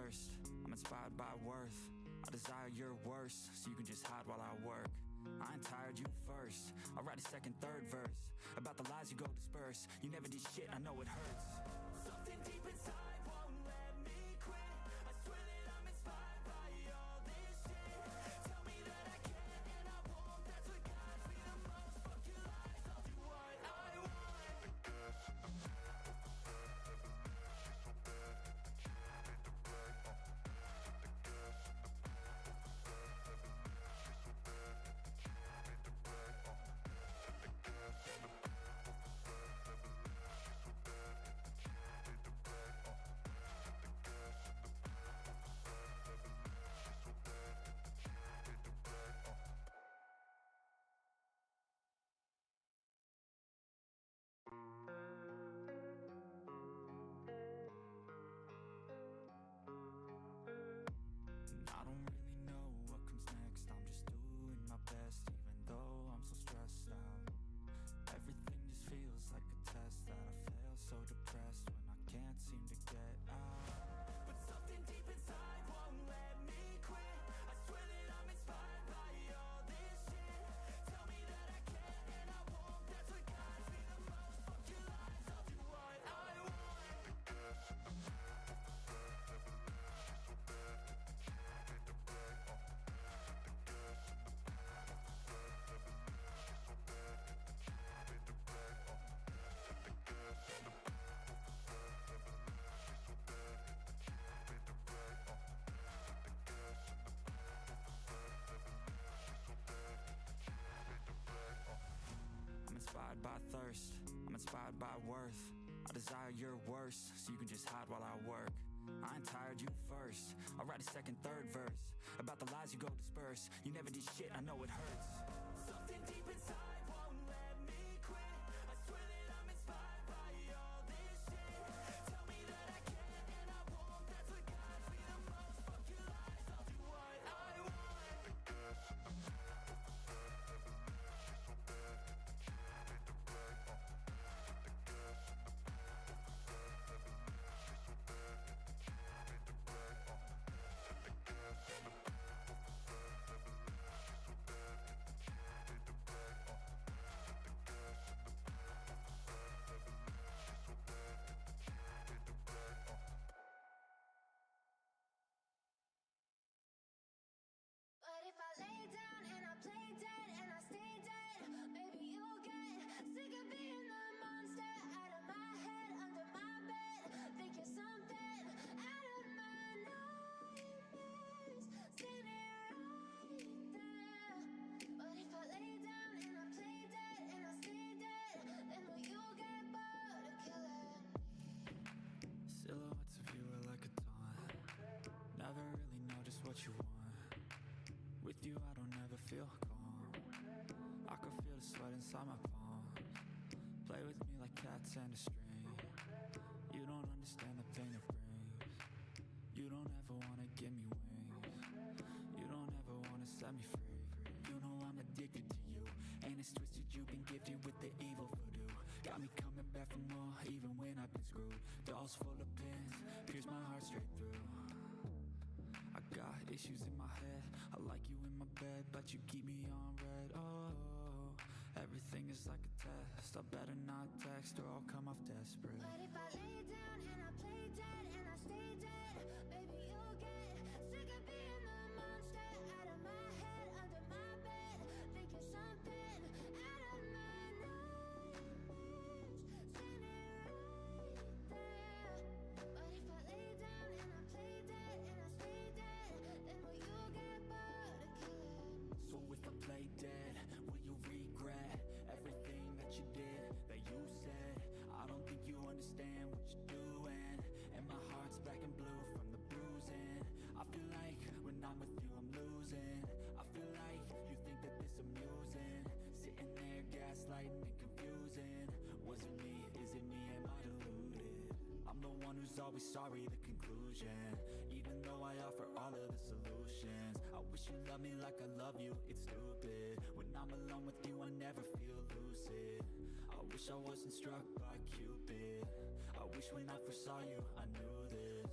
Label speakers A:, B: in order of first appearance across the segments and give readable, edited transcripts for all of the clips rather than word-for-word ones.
A: thirst, I'm inspired by worth. I desire your worst, so you can just hide while I work. I ain't tired, you first. I'll write a second, third verse about the lies you go disperse. You never did shit, I know it hurts. Something deep inside won't let me quit. I swear that I'm inspired by all this shit. Tell me that I can and I won't. That's what guides me the most. Fuck your lies, I'll do what I want. The gas in the back of the set, never leave. She's so bad that she made the brag. The gas in the back of the set, never leave. She's so bad that she made the brag. The gas in the back of the set, never leave. She's so bad that she made the brag. The gas in the back of the set, never leave. She's so bad that she made the brag. I don't really know what comes next. I'm just doing my best, even though I'm so stressed out. Everything just feels like a test that I fail, so depressed when I can't seem to get out. But something deep inside won't let me quit. I swear that I'm inspired by all this shit. Tell me that I can and I won't. That's what guides me the most. Fuck your lies, I'll do what I want. The gas in the back of the set, never leave. She's so bad that she made the brag. The gas in the back of the set, never leave. She's so bad that she made the brag. The gas in the back of the set, never leave. She's so bad that she made the brag. The gas in the back of the set, never leave. She's so bad that she made the brag. I'm inspired by thirst, I'm inspired by worth. I desire your worst, so you can just hide while I work. I ain't tired, you first. I'll write a second, third verse about the lies you go disperse. You never did shit, I know it hurts. Something deep inside won't let me quit. I swear that I'm inspired by all this shit. Tell me that I can and I won't. That's what guides me the most. Fuck your lies, I'll do what I want. The gas in the back of the set, never leave. She's so bad that she made the brag. The gas in the back of the set, never leave. She's so bad that she made the brag. The gas in the back of the set, never leave. She's so bad that she made the brag. The gas in the back of the set, never leave. She's so bad that she made the brag.
B: But if I lay down and I play dead and I stay dead, maybe you'll get sick of being the monster out of my head, under my bed. Think you're something out of my nightmares, standing right there. But if I lay down and I play dead and I stay dead, then will you get bored of killing?
A: Silhouettes of you are like a taunt. Never really know just what you want. With you I don't ever feel calm. I can feel the sweat inside my palms. Play with me like cats and a string. You don't understand the pain it brings. You don't ever wanna give me wings. You don't ever wanna set me free. You know I'm addicted to you, and it's twisted. You've been gifted with the evil voodoo. Got me coming back for more, even when I've been screwed. Dolls full of pins, pierce my heart straight through. I got issues in my head. I like you in my bed, but you keep me on red. Oh, everything is like a test. I better not text or I'll come off desperate.
B: But if I lay down and I play dead and I stay dead, maybe you'll get sick of being the monster out of my head, under my bed. Think you're something out of my nightmares, standing right there. But if I lay down and I play dead and I stay dead, then will you get bored of killing?
A: So if I play dead, will you regret everything that you did, that you said? I don't think you understand what you're doing, and my heart's black and blue from the bruising. I feel like when I'm with you I'm losing. I feel like you think that this amusing, sitting there gaslighting and confusing. Was it me? Is it me? Am I deluded? I'm the one who's always sorry, the conclusion. Even though I offer all of the solutions, I wish wish you loved me like I love you, it's stupid. When I'm alone with you, I never feel lucid. I wish I wasn't struck by Cupid. I wish when I first saw you, I knew this.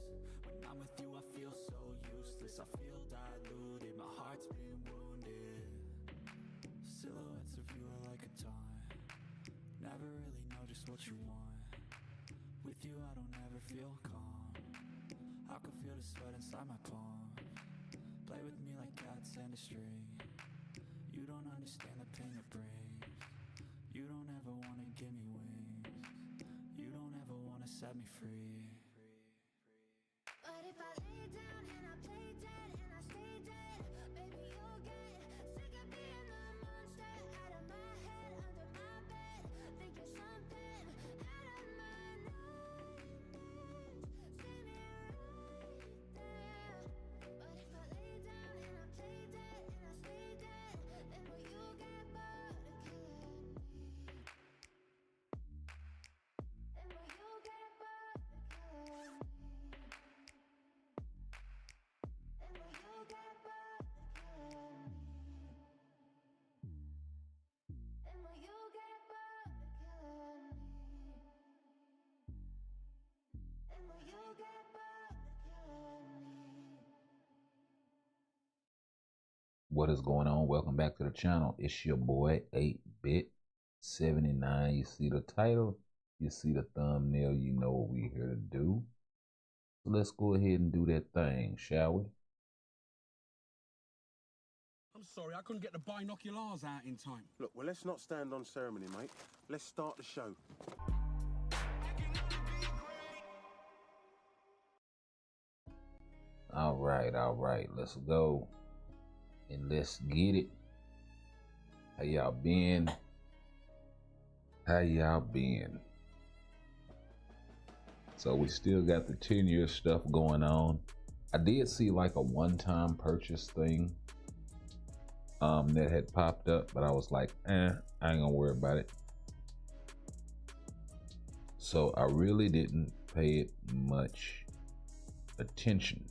A: When I'm with you, I feel so useless. I feel diluted, my heart's been wounded. Silhouettes of you are like a taunt. Never really know just what you want. With you, I don't ever feel calm. I can feel the sweat inside my palm. Play with me like cats and a string. You don't understand the pain it brings. You don't ever wanna give me wings. You don't ever wanna set me free.
B: But if I lay down and I play dead and I stay dead, baby, you'll get sick of being the monster out of my head, under my bed. Think you're something out of my nightmares. See me right there. But if I lay down and I play dead and I stay dead, then will you get bored of killing me? And will you get bored of killing me? And will you get bored of killing me? And will you get bored of killing me? And will you get bored of killing me?
C: What is going on? Welcome back to the channel. It's your boy 8bit79. You see the title, you see the thumbnail, you know what we're here to do. So let's go ahead and do that thing, shall we?
D: I'm sorry, I couldn't get the binoculars out in time.
E: Look, well, let's not stand on ceremony, mate. Let's start the show.
C: All right. Let's go. And let's get it. How y'all been? So we still got the 10-year stuff going on. I did see like a one-time purchase thing that had popped up, but I was like, I ain't gonna worry about it. So I really didn't pay it much attention.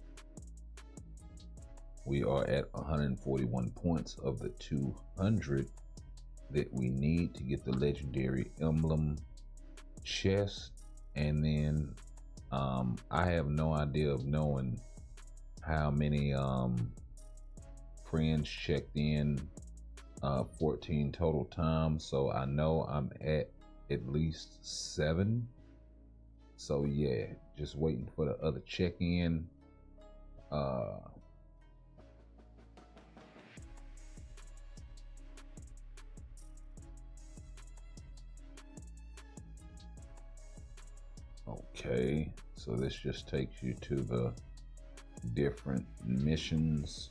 C: We are at 141 points of the 200 that we need to get the legendary emblem chest. And then I have no idea of knowing how many friends checked in 14 total times. So I know I'm at least 7. So yeah, just waiting for the other check-in. Okay, so this just takes you to the different missions.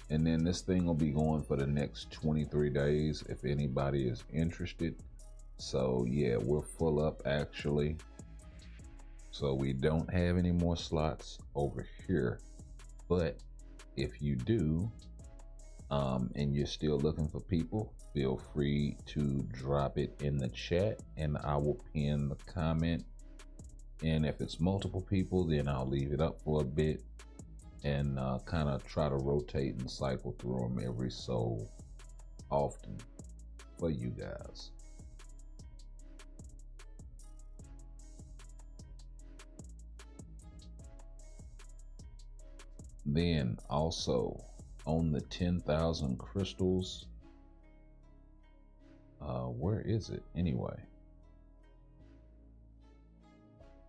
C: And then this thing will be going for the next 23 days if anybody is interested. So yeah, we're full up actually. So we don't have any more slots over here. But if you do, and you're still looking for people, feel free to drop it in the chat and I will pin the comment. And if it's multiple people, then I'll leave it up for a bit and kind of try to rotate and cycle through them every so often for you guys. Then also on the 10,000 crystals, where is it anyway?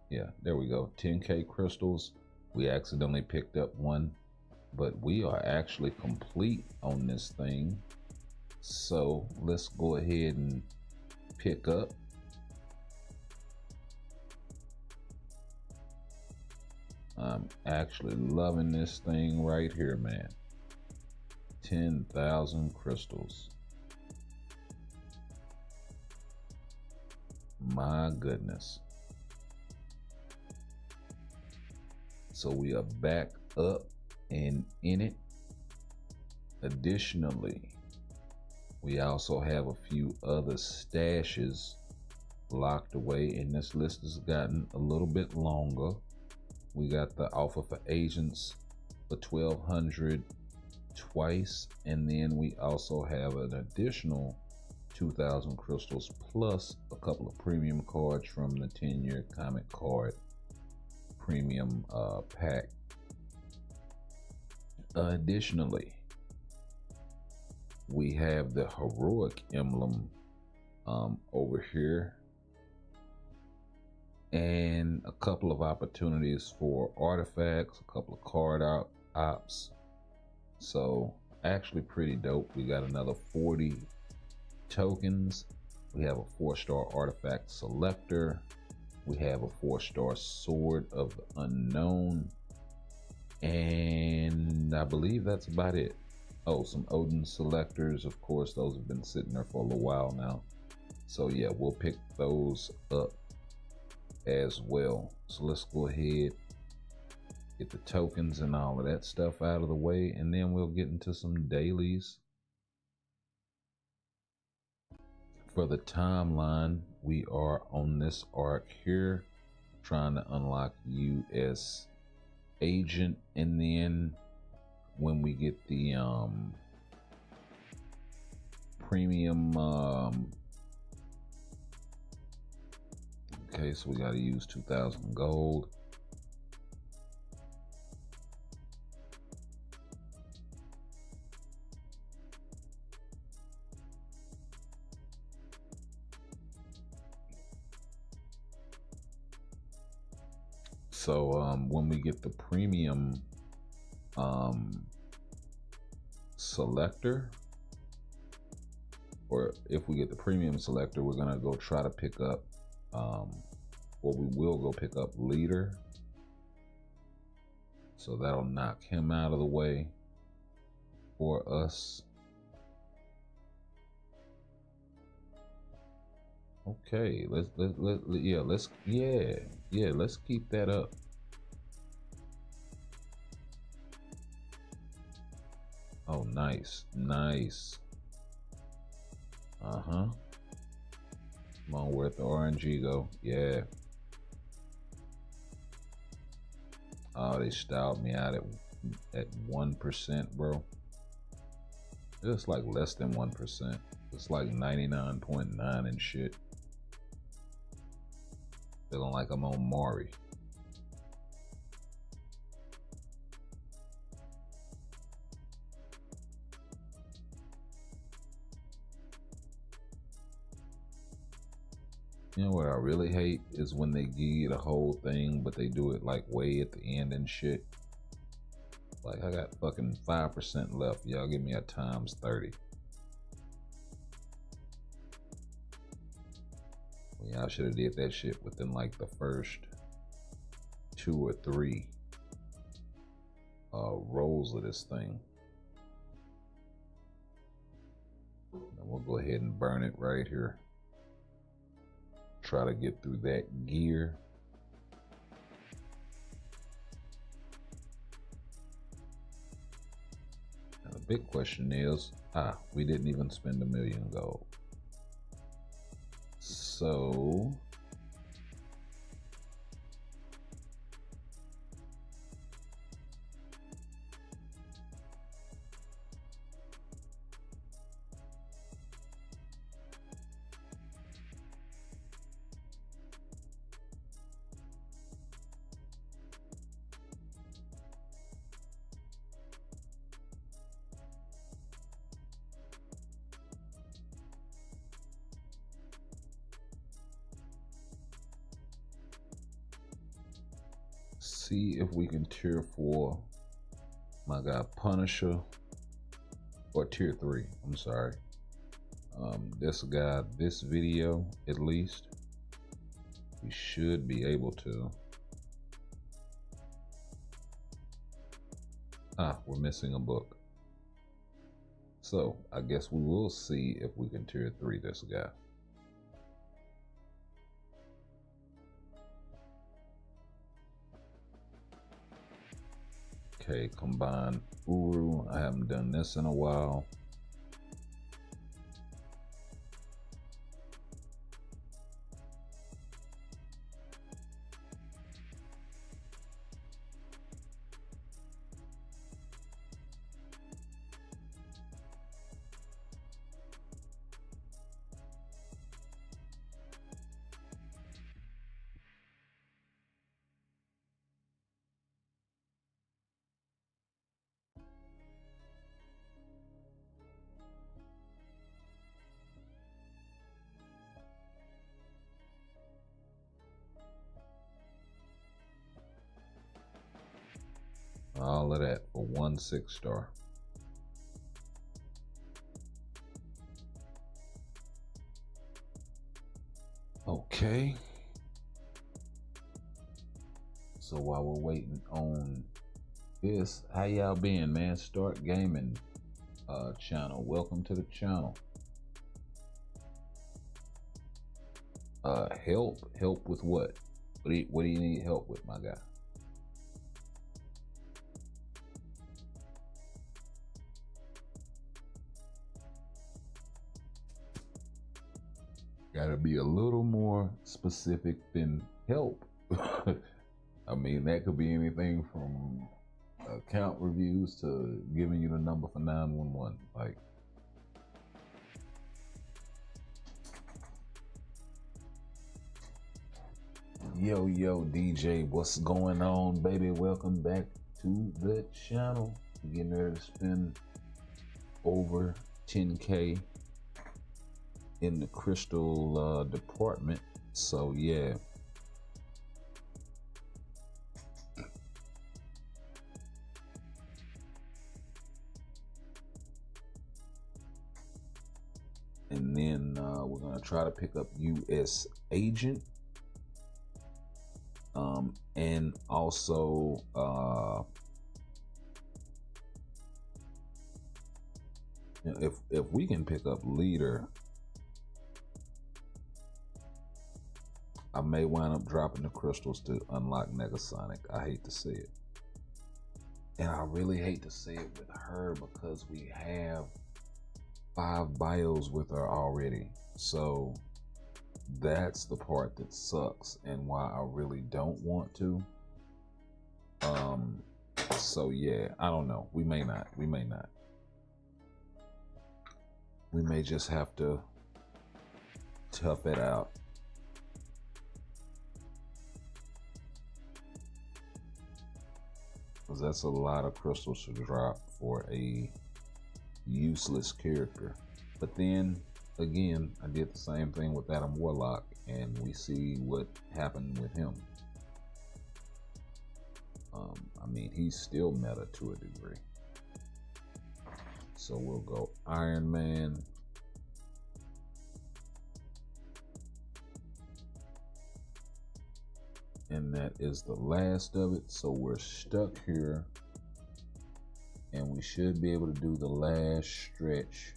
C: Yeah, there we go. 10k crystals. We accidentally picked up one, but we are actually complete on this thing. So let's go ahead and pick up. I'm actually loving this thing right here, man. 10,000 crystals. My goodness. So we are back up and in it. Additionally, we also have a few other stashes locked away, and this list has gotten a little bit longer. We got the Alpha for Agents for 1,200 twice, and then we also have an additional 2,000 crystals plus a couple of premium cards from the 10-year comic card premium pack. Additionally, we have the heroic emblem over here, and a couple of opportunities for artifacts, a couple of card ops. So actually pretty dope. We got another 40 tokens. We have a 4-star artifact selector. We have a 4-star sword of the unknown, and I believe that's about it. Oh, some Odin selectors, of course, those have been sitting there for a little while now. So yeah, we'll pick those up as well. So let's go ahead, get the tokens and all of that stuff out of the way, and then we'll get into some dailies. For the timeline, we are on this arc here, trying to unlock you as agent, and then when we get the premium okay, so we got to use 2,000 gold. So when we get the premium selector, or if we get the premium selector, we're gonna go try to pick up or we will go pick up leader. So that'll knock him out of the way for us. Okay, let's keep that up. Oh, nice. Come on, where'd the RNG go? Yeah. Oh, they styled me out at 1%, bro. It's like less than 1%. It's like 99.9 and shit. Feeling like I'm on Mari. You know what I really hate is when they give you the whole thing, but they do it like way at the end and shit. Like, I got fucking 5% left. Y'all give me a times 30. Y'all should have did that shit within like the first 2 or 3 rolls of this thing. And we'll go ahead and burn it right here. Try to get through that gear. And the big question is, we didn't even spend 1 million gold. So see if we can tier 4 my guy Punisher, or tier 3, I'm sorry. This guy, this video at least, we should be able to. We're missing a book. So I guess we will see if we can tier 3 this guy. Okay, combine Uru. I haven't done this in a while. All of that for 1 6-star. Okay. So while we're waiting on this, how y'all been, man? Start Gaming channel. Welcome to the channel. Help with what? What do you need help with, my guy? Gotta be a little more specific than help. I mean, that could be anything from account reviews to giving you the number for 911. Like, yo, DJ, what's going on, baby? Welcome back to the channel. We're getting ready to spend over 10K in the crystal department. So yeah. And then we're gonna try to pick up US agent. And also if we can pick up leader, I may wind up dropping the crystals to unlock Negasonic. I hate to say it. And I really hate to say it with her because we have 5 bios with her already. So that's the part that sucks and why I really don't want to. So yeah, I don't know. We may not. We may just have to tough it out. Because that's a lot of crystals to drop for a useless character. But then again, I did the same thing with Adam Warlock, and we see what happened with him. I mean, he's still meta to a degree. So we'll go Iron Man. And that is the last of it. So we're stuck here. And we should be able to do the last stretch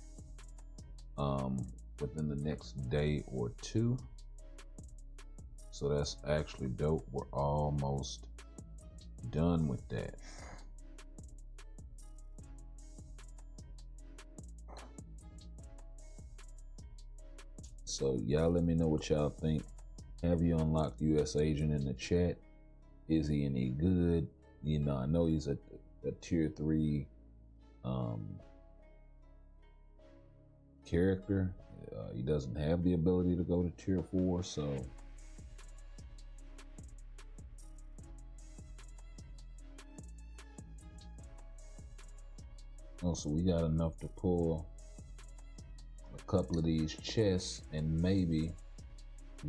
C: within the next day or 2. So that's actually dope. We're almost done with that. So y'all let me know what y'all think. Have you unlocked US agent in the chat? Is he any good? You know, I know he's a tier 3 character. He doesn't have the ability to go to tier 4, so so we got enough to pull a couple of these chests and maybe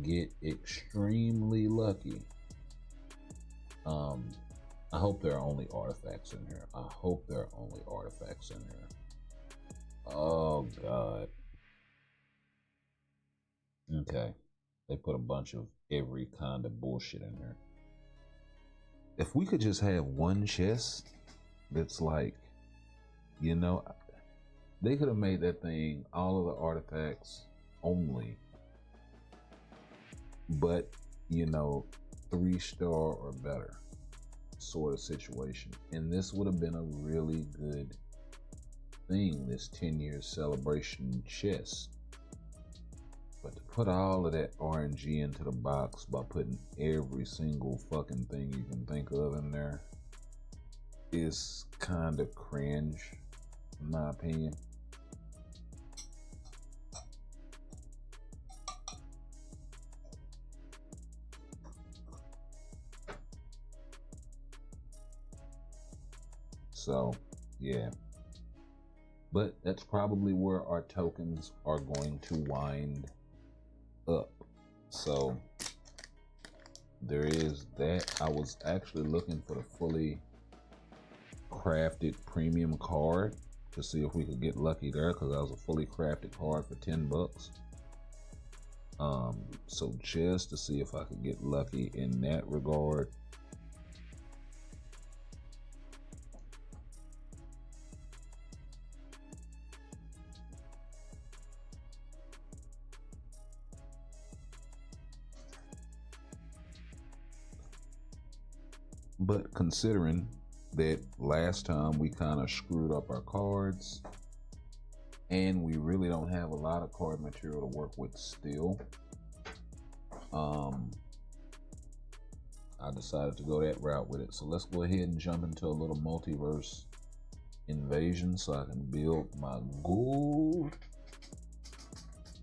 C: get extremely lucky. I hope there are only artifacts in here. I hope there are only artifacts in here. Oh God. Okay. They put a bunch of every kind of bullshit in here. If we could just have one chest that's like, you know, they could have made that thing all of the artifacts only, but you know, 3-star or better sort of situation. And this would have been a really good thing, this 10-year celebration chest. But to put all of that RNG into the box by putting every single fucking thing you can think of in there is kind of cringe, in my opinion. So, yeah. But that's probably where our tokens are going to wind up. So, there is that. I was actually looking for the fully crafted premium card to see if we could get lucky there, because that was a fully crafted card for $10. So just to see if I could get lucky in that regard. But considering that last time we kind of screwed up our cards and we really don't have a lot of card material to work with still, I decided to go that route with it. So let's go ahead and jump into a little multiverse invasion so I can build my gold.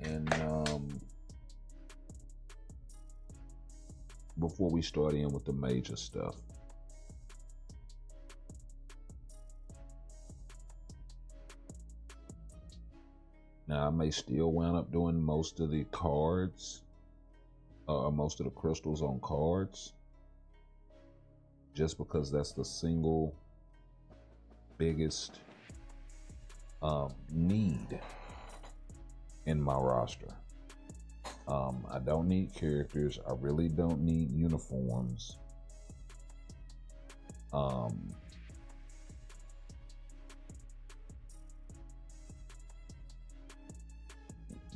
C: And before we start in with the major stuff, now I may still wind up doing most of the cards, most of the crystals on cards, just because that's the single biggest need in my roster. I don't need characters. I really don't need uniforms.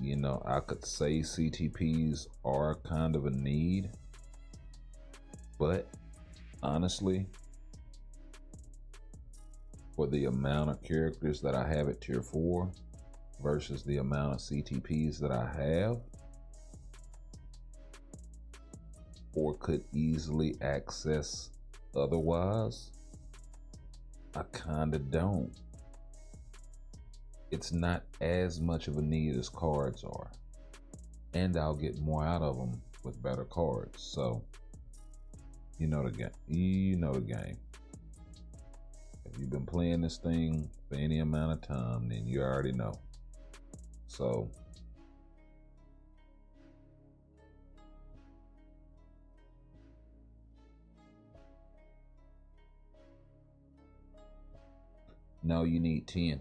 C: You know, I could say CTPs are kind of a need, but honestly, for the amount of characters that I have at tier 4 versus the amount of CTPs that I have or could easily access otherwise, I kinda don't. It's not as much of a need as cards are, and I'll get more out of them with better cards. So you know the game. You know the game. If you've been playing this thing for any amount of time, then you already know. So no, you need 10.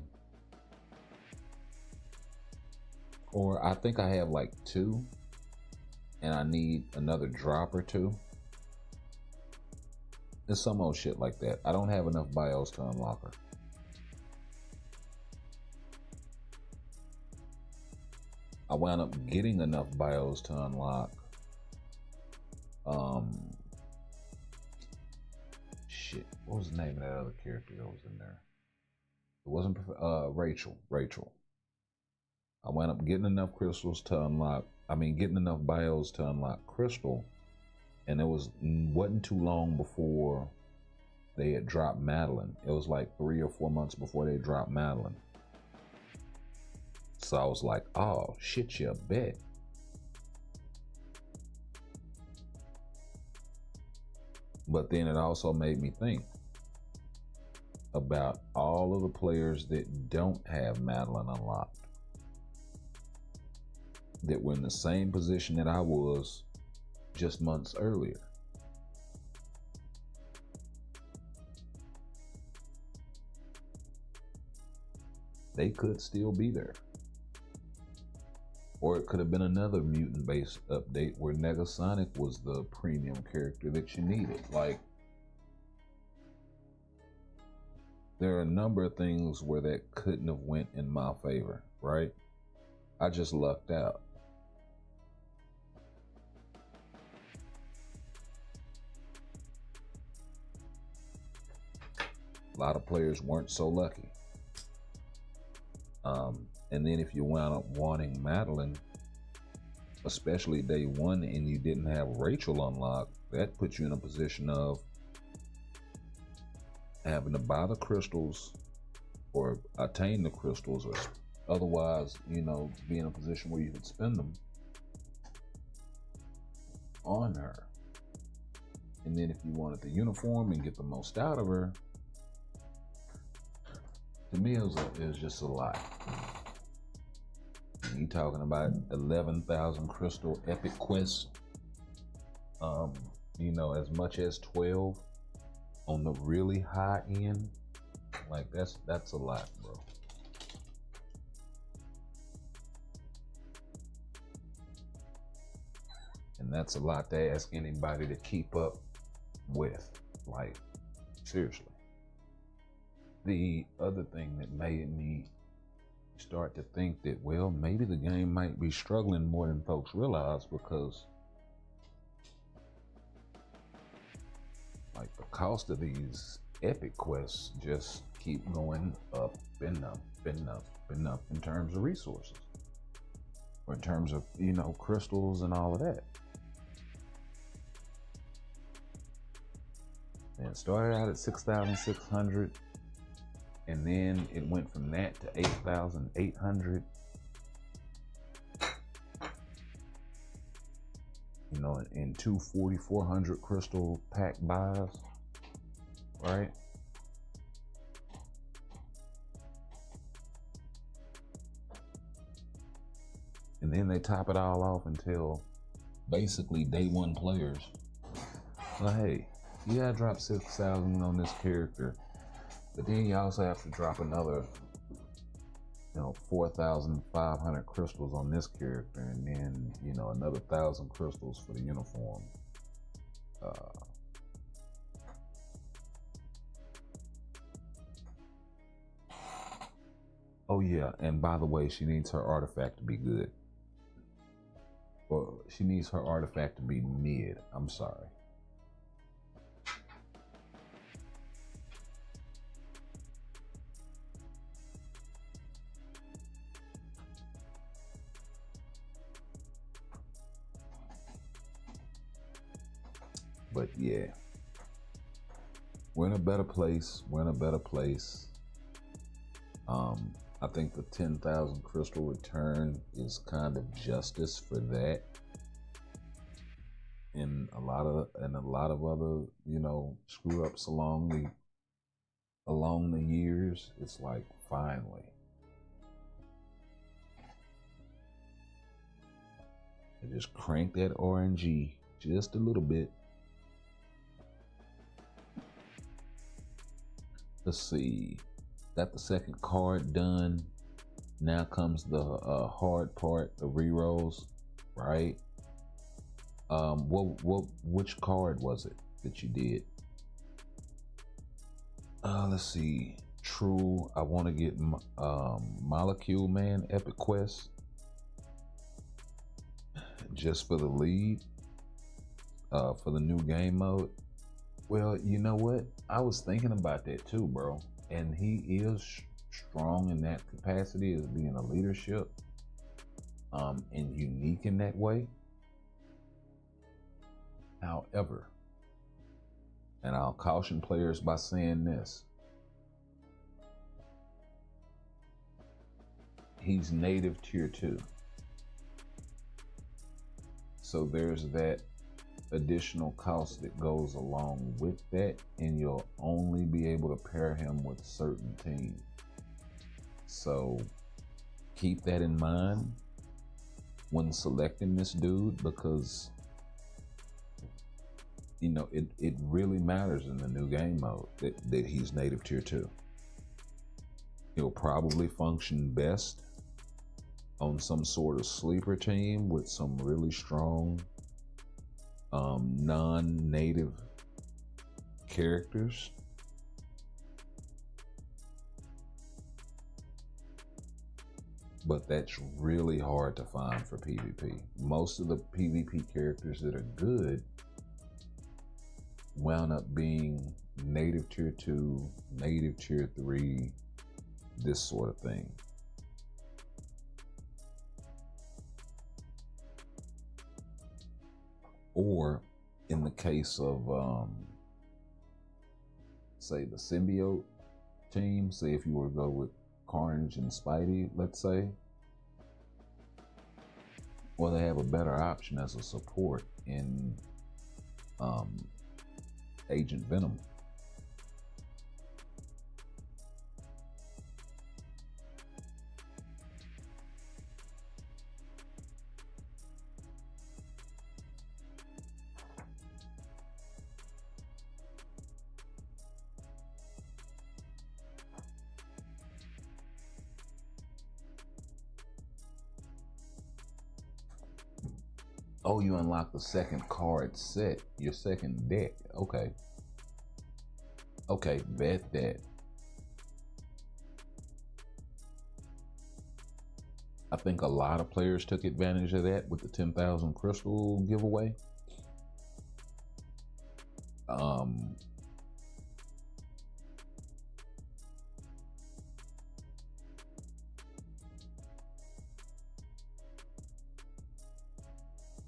C: Or I think I have like 2, and I need another drop or 2. It's some old shit like that. I don't have enough bios to unlock her. I wound up getting enough bios to unlock shit. What was the name of that other character that was in there? It wasn't Rachel. I wound up getting enough crystals to unlock, getting enough bios to unlock Crystal, and it wasn't too long before they had dropped Madeline. It was like 3 or 4 months before they dropped Madeline. So I was like, oh shit, you bet. But then it also made me think about all of the players that don't have Madeline unlocked, that were in the same position that I was just months earlier. They could still be there. Or it could have been another mutant-based update where Negasonic was the premium character that you needed. Like, there are a number of things where that couldn't have went in my favor, right? I just lucked out. A lot of players weren't so lucky. And then if you wound up wanting Madeline, especially day 1, and you didn't have Rachel unlocked, that puts you in a position of having to buy the crystals or attain the crystals, or otherwise, you know, be in a position where you could spend them on her. And then if you wanted the uniform and get the most out of her, to me it was just a lot. You talking about 11,000 crystal epic quests, you know, as much as 12 on the really high end Like that's a lot, bro. And that's a lot to ask anybody to keep up with. Like, seriously. The other thing that made me start to think that, well, maybe the game might be struggling more than folks realize, because like the cost of these epic quests just keep going up and up and up and up in terms of resources, or in terms of, you know, crystals and all of that. And it started out at 6,600, and then it went from that to 8,800. You know, in two 4,400 crystal pack buys, right? And then they top it all off until basically day one players. Well, hey, you gotta drop 6,000 on this character, but then you also have to drop another, you know, 4,500 crystals on this character, and then, you know, another 1,000 crystals for the uniform. Oh yeah, and by the way, she needs her artifact to be good. Or she needs her artifact to be mid. I'm sorry. But yeah, we're in a better place. We're in a better place. I think the 10,000 crystal return is kind of justice for that. And a lot of other, you know, screw ups along the years. It's like, finally. And just crank that RNG just a little bit. Let's see. Got the second card done. Now comes the hard part, the rerolls, right? Which card was it that you did? Let's see. True. I want to get Molecule Man Epic Quest just for the lead, for the new game mode. Well, you know what? I was thinking about that too, bro. And he is strong in that capacity as being a leadership, and unique in that way. However, and I'll caution players by saying this, he's native tier 2. So there's that additional cost that goes along with that, and you'll only be able to pair him with certain teams. So keep that in mind when selecting this dude, because, you know, it really matters in the new game mode that he's native tier 2. He'll probably function best on some sort of sleeper team with some really strong non-native characters. But that's really hard to find for PvP. Most of the PvP characters that are good wound up being native tier 2, native tier 3, this sort of thing. Or in the case of, say, the symbiote team, say if you were to go with Carnage and Spidey, let's say, or they have a better option as a support in Agent Venom. Oh, you unlock the second card set, your second deck. Okay. Okay, bet that. I think a lot of players took advantage of that with the 10,000 crystal giveaway.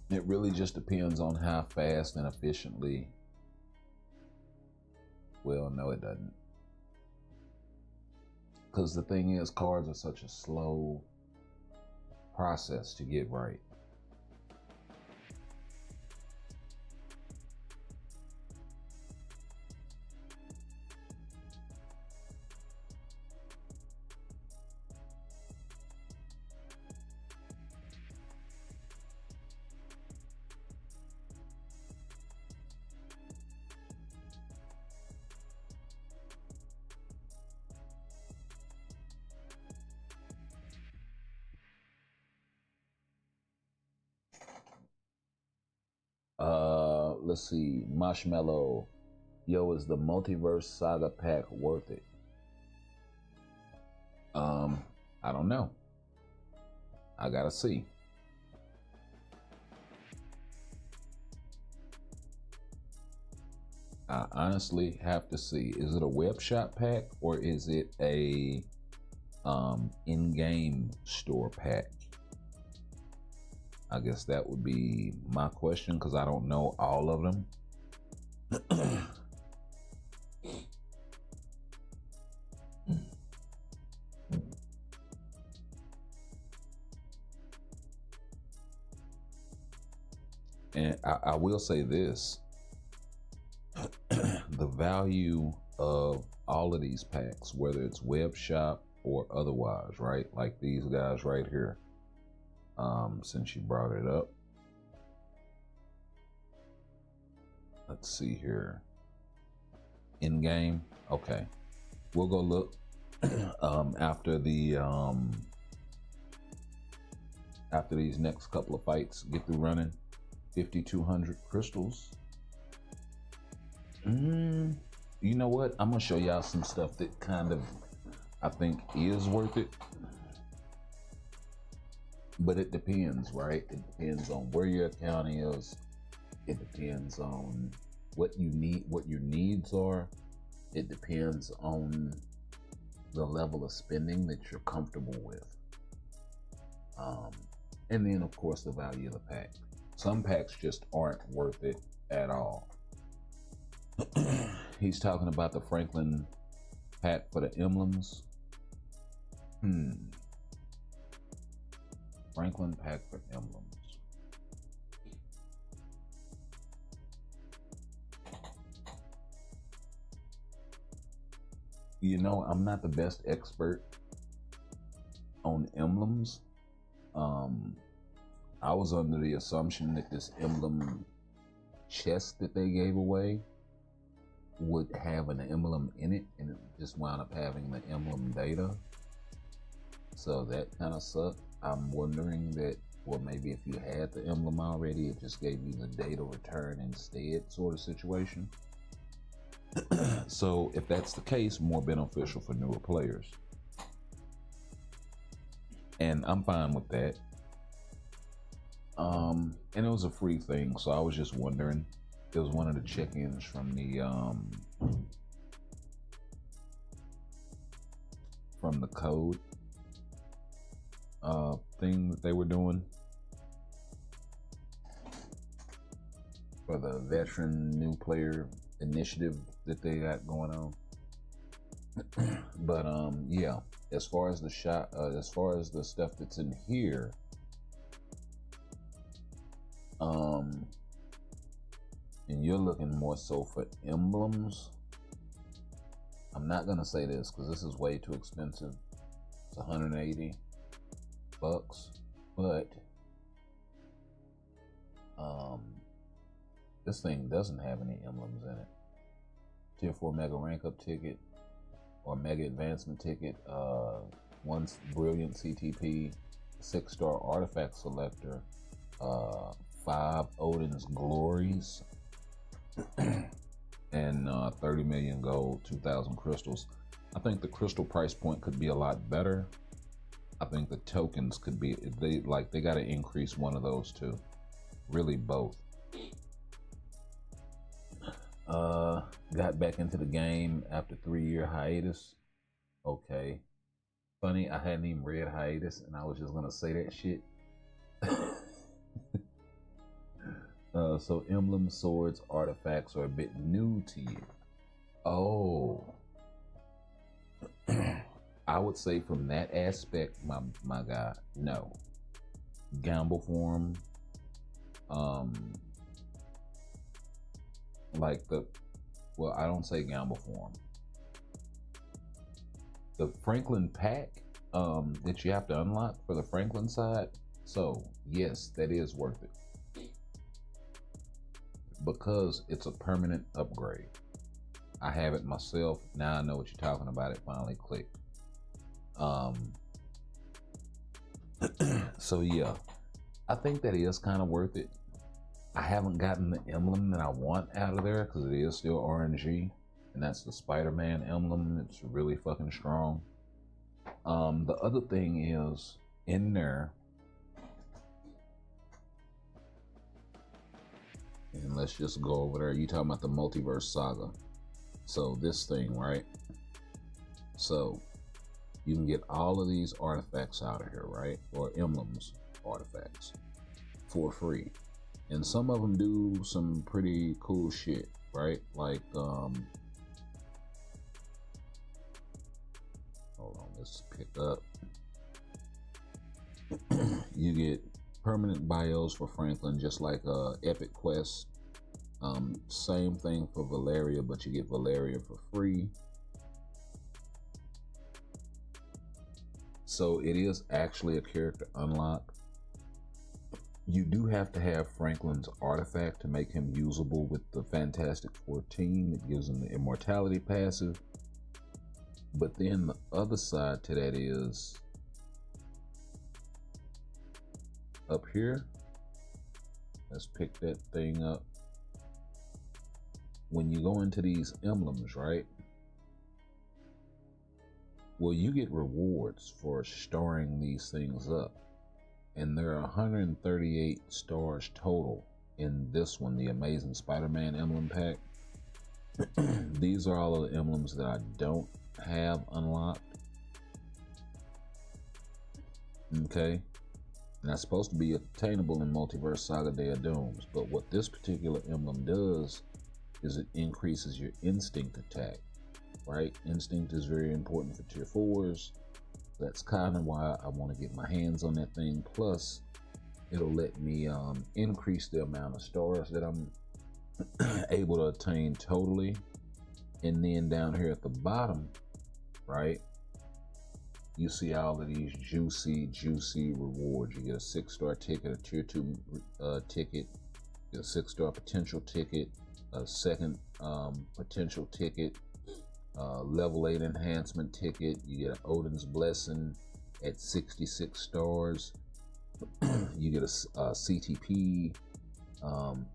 C: It really just depends on how fast and efficiently. Well, no, it doesn't. Because the thing is, cards are such a slow process to get right. Let's see. Marshmallow. Yo, is the Multiverse Saga pack worth it? I don't know. I gotta see. I honestly have to see. Is it a web shop pack or is it a in-game store pack? I guess that would be my question because I don't know all of them. And I will say this. The value of all of these packs, whether it's web shop or otherwise, right? Like these guys right here. Since you brought it up, let's see here. In game, okay. We'll go look after the after these next couple of fights get through running. 5,200 crystals. You know what? I'm gonna show y'all some stuff that kind of I think is worth it. But it depends, right? It depends on where your account is. It depends on what you need, what your needs are. It depends on the level of spending that you're comfortable with. And then, of course, the value of the pack. Some packs just aren't worth it at all. He's talking about the Franklin pack for the emblems. Franklin pack for emblems. You know, I'm not the best expert on emblems. I was under the assumption that this emblem chest that they gave away would have an emblem in it, and it just wound up having the emblem data. So that kind of sucked. I'm wondering that, well, maybe if you had the emblem already, it just gave you the data return instead, sort of situation. So if that's the case, more beneficial for newer players. And I'm fine with that. And it was a free thing, so I was just wondering. It was one of the check-ins from the code thing that they were doing for the veteran new player initiative that they got going on. But yeah, as far as the as far as the stuff that's in here, and you're looking more so for emblems. I'm not gonna say this because this is way too expensive. It's 180 bucks, but this thing doesn't have any emblems in it. Tier 4 mega rank up ticket or mega advancement ticket, 1 brilliant CTP, 6-star artifact selector, 5 Odin's Glories, and 30 million gold, 2,000 crystals. I think the crystal price point could be a lot better. I think the tokens could be, they got to increase one of those two. Really both. Got back into the game after 3-year hiatus. Okay. Funny, I hadn't even read hiatus and I was just gonna say that shit. So emblems, swords, artifacts are a bit new to you. Oh. I would say from that aspect, my guy, no. Gamble form, well, I don't say gamble form. The Franklin pack that you have to unlock for the Franklin side, so yes, that is worth it. Because it's a permanent upgrade. I have it myself. Now I know what you're talking about. It finally clicked. So yeah, I think that is kind of worth it. I haven't gotten the emblem that I want out of there because it is still RNG, and that's the Spider-Man emblem. It's really fucking strong. The other thing is in there, and let's just go over there. You talking about the Multiverse Saga? So this thing, right? So you can get all of these artifacts out of here, right? Or emblems, artifacts, for free. And some of them do some pretty cool shit, right? Like, hold on, let's pick up. You get permanent bios for Franklin, just like Epic Quest. Same thing for Valeria, but you get Valeria for free. So it is actually a character unlock. You do have to have Franklin's artifact to make him usable with the Fantastic Four team. It gives him the immortality passive. But then the other side to that is up here. Let's pick that thing up. When you go into these emblems, right? Well, you get rewards for storing these things up. And there are 138 stars total in this one, the Amazing Spider-Man emblem pack. These are all of the emblems that I don't have unlocked. Okay. And that's supposed to be attainable in Multiverse Saga Day of Dooms. But what this particular emblem does is it increases your instinct attack, right? Instinct is very important for tier 4s. That's kind of why I want to get my hands on that thing. Plus, it'll let me increase the amount of stars that I'm able to attain totally. And then down here at the bottom, right, you see all of these juicy rewards. You get a 6-star ticket, a tier 2 ticket, a 6-star potential ticket, a second potential ticket, level 8 enhancement ticket. You get an Odin's Blessing at 66 stars. You get a CTP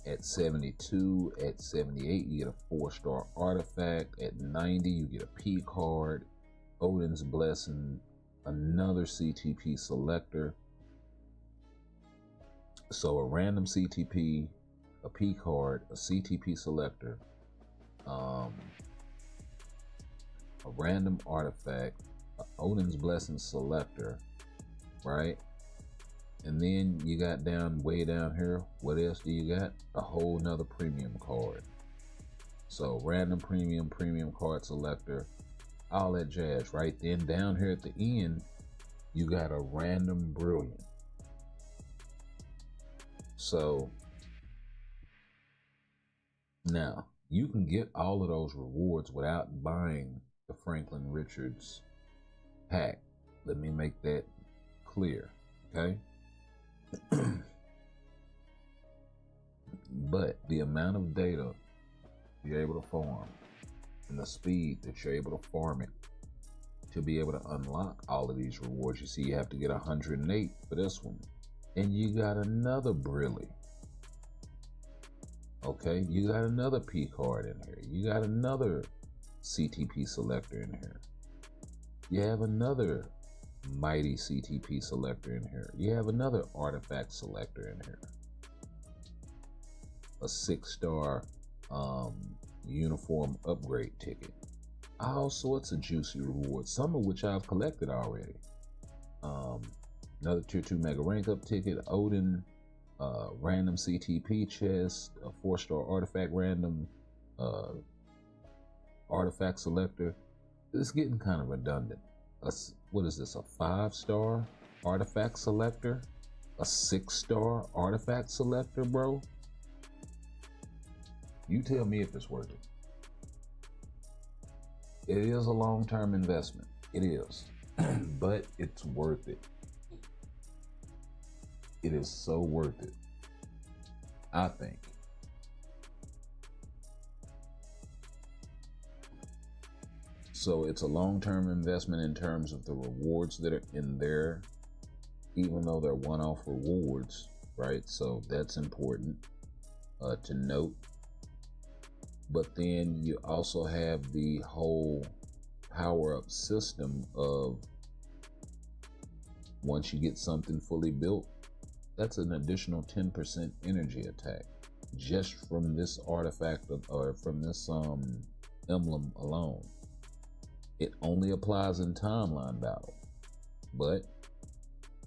C: at 72. At 78, you get a 4-star artifact. At 90, you get a P card, Odin's Blessing, another CTP selector. So a random CTP, a P card, a CTP selector, a random artifact, a Odin's Blessing selector, right? And then you got way down here, what else do you got? A whole nother premium card. So random premium card selector, all that jazz, right? Then down here at the end, you got a random brilliant. So now you can get all of those rewards without buying the Franklin Richards pack. Let me make that clear, okay? But the amount of data you're able to farm and the speed that you're able to farm it to be able to unlock all of these rewards. You see, you have to get 108 for this one. And you got another Brilly Okay, you got another P card in here. You got another CTP selector in here. You have another mighty CTP selector in here. You have another artifact selector in here. A 6-star uniform upgrade ticket. All sorts of juicy rewards, some of which I've collected already. Another tier 2 mega rank up ticket, Odin, random CTP chest, a 4-star artifact random, artifact selector. It's getting kind of redundant. What is this, a 5-star artifact selector? A 6-star artifact selector, bro? You tell me if it's worth it. It is a long-term investment. It is. But it's worth it. It is so worth it, I think. So it's a long-term investment in terms of the rewards that are in there, even though they're one-off rewards, right? So that's important to note. But then you also have the whole power-up system of once you get something fully built, that's an additional 10% energy attack just from this artifact or from this emblem alone. It only applies in timeline battle, but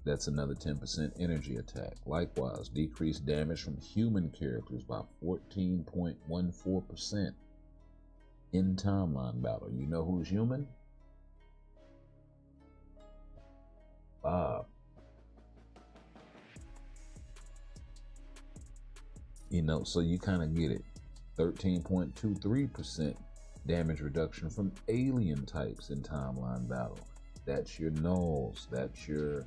C: that's another 10% energy attack. Likewise, decreased damage from human characters by 14.14% in timeline battle. You know who's human? Bob. You know, so you kind of get it. 13.23% damage reduction from alien types in timeline battle. That's your Nulls, that's your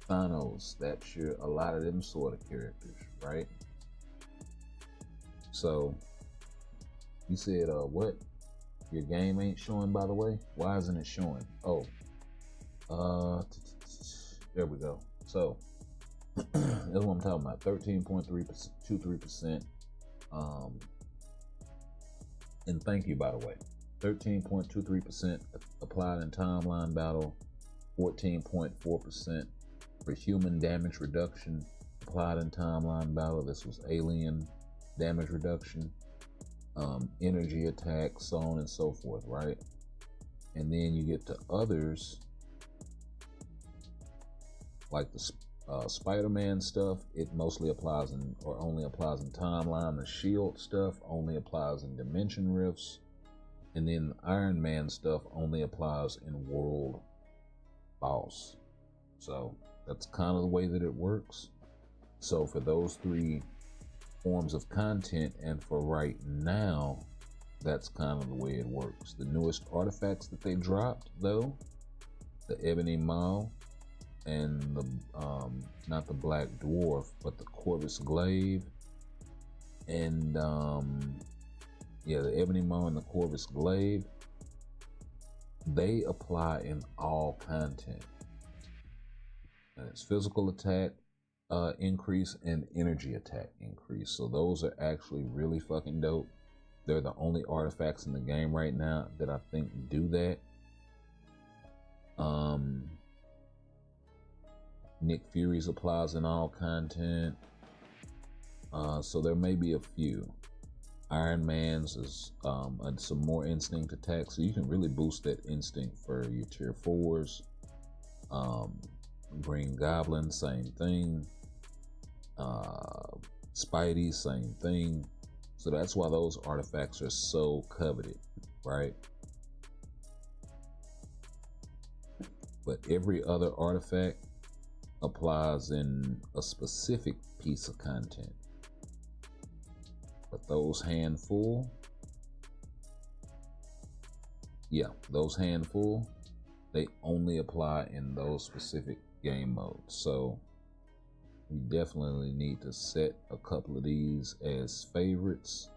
C: Thanos, that's your a lot of them sort of characters, right? So you said what? Your game ain't showing, by the way? Why isn't it showing? Oh, there we go. So that's what I'm talking about. 13.23%. And thank you, by the way. 13.23% applied in timeline battle. 14.4% for human damage reduction applied in timeline battle. This was alien damage reduction, energy attack, so on and so forth, right? And then you get to others, like the Spider-Man stuff. It mostly applies in, or only applies in timeline. The Shield stuff only applies in dimension rifts, and then the Iron Man stuff only applies in world boss. So that's kind of the way that it works. So for those 3 forms of content, and for right now, that's kind of the way it works. The newest artifacts that they dropped, though, the Ebony Maw and the not the Black Dwarf, but the Corvus Glaive, and yeah, the Ebony Maw and the Corvus Glaive, they apply in all content. And it's physical attack increase and energy attack increase. So those are actually really fucking dope. They're the only artifacts in the game right now that I think do that. Nick Fury's applies in all content. So there may be a few. Iron Man's is some more instinct attacks, so you can really boost that instinct for your tier 4s. Green Goblin, same thing. Spidey, same thing. So that's why those artifacts are so coveted, right? But every other artifact applies in a specific piece of content. But those handful, they only apply in those specific game modes. So we definitely need to set a couple of these as favorites.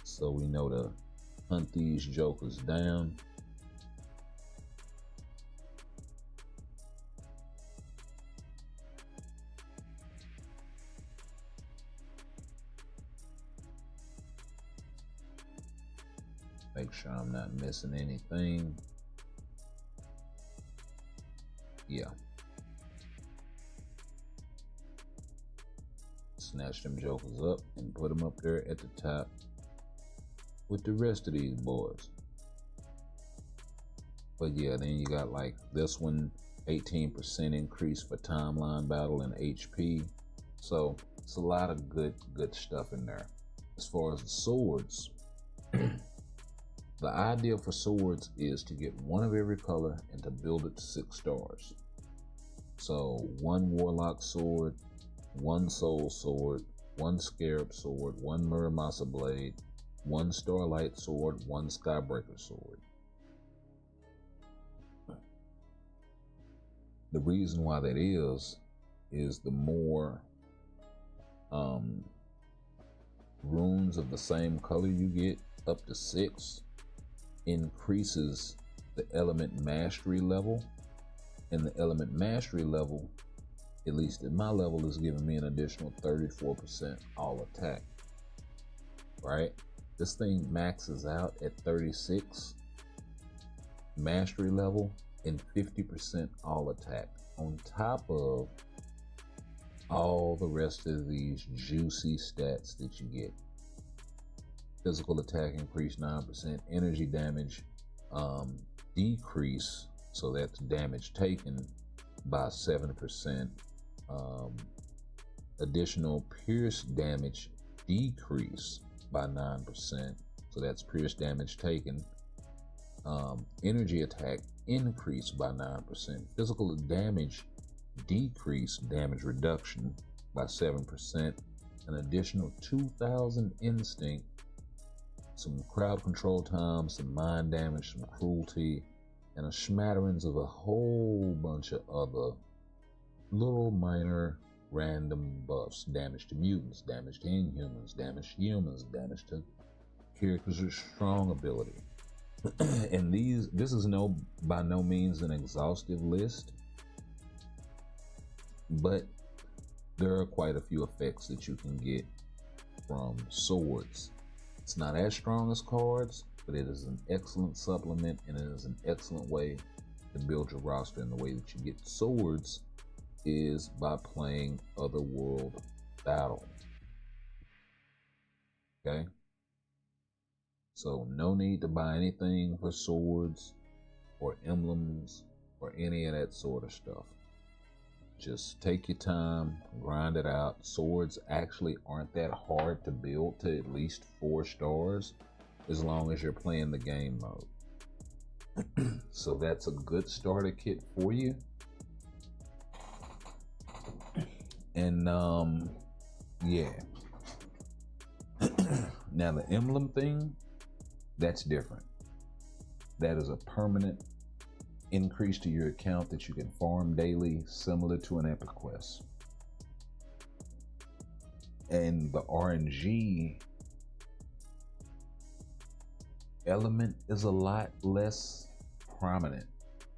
C: So we know to hunt these jokers down. make sure I'm not missing anything. Yeah. Snatch them jokers up and put them up there at the top with the rest of these boys. But yeah, then you got like this one, 18% increase for timeline battle and HP. So it's a lot of good stuff in there. As far as the swords, the idea for swords is to get one of every color and to build it to 6 stars. So 1 warlock sword, 1 soul sword, 1 scarab sword, 1 Muramasa blade, 1 starlight sword, 1 skybreaker sword. The reason why that is the more runes of the same color you get, up to 6, increases the element mastery level. And the element mastery level, at least at my level, is giving me an additional 34% all attack. Right? This thing maxes out at 36 mastery level and 50% all attack, on top of all the rest of these juicy stats that you get. Physical attack increase 9%, energy damage decrease, so that's damage taken, by 7%. Additional pierce damage decrease by 9%, so that's pierce damage taken. Energy attack increase by 9%. Physical damage decrease, damage reduction by 7%. An additional 2,000 instinct, some crowd control time, some mind damage, some cruelty, and a smatterings of a whole bunch of other little minor random buffs. Damage to mutants, damage to inhumans, damage to humans, damage to characters with strong ability. And this is by no means an exhaustive list, but there are quite a few effects that you can get from swords. It's not as strong as cards, but it is an excellent supplement, and it is an excellent way to build your roster. And the way that you get swords is by playing Otherworld Battle. Okay? So no need to buy anything for swords or emblems or any of that sort of stuff. Just take your time, grind it out. Swords actually aren't that hard to build to at least 4 stars, as long as you're playing the game mode. So that's a good starter kit for you. And yeah. Now the emblem thing, that's different. That is a permanent increase to your account that you can farm daily, similar to an epic quest. And the RNG element is a lot less prominent.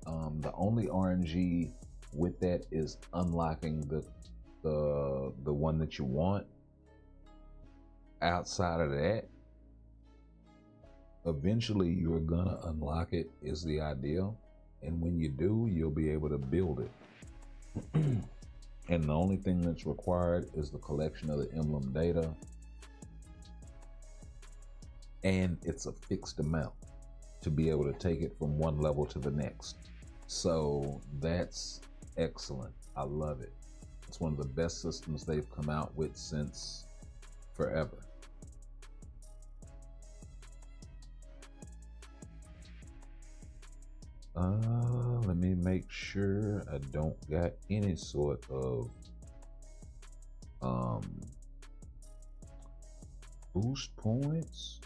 C: The only RNG with that is unlocking the one that you want. Outside of that, eventually you're gonna unlock it, is the ideal. And when you do, you'll be able to build it. And the only thing that's required is the collection of the emblem data. And it's a fixed amount to be able to take it from one level to the next. So that's excellent. I love it. It's one of the best systems they've come out with since forever. Let me make sure I don't got any sort of boost points.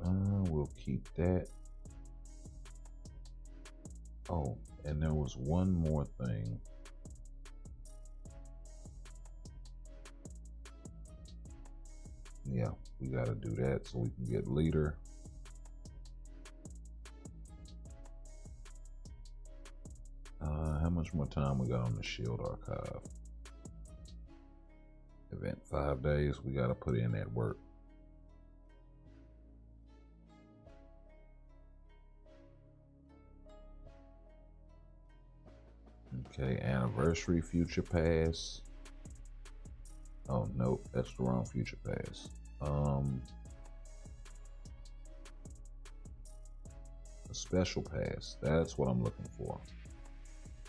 C: We'll keep that. Oh, and there was one more thing. Yeah, we got to do that so we can get leader. How much more time we got on the Shield Archive? Event 5 days. We got to put in that work. Okay, Anniversary Future Pass. Oh, nope, that's the wrong Future Pass. A Special Pass, that's what I'm looking for.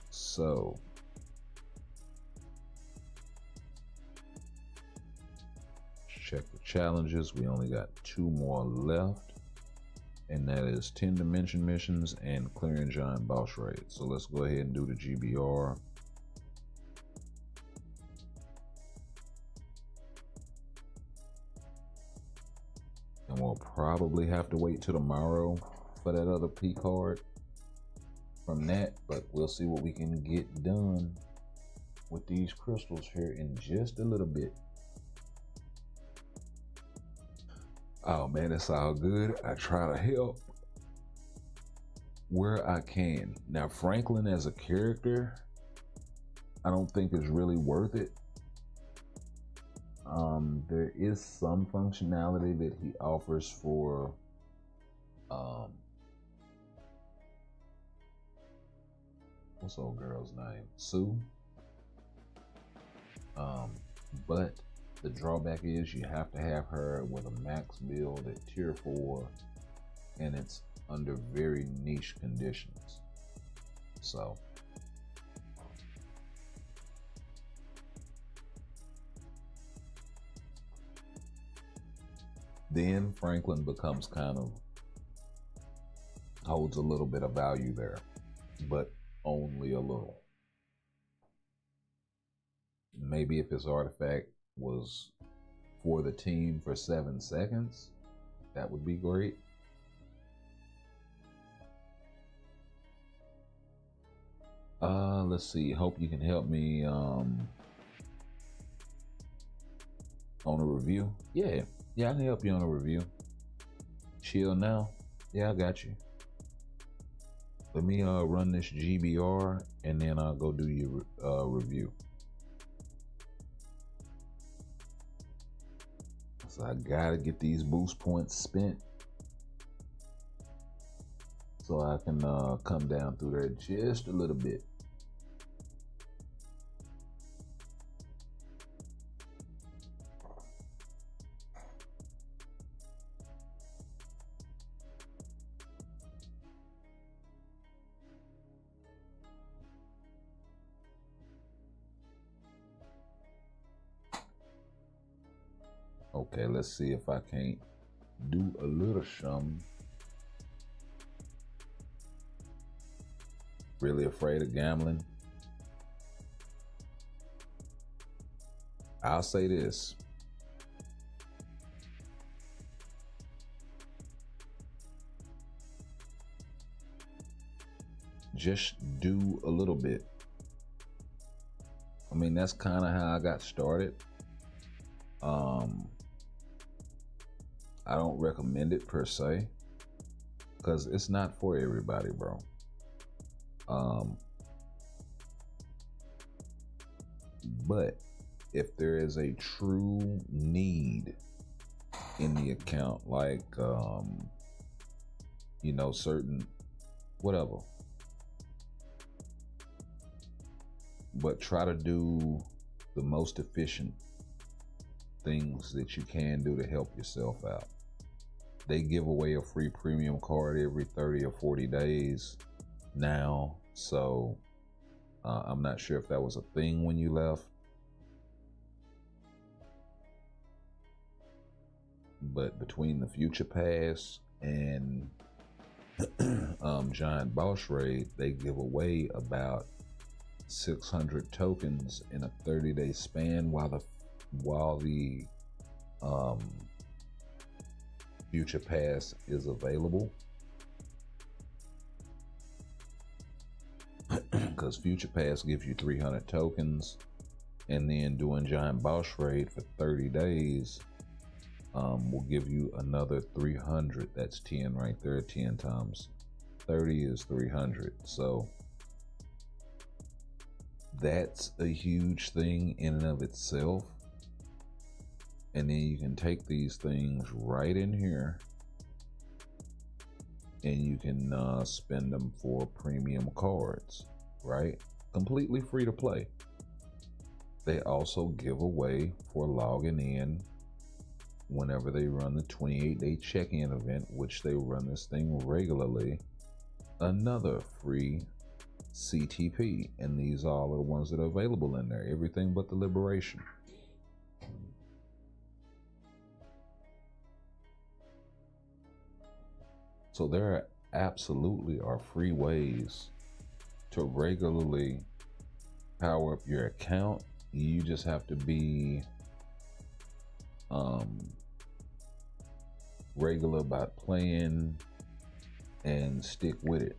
C: So, check the challenges. We only got 2 more left, and that is 10 dimension missions and clearing giant boss raids. So let's go ahead and do the GBR. And we'll probably have to wait till tomorrow for that other P card from that, but we'll see what we can get done with these crystals here in just a little bit. Oh man, it's all good. I try to help where I can. Now, Franklin as a character, I don't think is really worth it. There is some functionality that he offers for what's old girl's name? Sue. But the drawback is you have to have her with a max build at tier 4, and it's under very niche conditions. So then Franklin becomes kind of holds a little bit of value there, but only a little. Maybe if his artifact was for the team for 7 seconds, that would be great. Let's see. Hope you can help me on a review. Yeah, I can help you on a review. Chill now. Yeah, I got you. Let me run this GBR and then I'll go do your review. So I gotta get these boost points spent so I can come down through there just a little bit. Okay, let's see if I can't do a little something. Really afraid of gambling? I'll say this. Just do a little bit. I mean, that's kind of how I got started. I don't recommend it per se, because it's not for everybody, bro. But if there is a true need in the account, like you know, certain whatever, but try to do the most efficient things that you can do to help yourself out. They give away a free premium card every 30 or 40 days now, so I'm not sure if that was a thing when you left, but between the Future Pass and Giant Boss Raid, they give away about 600 tokens in a 30-day span while the Future Pass is available. Because Future Pass gives you 300 tokens, and then doing Giant Boss Raid for 30 days will give you another 300. That's 10 right there. 10 times 30 is 300. So that's a huge thing in and of itself. And then you can take these things right in here and you can spend them for premium cards, right? completely free to play. They also give away for logging in whenever they run the 28-day check-in event, which they run this thing regularly, another free CTP. And these are all the ones that are available in there, everything but the Liberation. So there absolutely are free ways to regularly power up your account. You just have to be regular about playing and stick with it.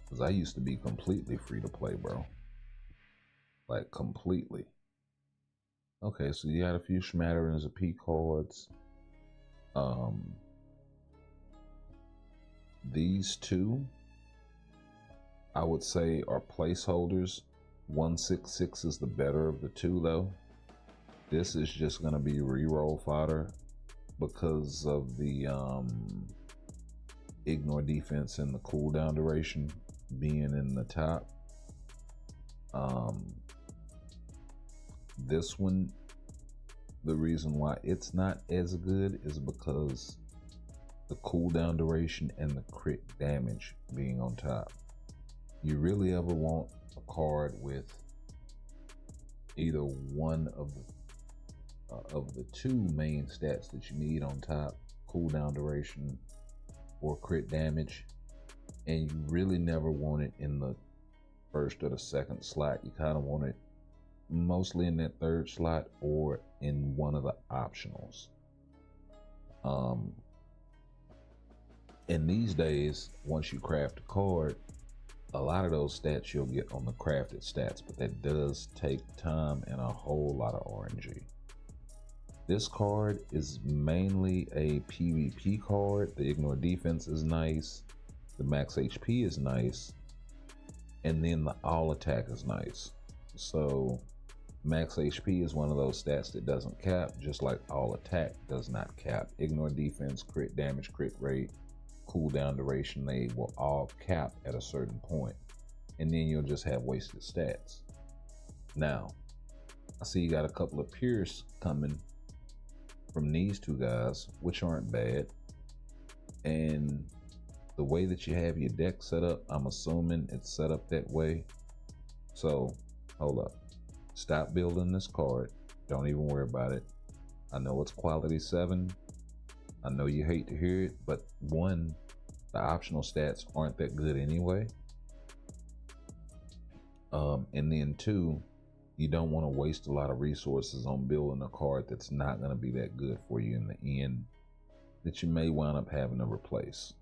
C: Because I used to be completely free to play, bro. Like completely. Okay, so you got a few smatterings of P cards. These two, I would say, are placeholders. 166 is the better of the two, though. This is just going to be reroll fodder because of the ignore defense and the cooldown duration being in the top. This one, the reason why it's not as good is because the cooldown duration and the crit damage being on top. You really ever want a card with either one of the two main stats that you need on top, cooldown duration or crit damage, and you really never want it in the first or the second slot. You kind of want it mostly in that third slot or in one of the optionals. And these days, once you craft a card, a lot of those stats you'll get on the crafted stats, but that does take time and a whole lot of RNG. This card is mainly a PvP card. The ignore defense is nice, the max HP is nice, and then the all attack is nice. So max HP is one of those stats that doesn't cap, just like all attack does not cap. Ignore defense, crit damage, crit rate, cooldown duration, they will all cap at a certain point, and then you'll just have wasted stats. Now, I see you got a couple of Pierce coming from these two guys, which aren't bad. And the way that you have your deck set up, I'm assuming it's set up that way. So, hold up. Stop building this card. Don't even worry about it. I know it's quality 7. I know you hate to hear it, but one, the optional stats aren't that good anyway. And then two, you don't want to waste a lot of resources on building a card that's not going to be that good for you in the end, that you may wind up having to replace.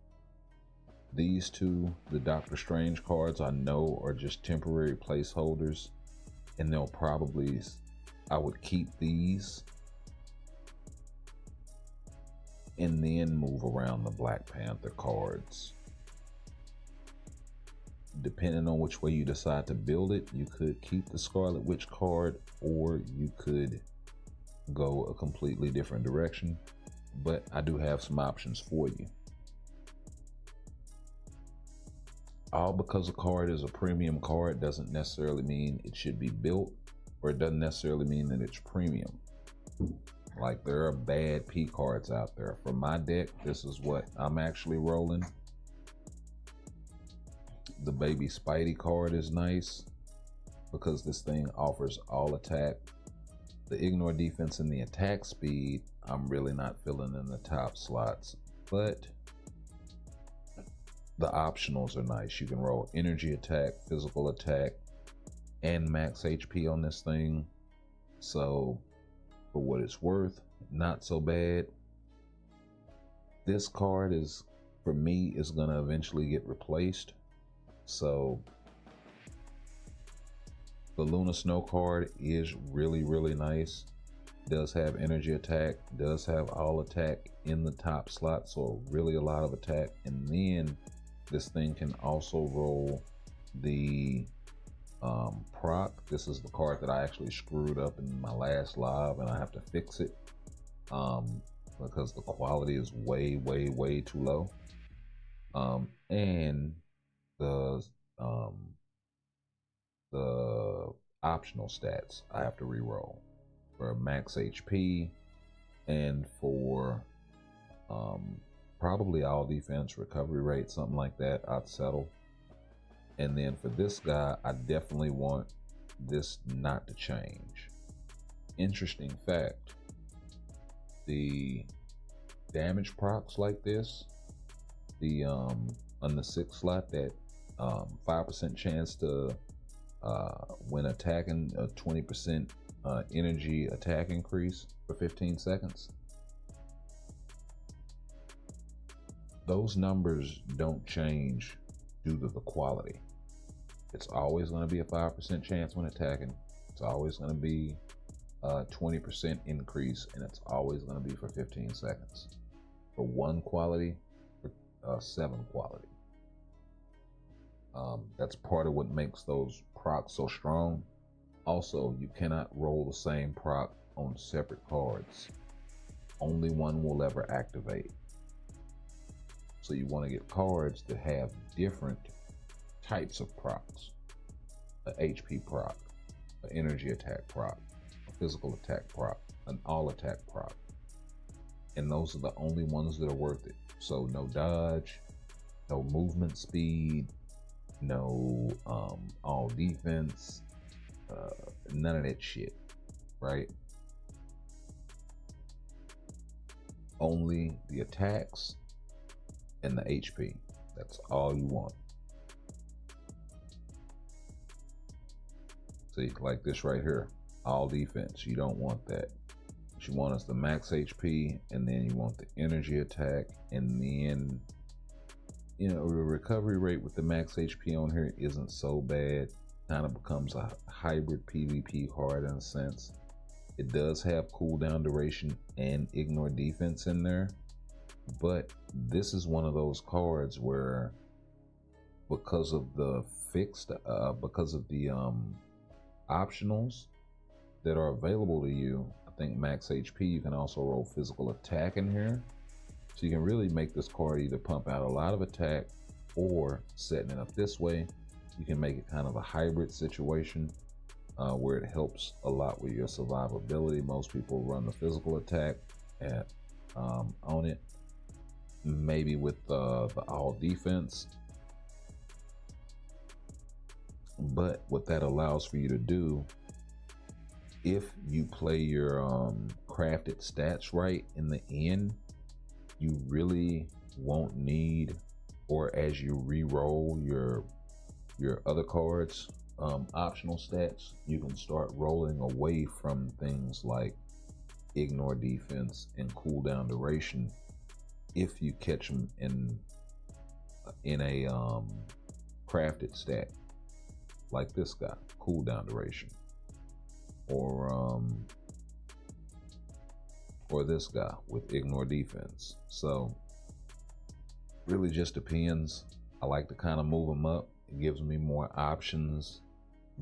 C: These two, the Doctor Strange cards, I know are just temporary placeholders, and they'll probably, I would keep these and then move around the Black Panther cards. Depending on which way you decide to build it, you could keep the Scarlet Witch card, or you could go a completely different direction, but I do have some options for you. All because a card is a premium card doesn't necessarily mean it should be built, or it doesn't necessarily mean that it's premium. Like, there are bad P cards out there. For my deck, this is what I'm actually rolling. The Baby Spidey card is nice because this thing offers all attack. The ignore defense and the attack speed, I'm really not feeling in the top slots, but the optionals are nice. You can roll energy attack, physical attack, and max HP on this thing. So for what it's worth, not so bad. This card is, for me, is gonna eventually get replaced. So the Luna Snow card is really, really nice. Does have energy attack, does have all attack in the top slot, so really a lot of attack. And then this thing can also roll the proc. This is the card that I actually screwed up in my last live and I have to fix it. because the quality is way, way, way too low. And the optional stats I have to reroll for max HP and for probably all defense, recovery rate, something like that. I'd settle. And then for this guy, I definitely want this not to change. Interesting fact, the damage procs like this, the on the 6th slot, that 5% chance to when attacking, a 20% energy attack increase for 15 seconds. Those numbers don't change due to the quality. It's always going to be a 5% chance when attacking. It's always going to be a 20% increase, and it's always going to be for 15 seconds. For 1 quality, for 7 quality. That's part of what makes those procs so strong. Also, you cannot roll the same proc on separate cards. Only one will ever activate. So you want to get cards that have different types of procs. An HP proc, an energy attack proc, a physical attack proc, an all attack proc. And those are the only ones that are worth it. So no dodge, no movement speed, no all defense, none of that shit, right? Only the attacks and the HP. That's all you want. See, like this right here, all defense. You don't want that. What you want is the max HP, and then you want the energy attack, and then, you know, the recovery rate with the max HP on here isn't so bad. Kind of becomes a hybrid PvP card in a sense. It does have cooldown duration and ignore defense in there, but this is one of those cards where, because of the because of the optionals that are available to you, I think max HP, you can also roll physical attack in here. So you can really make this card either pump out a lot of attack, or setting it up this way, you can make it kind of a hybrid situation where it helps a lot with your survivability. Most people run the physical attack on it, maybe with the all defense. But what that allows for you to do, if you play your crafted stats right in the end, you really won't need, or as you re-roll your other cards, optional stats, you can start rolling away from things like ignore defense and cooldown duration if you catch them in a crafted stat, like this guy, cooldown duration, or this guy with ignore defense. So really just depends. I like to kind of move them up. It gives me more options,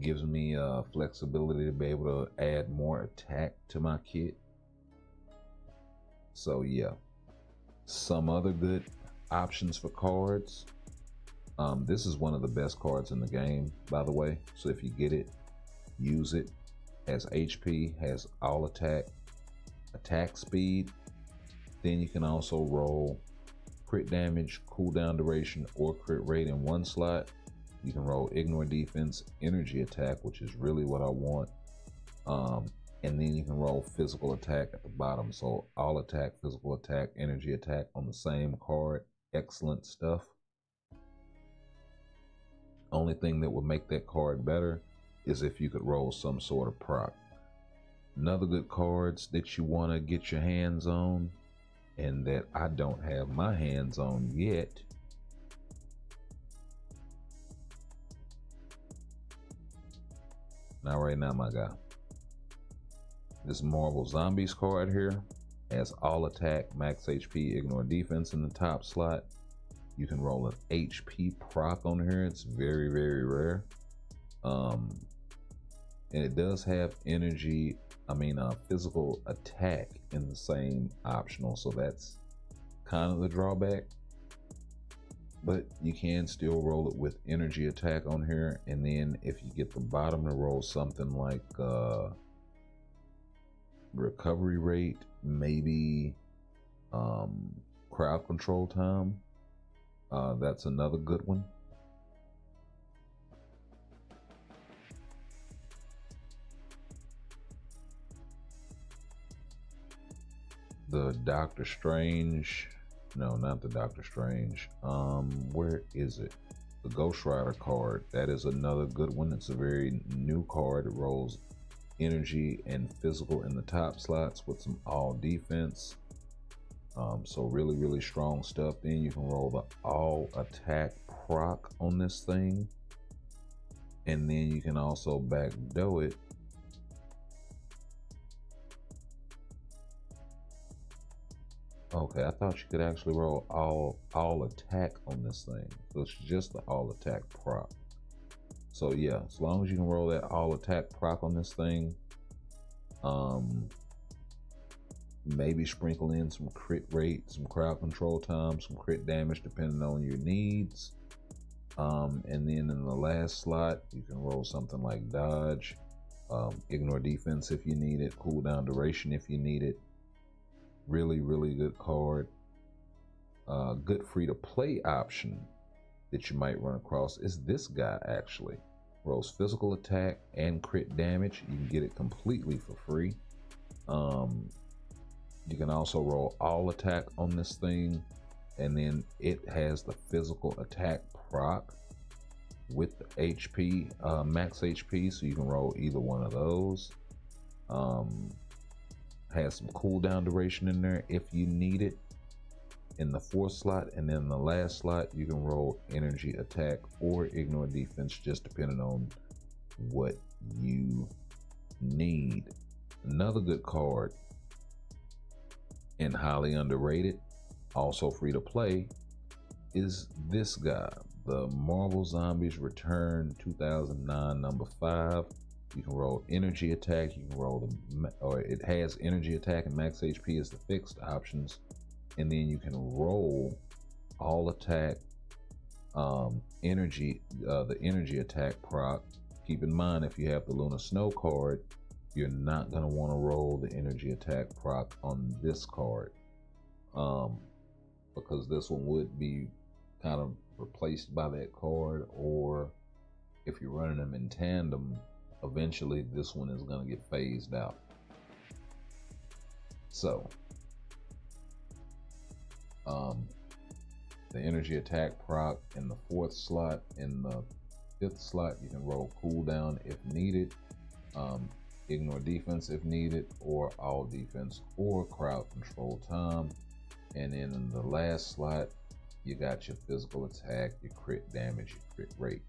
C: gives me flexibility to be able to add more attack to my kit. So yeah, some other good options for cards. This is one of the best cards in the game, by the way. So if you get it, use it. Has HP, has all attack, attack speed. Then you can also roll crit damage, cooldown duration, or crit rate in one slot. You can roll ignore defense, energy attack, which is really what I want. And then you can roll physical attack at the bottom. So all attack, physical attack, energy attack on the same card. Excellent stuff. Only thing that would make that card better is if you could roll some sort of proc. Another good cards that you want to get your hands on, and that I don't have my hands on yet, not right now, my guy. This Marvel Zombies card here has all attack, max HP, ignore defense in the top slot. You can roll an HP proc on here. It's very, very rare. and it does have energy, physical attack in the same optional, so that's kind of the drawback. But you can still roll it with energy attack on here, and then if you get the bottom to roll something like recovery rate, maybe crowd control time, that's another good one. The Doctor Strange, no, not the Doctor Strange. Where is it? The Ghost Rider card. That is another good one. It's a very new card. It rolls energy and physical in the top slots with some all defense. So really, really strong stuff. Then you can roll the all attack proc on this thing. And then you can also backdoor it. Okay, I thought you could actually roll all attack on this thing. So it's just the all attack proc. So yeah, as long as you can roll that all attack proc on this thing, maybe sprinkle in some crit rate, some crowd control time, some crit damage depending on your needs. And then in the last slot, you can roll something like dodge, ignore defense if you need it, cooldown duration if you need it. Really, really good card. Good free to play option that you might run across is this guy actually. Rolls physical attack and crit damage. You can get it completely for free. You can also roll all attack on this thing, and then it has the physical attack proc with the HP, max HP, so you can roll either one of those. Has some cooldown duration in there if you need it in the 4th slot, and then the last slot you can roll energy attack or ignore defense, just depending on what you need. Another good card and highly underrated, also free to play, is this guy, the Marvel Zombies Return 2009 number 5. You can roll energy attack, you can roll it has energy attack and max HP as the fixed options, and then you can roll all attack, the energy attack proc. Keep in mind, if you have the Luna Snow card, you're not going to want to roll the energy attack proc on this card, because this one would be kind of replaced by that card, or if you're running them in tandem, eventually this one is going to get phased out. So the energy attack proc in the 4th slot. In the 5th slot, you can roll cooldown if needed, ignore defense if needed, or all defense or crowd control time. And then in the last slot, you got your physical attack, your crit damage, your crit rate.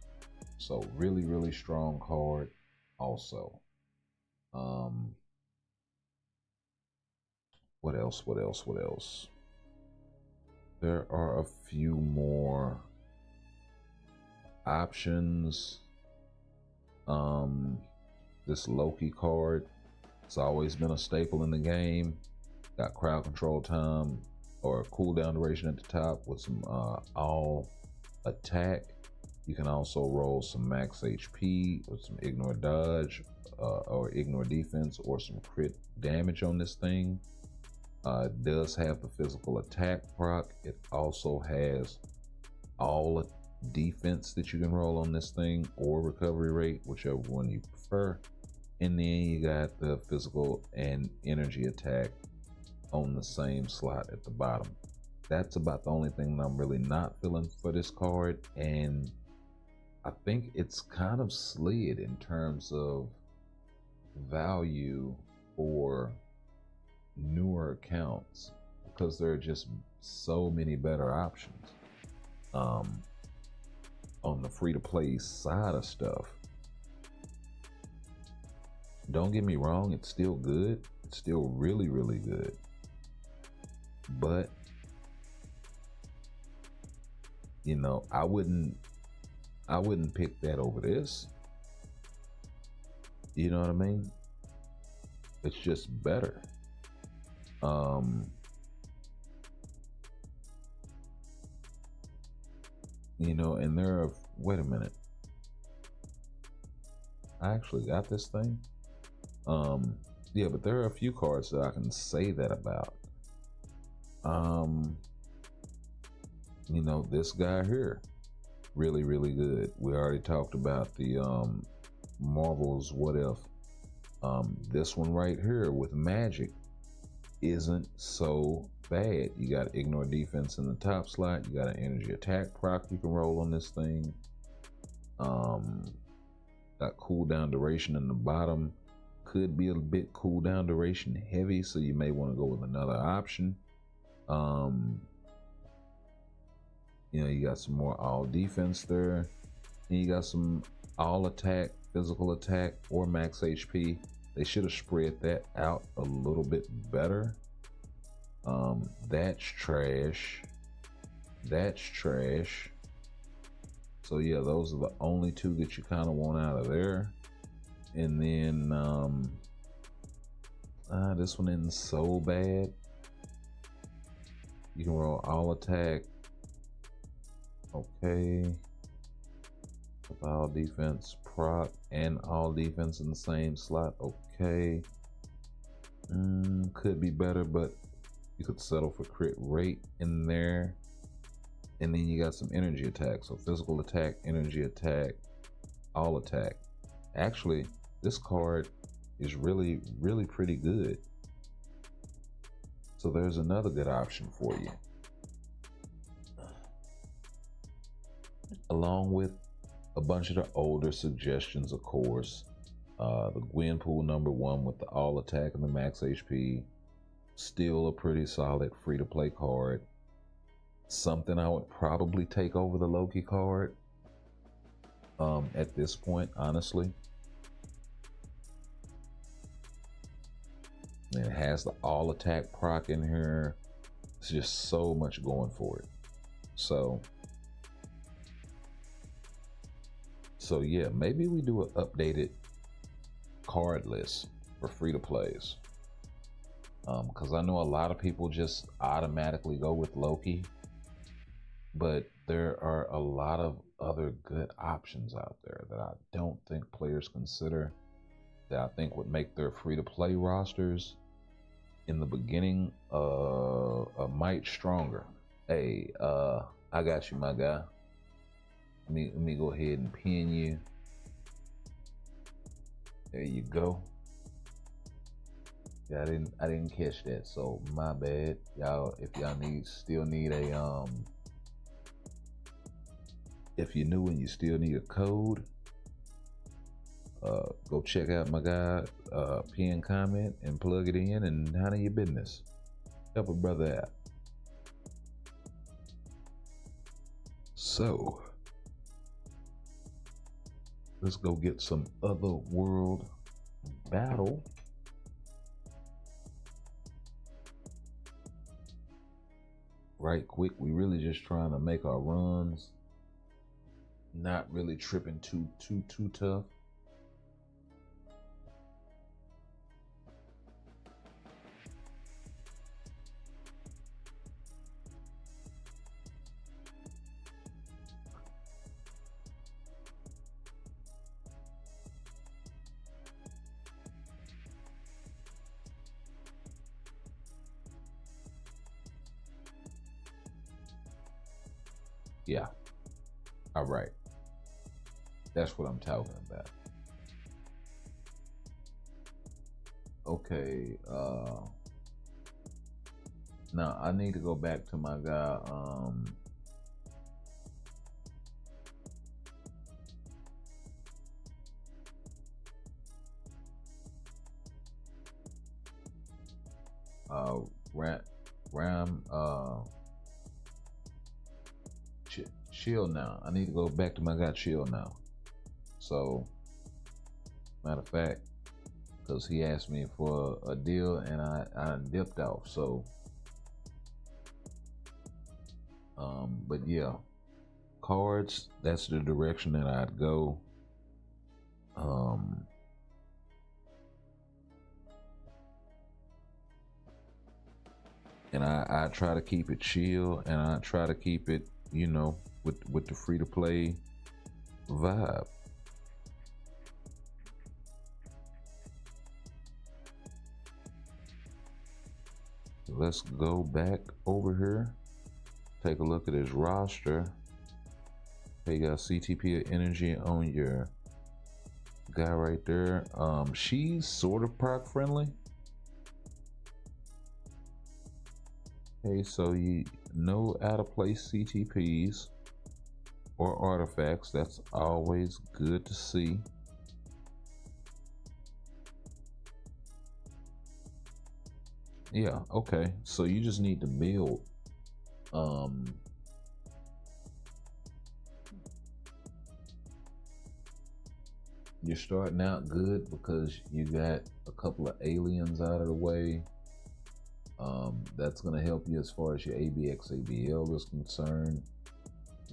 C: So really, really strong card. Also, what else? There are a few more options. This Loki card, it's always been a staple in the game. Got crowd control time or cooldown duration at the top with some all attack. You can also roll some max HP with some ignore dodge or ignore defense or some crit damage on this thing. It does have the physical attack proc. It also has all defense that you can roll on this thing, or recovery rate, whichever one you prefer. And then you got the physical and energy attack on the same slot at the bottom. That's about the only thing that I'm really not feeling for this card, and I think it's kind of slid in terms of value for newer accounts, because there are just so many better options on the free-to-play side of stuff. Don't get me wrong, it's still good. It's still really, really good. But, you know, I wouldn't pick that over this. You know what I mean? It's just better. You know, and there are, wait a minute. I actually got this thing. Yeah, but there are a few cards that I can say that about. You know, this guy here, really, really good. We already talked about the Marvel's What If. This one right here with Magic isn't so bad. You got ignore defense in the top slot. You got an energy attack proc you can roll on this thing. Got cooldown duration in the bottom. Could be a bit cooldown duration heavy, so you may want to go with another option. You know, you got some more all defense there. And you got some all attack, physical attack, or max HP. They should have spread that out a little bit better. That's trash. That's trash. So yeah, those are the only two that you kind of want out of there. And then this one isn't so bad. You can roll all attack. Okay. With all defense proc and all defense in the same slot. Okay. Could be better, but you could settle for crit rate in there. And then you got some energy attack. So physical attack, energy attack, all attack. Actually, this card is really, really pretty good. So there's another good option for you. Along with a bunch of the older suggestions, of course. The Gwenpool #1 with the all attack and the max HP. Still a pretty solid free-to-play card. Something I would probably take over the Loki card at this point, honestly. And it has the all attack proc in here. It's just so much going for it. So yeah, maybe we do an updated card list for free-to-plays. Because I know a lot of people just automatically go with Loki. But there are a lot of other good options out there that I don't think players consider, that I think would make their free-to-play rosters in the beginning a mite stronger. Hey, I got you, my guy. Let me go ahead and pin you. There you go. Yeah, I didn't catch that, so my bad, y'all. If y'all still need a if you're new and you still need a code, go check out my guy, pin comment and plug it in and handle your business. Help a brother out. So let's go get some Otherworld Battle. Right quick, we really just trying to make our runs. Not really tripping too tough. Yeah. All right. That's what I'm talking about. Okay. Now I need to go back to my guy. Ram. Chill now. I need to go back to my guy. Chill now. So, matter of fact, because he asked me for a deal and I dipped off. So, but yeah, cards. That's the direction that I'd go. And I try to keep it chill, and I try to keep it, you know, with the free to play vibe. Let's go back over here, take a look at his roster. Okay, you got CTP energy on your guy right there. She's sort of proc friendly. Okay, so you know out of place CTPs or artifacts. That's always good to see. Yeah, okay. So you just need to build. You're starting out good because you got a couple of aliens out of the way. That's going to help you as far as your ABX ABL is concerned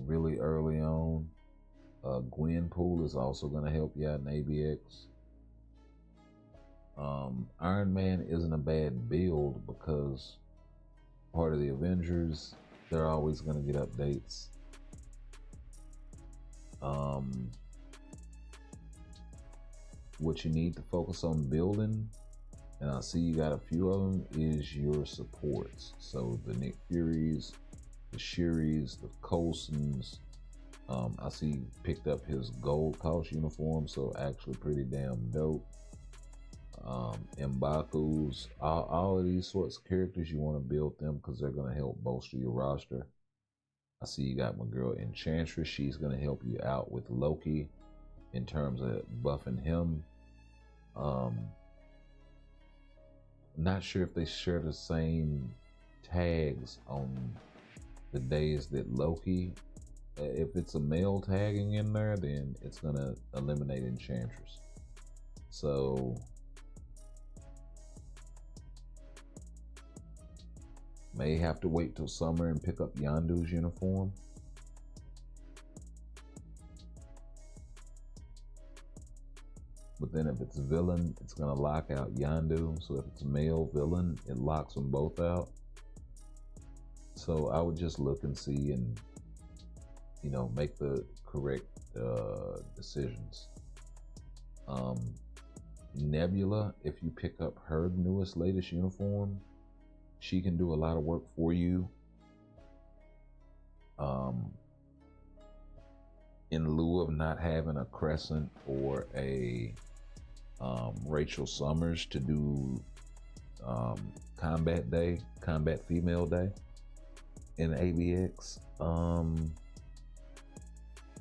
C: really early on. Gwen Pool is also going to help you out in ABX. Iron Man isn't a bad build because part of the Avengers, they're always going to get updates. What you need to focus on building, and I see you got a few of them, is your supports. So the Nick Furies, the Shuris, the Coulsons. I see you picked up his gold cost uniform, so actually pretty damn dope. M'Baku's, all of these sorts of characters, you want to build them because they're going to help bolster your roster. I see you got my girl Enchantress. She's going to help you out with Loki in terms of buffing him. Not sure if they share the same tags on the days that Loki. If it's a male tagging in there, then it's going to eliminate Enchantress. So may have to wait till summer and pick up Yondu's uniform. But then if it's villain, it's going to lock out Yondu. So if it's male villain, it locks them both out. So I would just look and see and, you know, make the correct decisions. Nebula, if you pick up her latest uniform, she can do a lot of work for you. In lieu of not having a Crescent or a Rachel Summers to do combat female day in ABX.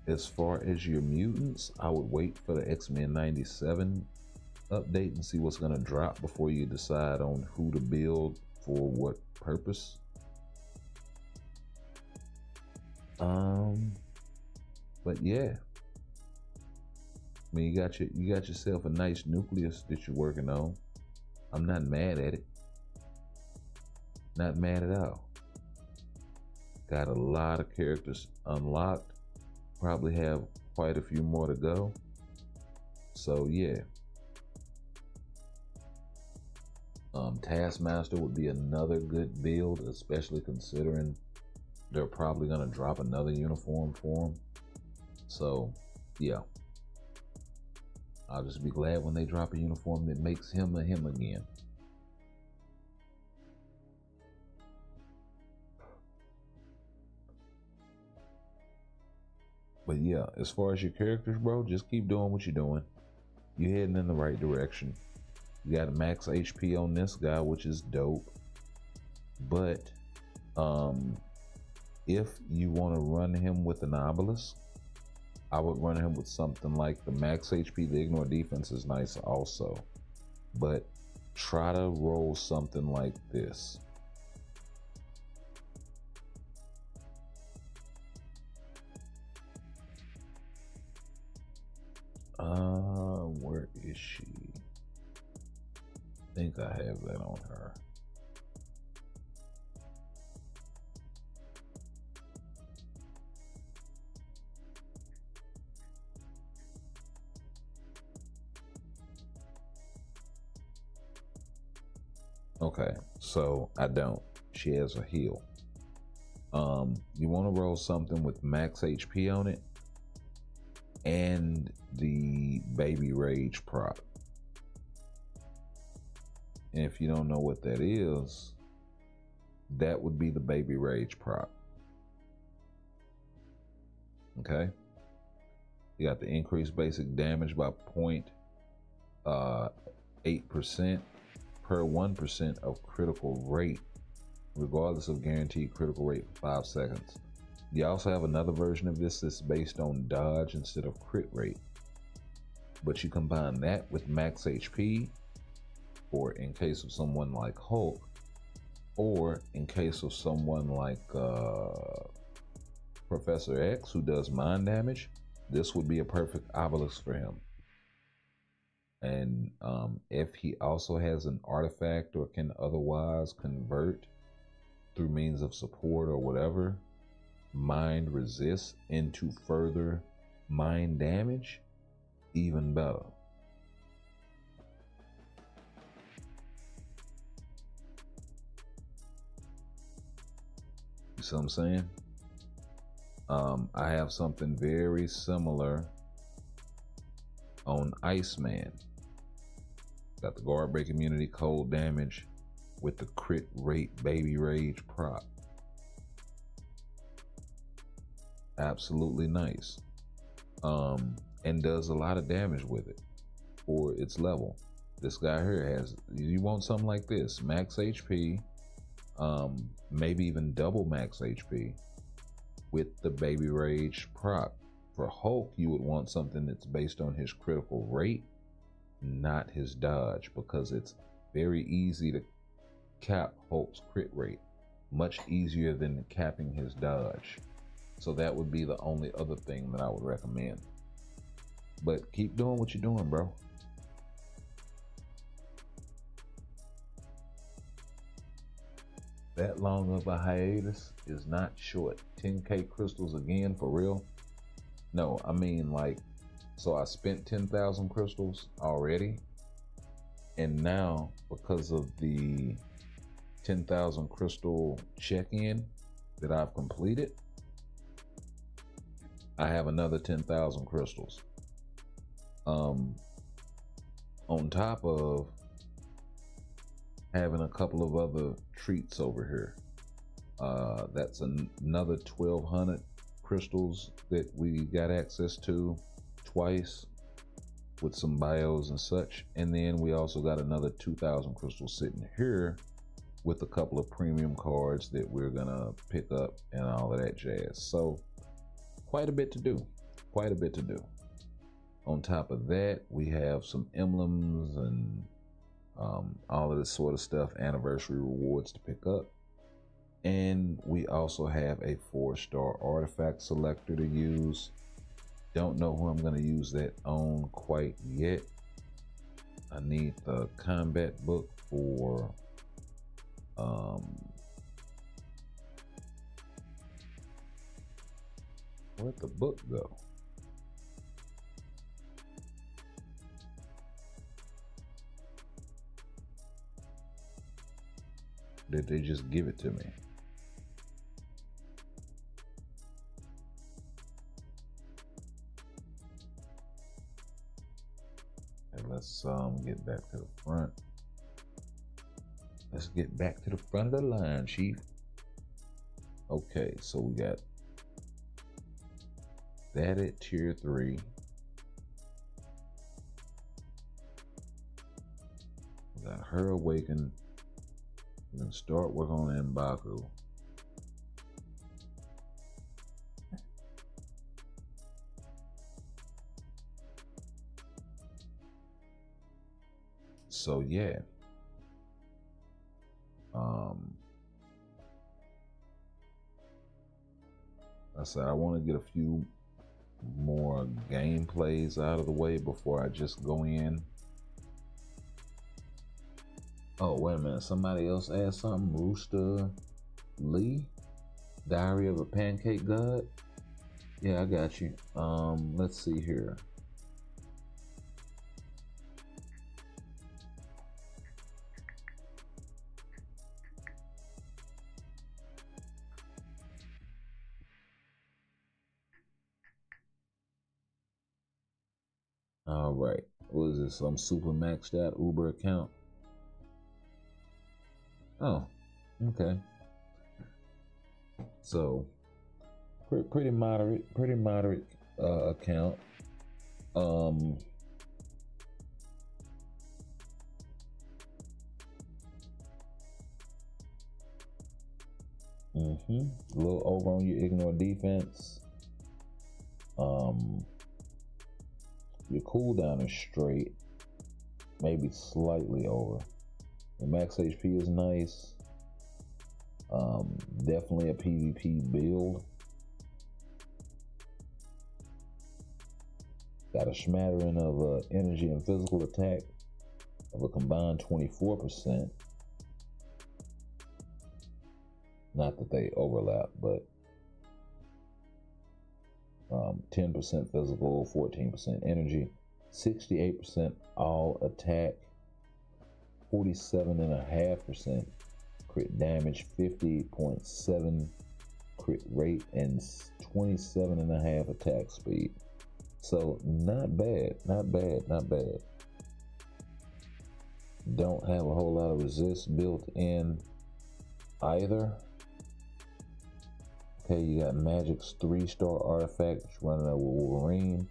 C: As far as your mutants, I would wait for the X-Men 97 update and see what's going to drop before you decide on who to build for what purpose. But yeah, I mean, you got yourself a nice nucleus that you're working on. I'm not mad at it. Not mad at all. Got a lot of characters unlocked. Probably have quite a few more to go. So yeah. Taskmaster would be another good build, especially considering they're probably going to drop another uniform for him. So yeah, I'll just be glad when they drop a uniform that makes him a him again. But yeah, as far as your characters, bro, just keep doing what you're doing. You're heading in the right direction. You got a max HP on this guy, which is dope. But if you want to run him with an obelisk, I would run him with something like the max HP. The ignore defense is nice also. But try to roll something like this. Where is she? I think I have that on her. Okay, so I don't. She has a heal. You want to roll something with max HP on it and the Baby Rage prop. And if you don't know what that is, that would be the Baby Rage prop. Okay. You got the increased basic damage by 0.8% per 1% of critical rate, regardless of guaranteed critical rate for 5 seconds. You also have another version of this that's based on dodge instead of crit rate. But you combine that with max HP, or in case of someone like Hulk, or in case of someone like Professor X who does mind damage, this would be a perfect obelisk for him. And if he also has an artifact or can otherwise convert through means of support or whatever, mind resist into further mind damage, even better. You see what I'm saying? I have something very similar on Iceman. Got the guard break immunity, cold damage with the crit rate Baby Rage prop. Absolutely nice. And does a lot of damage with it for its level. This guy here has, you want something like this, max HP, maybe even double max HP with the Baby Rage prop. For Hulk, you would want something that's based on his critical rate, not his dodge, because it's very easy to cap Hulk's crit rate, much easier than capping his dodge. So that would be the only other thing that I would recommend. But keep doing what you're doing, bro. That long of a hiatus is not short. 10K crystals again, for real? No, I mean, like, so I spent 10,000 crystals already, and now because of the 10,000 crystal check-in that I've completed, I have another 10,000 crystals. On top of having a couple of other treats over here. That's another 1,200 crystals that we got access to twice with some bios and such. And then we also got another 2,000 crystals sitting here with a couple of premium cards that we're gonna pick up and all of that jazz. So quite a bit to do, quite a bit to do. On top of that, we have some emblems and all of this sort of stuff, anniversary rewards to pick up. And we also have a 4-star artifact selector to use. Don't know who I'm going to use that on quite yet. I need the combat book for where'd the book go? Did they just give it to me? And let's get back to the front. Let's get back to the front of the line, Chief. Okay, so we got that at tier 3. We got her awakened. We're gonna start working on M'Baku. So yeah. I said I want to get a few more gameplays out of the way before I just go in. Oh, wait a minute. Somebody else asked something. Rooster Lee? Diary of a Pancake God? Yeah, I got you. Let's see here. All right. What is this? Some super maxed out Uber account? Oh, okay. So pretty moderate account. A little over on your ignore defense. Your cooldown is straight, maybe slightly over. The max HP is nice. Definitely a PvP build. Got a smattering of energy and physical attack of a combined 24%. Not that they overlap, but 10% physical, 14% energy, 68% all attack, 47.5% crit damage, 50.7 crit rate, and 27.5 attack speed. So not bad. Don't have a whole lot of resist built in either. Okay, you got Magic's 3-star artifact running over Wolverine.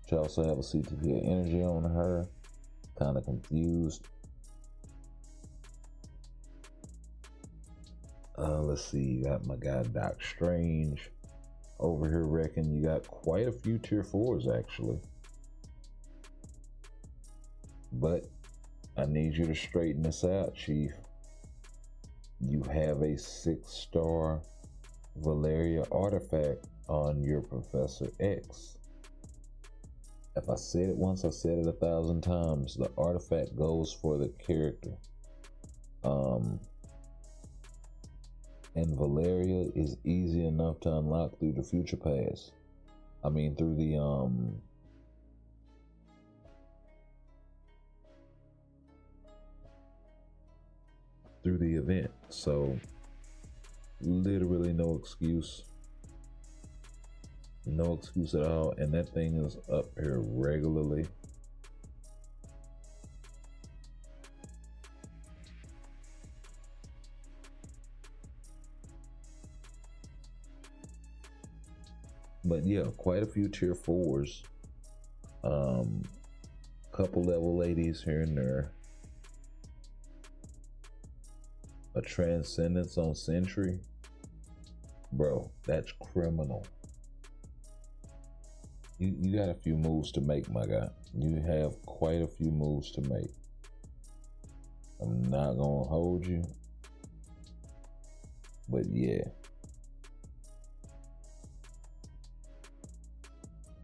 C: Which also have a CTP of energy on her. Kind of confused. Let's see, you got my guy Doc Strange over here. Reckon you got quite a few tier 4s actually. But I need you to straighten this out, Chief. You have a 6-star Valeria artifact on your Professor X. If I said it once, I said it 1,000 times. The artifact goes for the character. And Valeria is easy enough to unlock through the future pass. I mean, through the event. So literally no excuse at all. And that thing is up here regularly. But yeah, quite a few tier 4s. Couple level 80s here and there. A Transcendence on Sentry. Bro, that's criminal. You got a few moves to make, my guy. You have quite a few moves to make. I'm not gonna hold you. But yeah.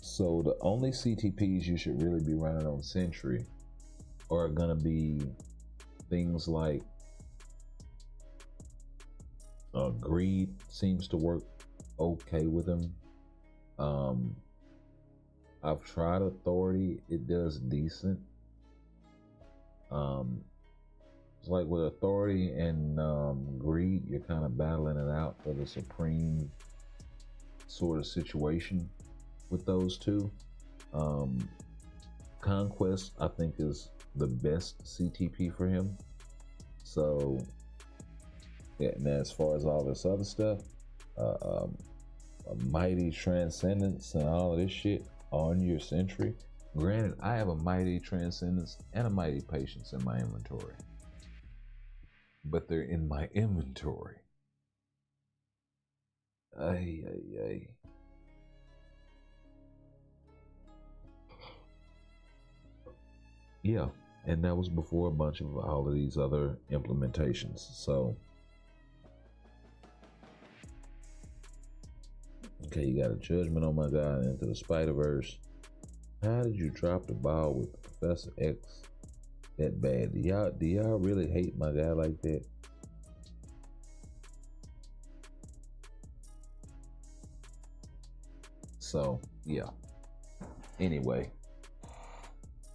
C: So the only CTPs you should really be running on Sentry are gonna be things like Greed seems to work okay with him. I've tried Authority, it does decent. It's like with Authority and Greed, you're kind of battling it out for the supreme sort of situation with those two. Conquest, I think, is the best CTP for him. So yeah, and as far as all this other stuff, a Mighty Transcendence and all of this shit on your Sentry. Granted, I have a Mighty Transcendence and a Mighty Patience in my inventory, but they're in my inventory. Ay. Yeah, and that was before a bunch of all of these other implementations. So okay, you got a Judgment on my guy Into the Spider-Verse. How did you drop the ball with Professor X that bad? Do y'all really hate my guy like that? So yeah. Anyway,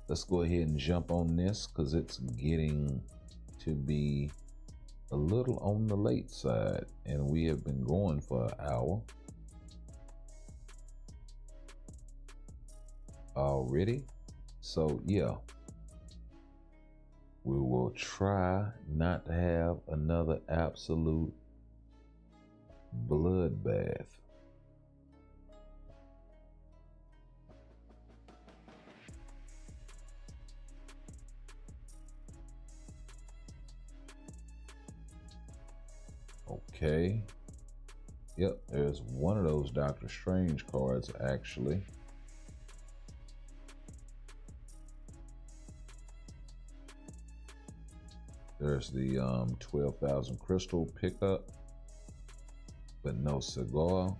C: let's go ahead and jump on this because it's getting to be a little on the late side, and we have been going for an hour already. So yeah, we will try not to have another absolute bloodbath. Okay. Yep, there's one of those Doctor Strange cards actually. There's the 12,000 crystal pickup, but no cigar.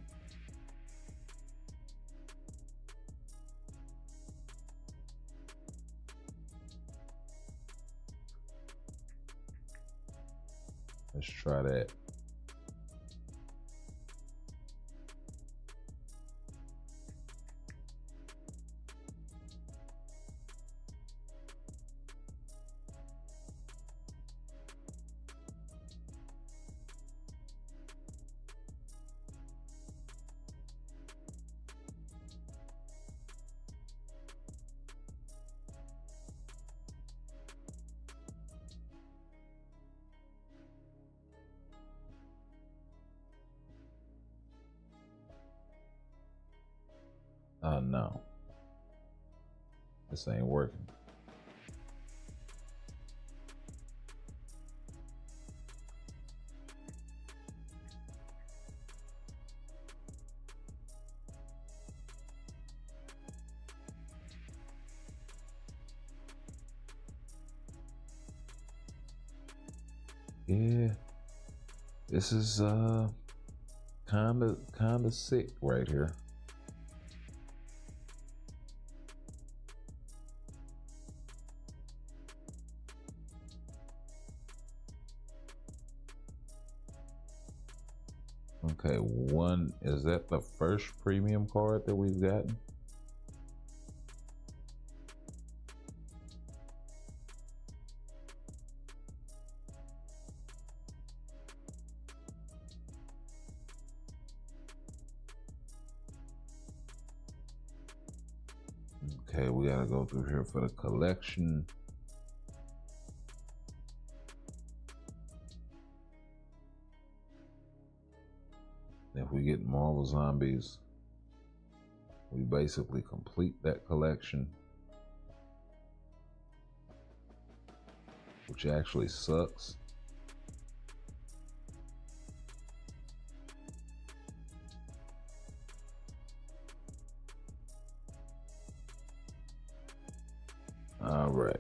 C: Let's try that. No. This ain't working. Yeah. This is kinda sick right here. Okay, one, is that the first premium card that we've gotten? Okay, we gotta go through here for the collection. If we get Marvel Zombies, we basically complete that collection, which actually sucks. All right.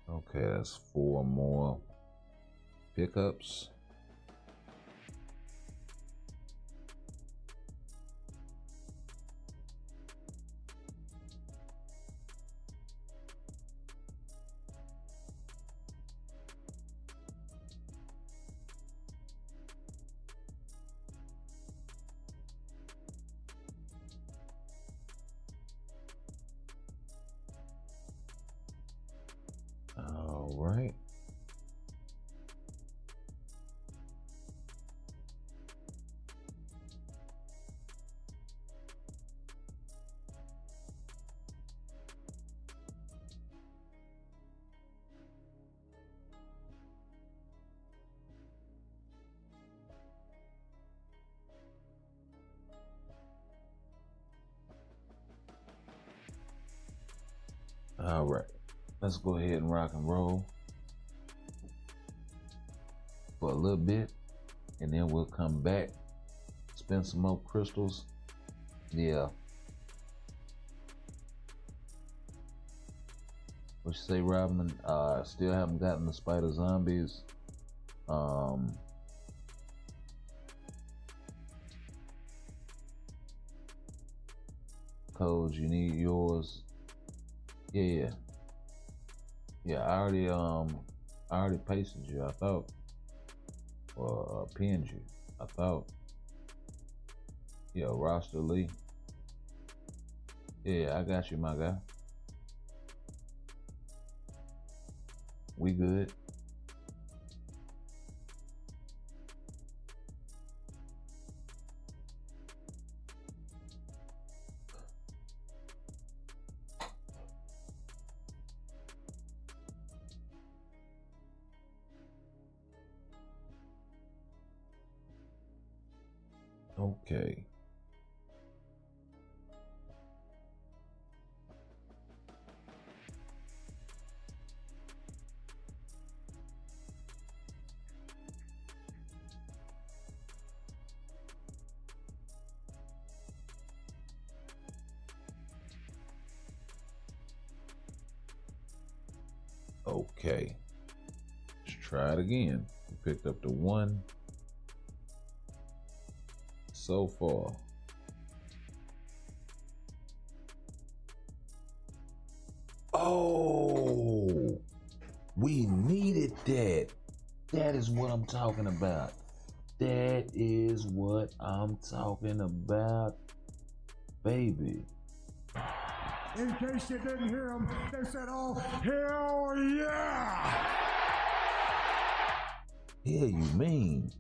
C: Okay, that's 4 more pickups. All right. All right. Let's go ahead and rock and roll for a little bit, and then we'll come back, spend some more crystals. Yeah. What you say, Robin? Still haven't gotten the spider zombies. Codes, you need yours. Yeah. I already I already pasted you, I thought. Or pinned you, I thought. Yeah, Roster Lee. Yeah, I got you, my guy. We good. Okay. Okay. Let's try it again. We picked up the 1 so far. Oh, we needed that. That is what I'm talking about. That is what I'm talking about, baby.
F: In case you didn't hear them, they said, oh, hell yeah!
C: Yeah, you mean.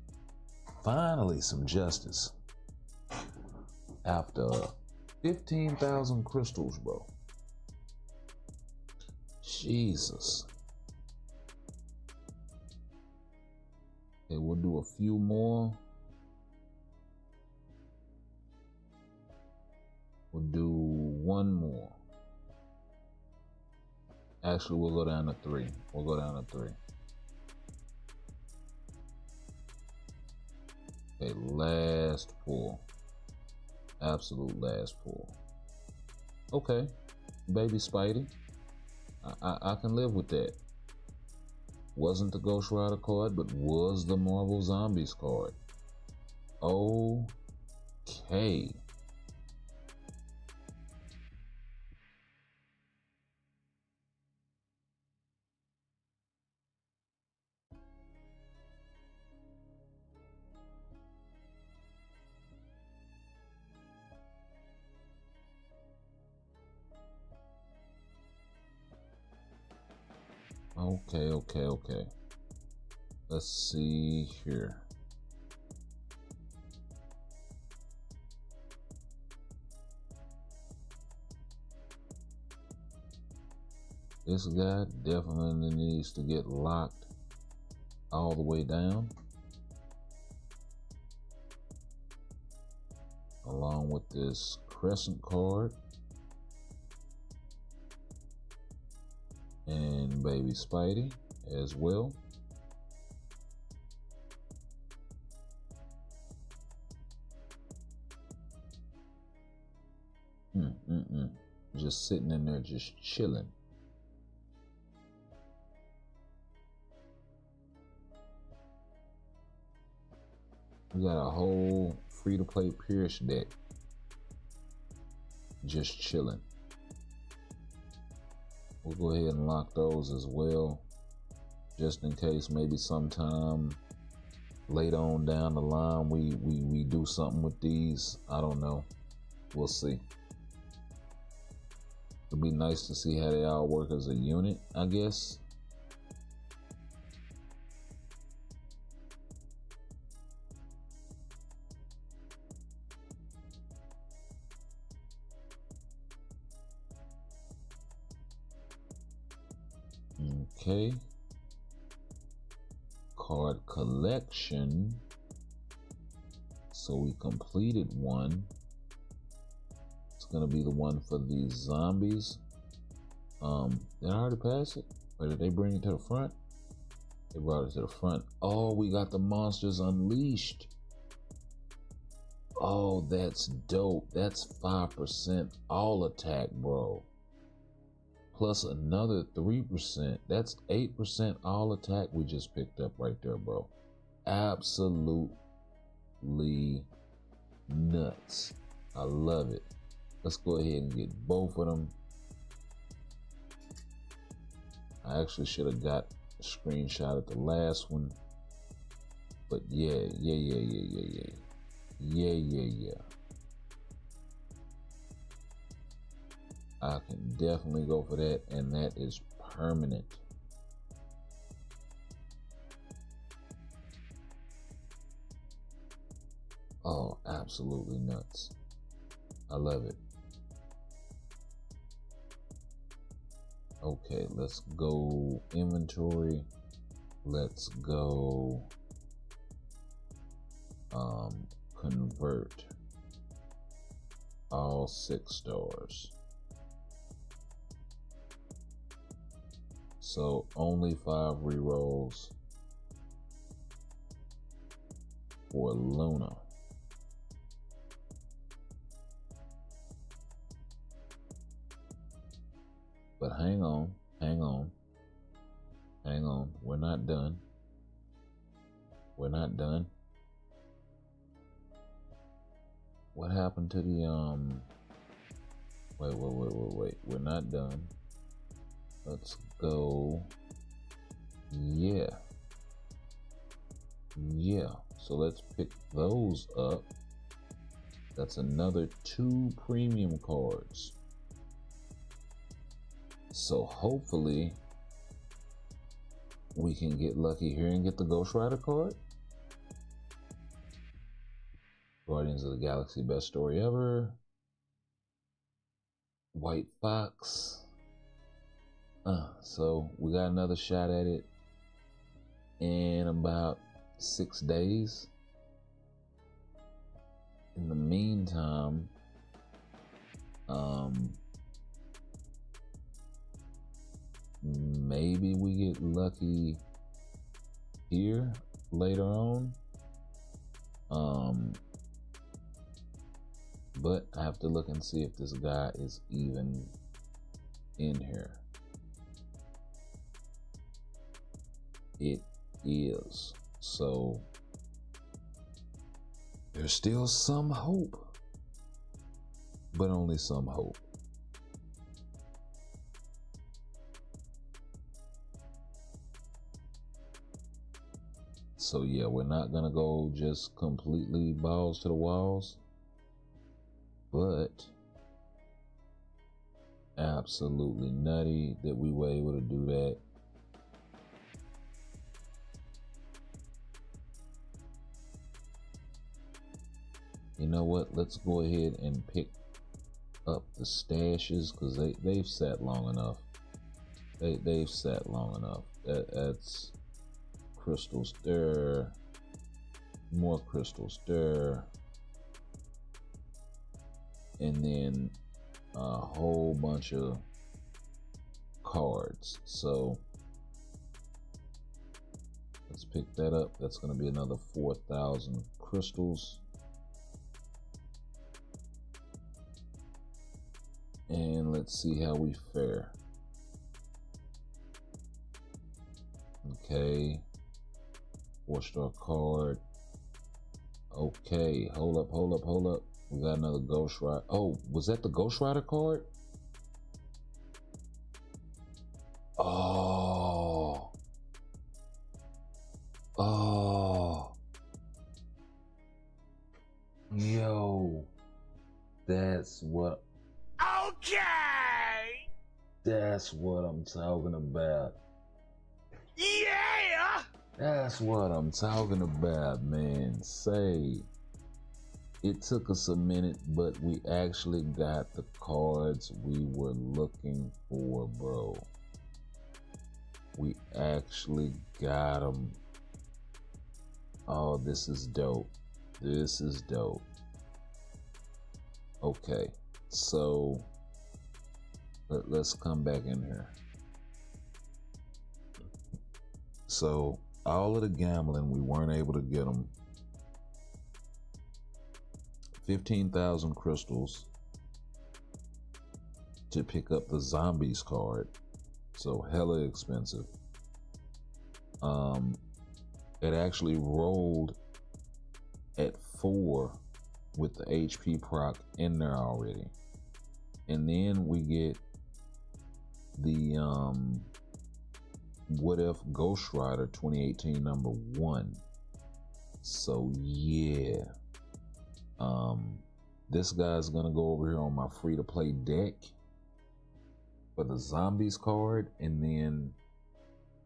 C: Finally, some justice. After 15,000 crystals, bro. Jesus. Okay, we'll do a few more. We'll do 1 more. Actually, we'll go down to 3. We'll go down to 3. Okay, last pull. Absolute last pull. Okay, baby Spidey. I can live with that. Wasn't the Ghost Rider card, but was the Marvel Zombies card. Okay. Okay. Let's see here. This guy definitely needs to get locked all the way down, along with this Crescent card and baby Spidey as well. Just sitting in there, just chilling. We got a whole free-to-play Pierce deck just chilling. We'll go ahead and lock those as well, just in case maybe sometime later on down the line we do something with these. I don't know. We'll see. It'd be nice to see how they all work as a unit, I guess. Okay. Card collection. So we completed one. It's gonna be the one for these zombies. Did I already pass it? Or did they bring it to the front? They brought it to the front. Oh, we got the Monsters Unleashed. Oh, that's dope. That's 5% all attack, bro. Plus another 3%. That's 8% all attack we just picked up right there, bro. Absolutely nuts. I love it. Let's go ahead and get both of them. I actually should have got screenshot of the last one. But yeah. I can definitely go for that, and that is permanent. Oh, absolutely nuts. I love it. Okay, let's go inventory. Let's go convert all 6 stars. So only 5 rerolls for Luna. But hang on. We're not done. What happened to the wait. We're not done. Let's go. Yeah. So let's pick those up. That's another 2 premium cards. So hopefully we can get lucky here and get the Ghost Rider card. Guardians of the Galaxy, best story ever. White Fox. So we got another shot at it in about 6 days. In the meantime, maybe we get lucky here later on. But I have to look and see if this guy is even in here. It is. So there's still some hope, but only some hope. So yeah, we're not gonna go just completely balls to the walls, but absolutely nutty that we were able to do that. You know what? Let's go ahead and pick up the stashes because they've sat long enough. They've sat long enough. That's Crystal Stir, more Crystal Stir, and then a whole bunch of cards. So let's pick that up. That's going to be another 4,000 crystals. And let's see how we fare. Okay. 4-star card. Okay, hold up. We got another Ghost Rider. Oh, was that the Ghost Rider card? Oh. Yo. That's what.
G: Okay.
C: That's what I'm talking about.
G: Yeah.
C: That's what I'm talking about, man. Say, it took us a minute, but we actually got the cards we were looking for, bro. We actually got them. Oh, this is dope. This is dope. Okay, so let's come back in here. So all of the gambling, we weren't able to get them. 15,000 crystals to pick up the zombies card. So hella expensive. It actually rolled at 4 with the HP proc in there already. And then we get the What If Ghost Rider 2018 #1. So yeah, this guy's gonna go over here on my free to play deck for the zombies card, and then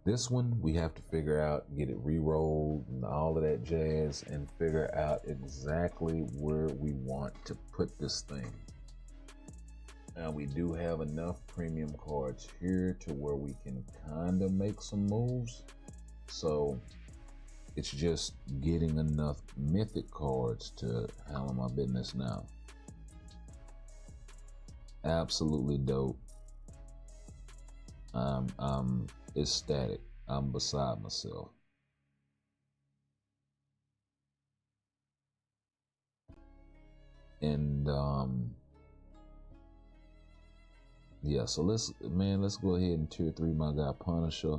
C: this one we have to figure out, get it re-rolled and all of that jazz, and figure out exactly where we want to put this thing. Now we do have enough premium cards here to where we can kind of make some moves. So it's just getting enough mythic cards to handle my business now. Absolutely dope. I'm ecstatic. I'm beside myself. And yeah, so let's go ahead and tier 3 my guy Punisher.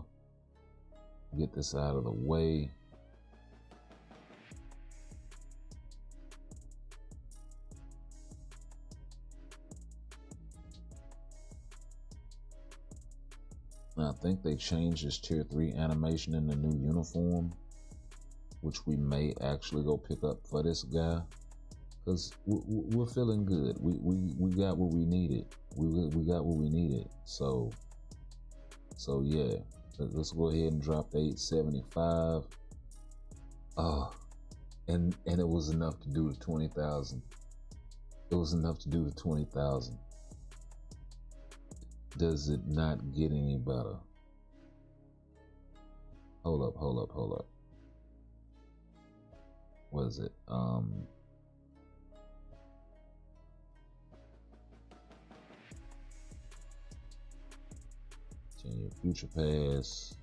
C: Get this out of the way. I think they changed this tier 3 animation in the new uniform, which we may actually go pick up for this guy, because we're feeling good. We got what we needed. We got what we needed. So yeah, let's go ahead and drop the 875. And it was enough to do the 20,000. It was enough to do the 20,000. Does it not get any better? Hold up. What is it? Your future pass.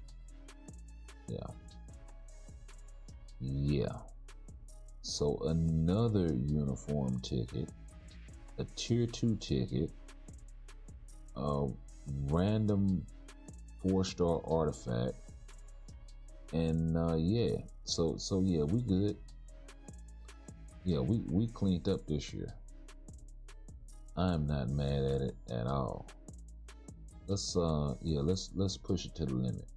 C: Yeah. So another uniform ticket, a tier 2 ticket, a random 4-star artifact, and yeah. So yeah, we good. Yeah, we cleaned up this year. I'm not mad at it at all. Let's let's push it to the limit.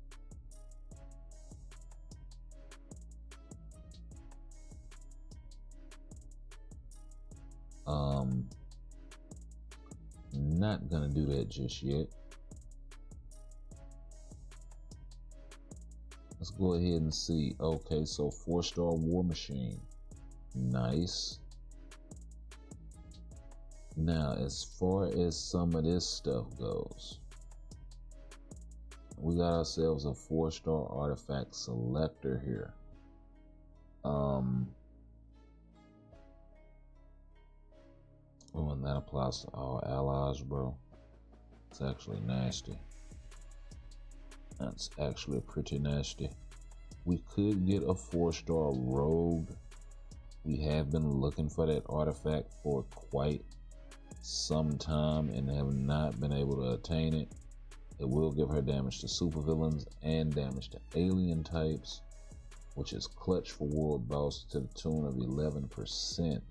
C: Not gonna do that just yet. Let's go ahead and see. Okay, so 4-star War Machine. Nice. Now, as far as some of this stuff goes, we got ourselves a 4-star artifact selector here. Oh, and that applies to all allies, bro. It's actually nasty. That's actually pretty nasty. We could get a 4-star rogue. We have been looking for that artifact for quite some time and have not been able to attain it. It will give her damage to supervillains and damage to alien types, which is clutch for world boss to the tune of 11%.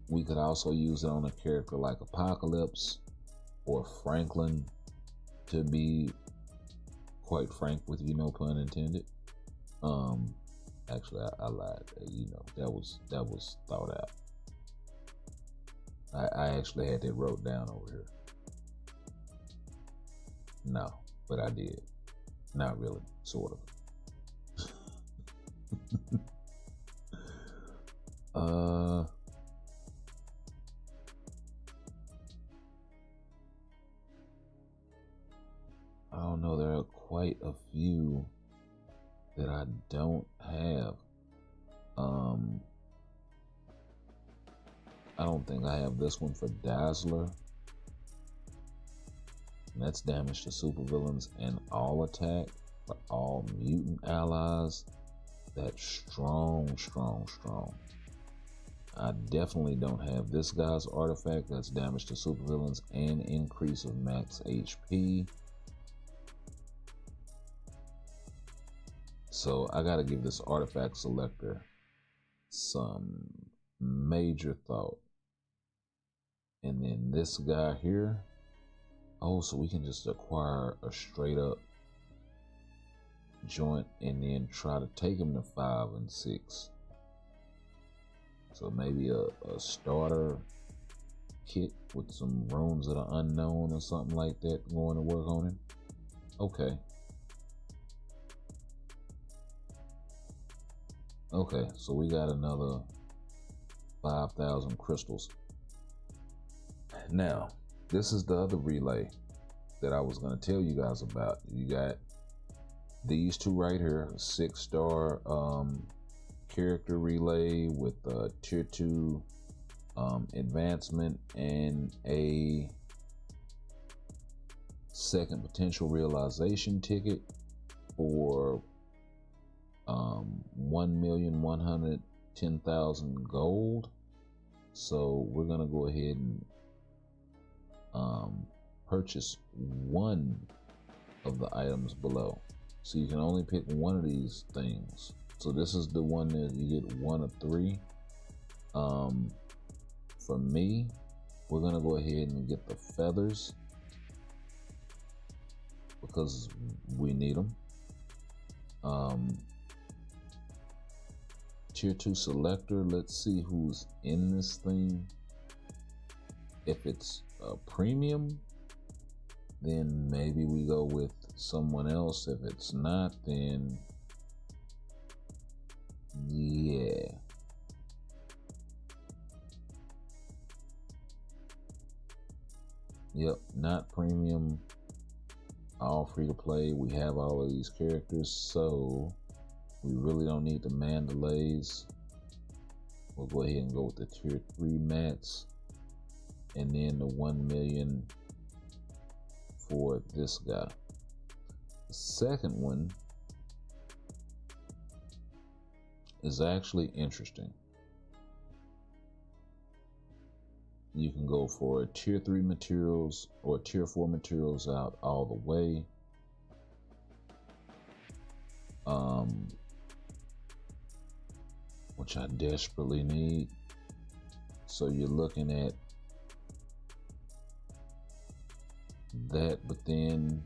C: We could also use it on a character like Apocalypse or Franklin, to be quite frank with you, no pun intended. Actually, I lied. You know, that was thought out. I actually had that wrote down over here. No, but I did. Not really, sort of. I don't know, there are quite a few that I don't have. I don't think I have this one for Dazzler. And that's damage to supervillains and all attack for all mutant allies. That's strong. I definitely don't have this guy's artifact. That's damage to supervillains and increase of max HP. So I gotta give this artifact selector some major thought. And then this guy here. Oh, so we can just acquire a straight up joint and then try to take him to 5 and 6. So maybe a starter kit with some runes that are unknown or something like that going to work on him. Okay. Okay, so we got another 5,000 crystals. Now, this is the other relay that I was going to tell you guys about. You got these two right here, 6-star character relay with tier 2 advancement and a second potential realization ticket for 1,110,000 gold. So we're gonna go ahead and purchase one of the items below. So you can only pick one of these things. So this is the one that you get 1 of 3. For me, we're gonna go ahead and get the feathers because we need them. Tier 2 selector, let's see who's in this thing. If it's a premium, then maybe we go with someone else. If it's not, then yeah. Yep, not premium, all free to play. We have all of these characters, so we really don't need the Mandalays. We'll go ahead and go with the tier 3 mats, and then the 1 million for this guy. The second one is actually interesting. You can go for tier 3 materials or tier 4 materials out all the way. Which I desperately need. So you're looking at that, but then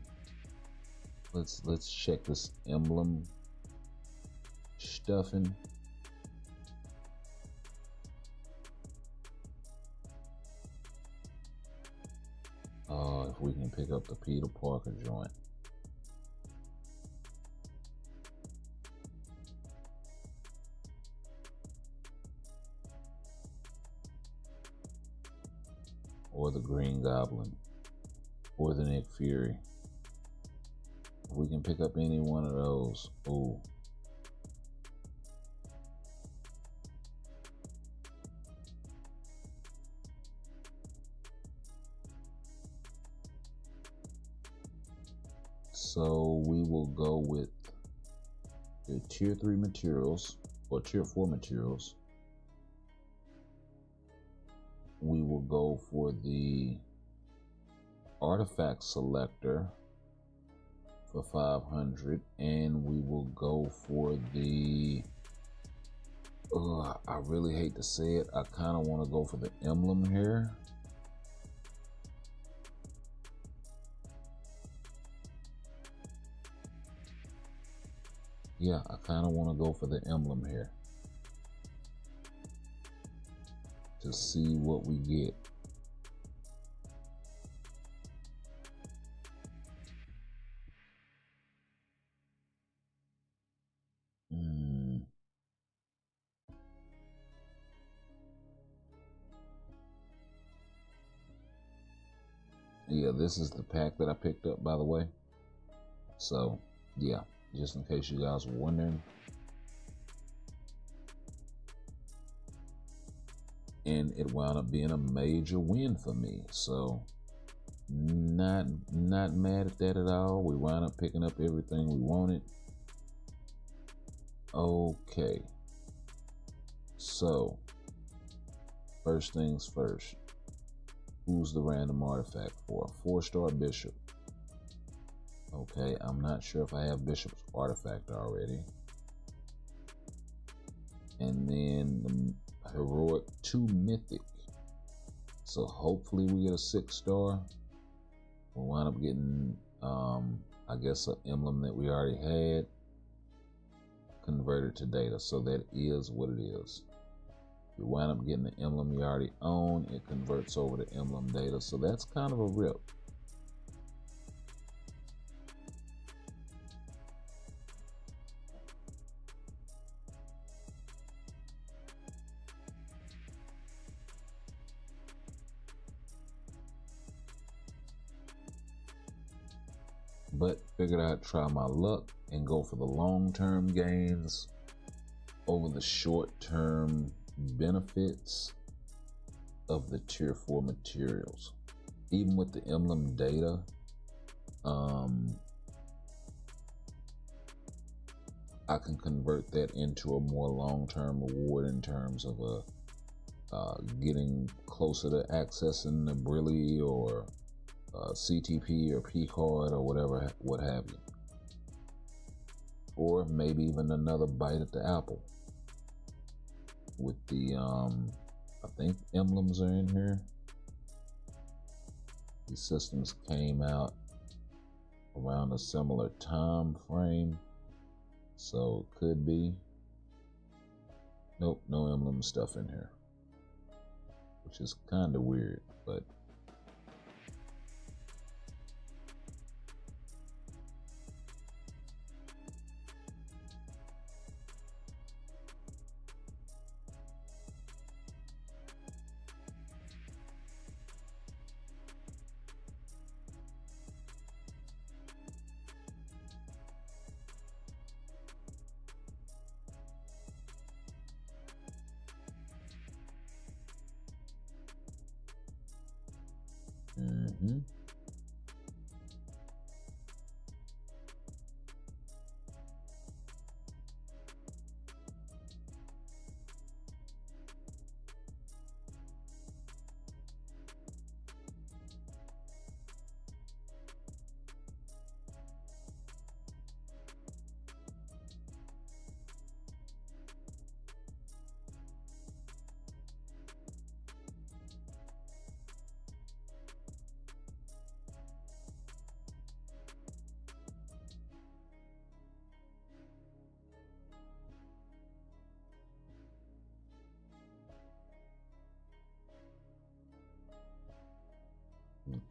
C: let's check this emblem stuffing. If we can pick up the Peter Parker joint. Or the Green Goblin. Or the Nick Fury. If we can pick up any one of those. Ooh. So we will go with the tier 3 materials or tier 4 materials. We will go for the artifact selector for 500, and we will go for the I really hate to say it, I kind of want to go for the emblem here. Yeah, I kind of want to go for the emblem here to see what we get. Yeah, this is the pack that I picked up, by the way. So, yeah. Just in case you guys were wondering. And it wound up being a major win for me. So not mad at that at all. We wound up picking up everything we wanted. Okay. So first things first. Who's the random artifact for? 4-star Bishop. Okay, I'm not sure if I have Bishop's artifact already. And then the heroic 2 mythic. So hopefully we get a 6-star. We'll wind up getting, I guess, an emblem that we already had converted to data. So that is what it is. You wind up getting the emblem you already own. It converts over to emblem data. So that's kind of a rip. But figured I'd try my luck and go for the long-term gains over the short-term benefits of the tier 4 materials. Even with the emblem data, I can convert that into a more long-term reward in terms of getting closer to accessing the Brilli or CTP or P card or whatever, what have you. Or maybe even another bite at the apple. With the, I think emblems are in here. These systems came out around a similar time frame. So it could be. Nope, no emblem stuff in here. Which is kind of weird, but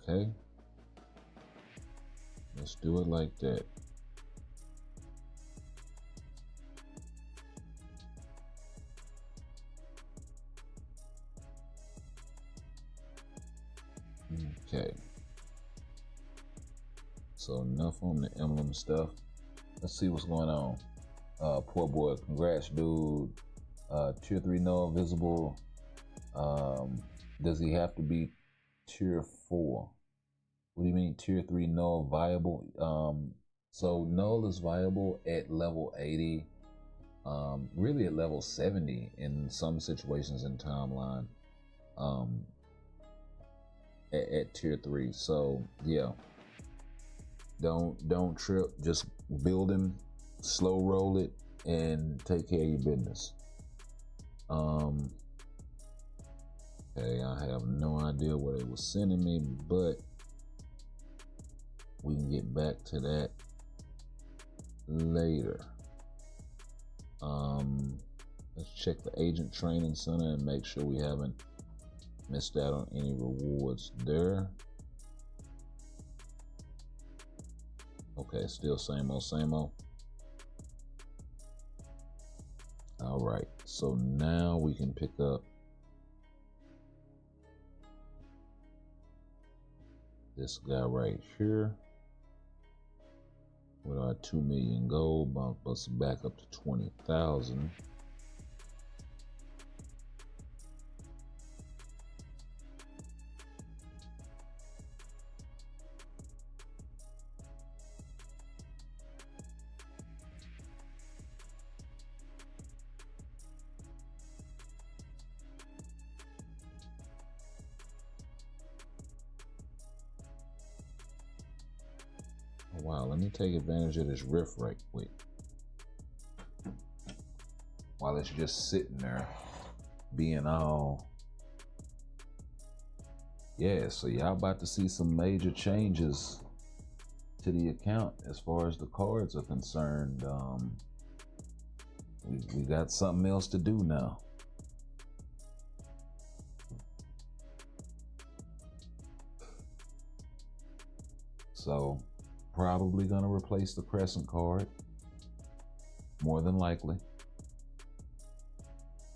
C: okay. Let's do it like that. Okay. So enough on the emblem stuff. Let's see what's going on. Poor boy, congrats, dude. Tier 3 Noah visible. Does he have to be tier 4? What do you mean tier 3 Noah viable? So Null is viable at level 80, really at level 70 in some situations in timeline, at tier 3. So yeah, don't trip, just build him, slow roll it, and take care of your business. Okay, I have no idea what it was sending me, but we can get back to that later. Let's check the agent training center and make sure we haven't missed out on any rewards there. Okay, still same old, same old. All right, so now we can pick up this guy right here with our 2 million gold, bump us back up to 20,000. Wow, let me take advantage of this riff right quick. While it's just sitting there, being all Yeah, so y'all about to see some major changes to the account as far as the cards are concerned. We got something else to do now. So probably gonna replace the crescent card, more than likely.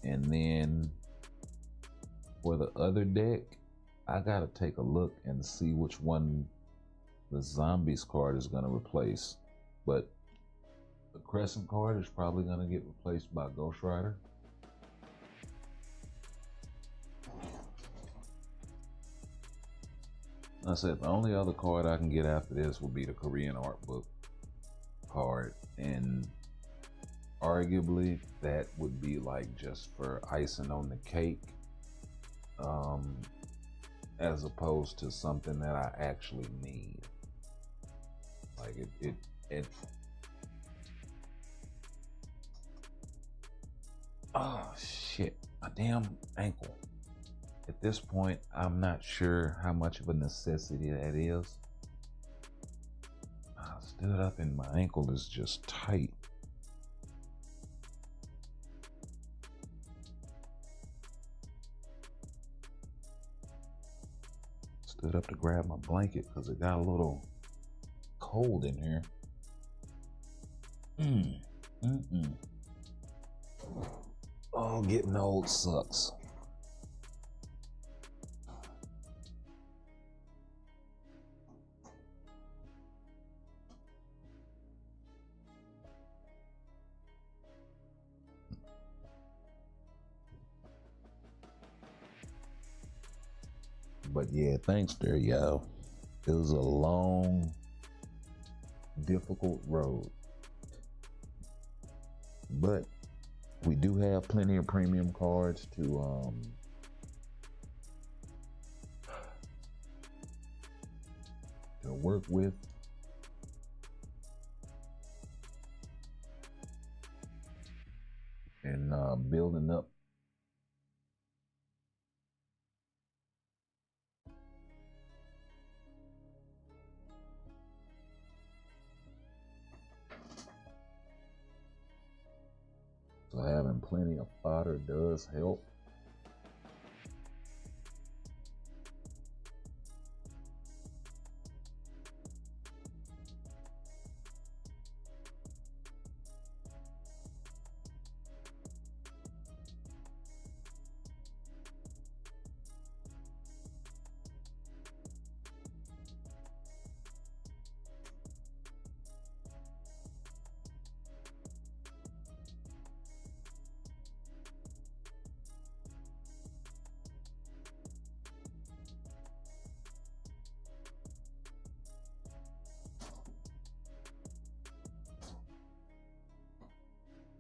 C: And then for the other deck, I gotta take a look and see which one the zombies card is gonna replace. But the crescent card is probably gonna get replaced by Ghost Rider. I said the only other card I can get after this will be the Korean art book card, and arguably that would be like just for icing on the cake, as opposed to something that I actually need. Like it oh shit, my damn ankle. At this point, I'm not sure how much of a necessity that is. I stood up and my ankle is just tight. Stood up to grab my blanket because it got a little cold in here. Oh, getting old sucks. But yeah, thanks there, y'all. It was a long, difficult road. But we do have plenty of premium cards to work with. And building up. So having plenty of fodder does help.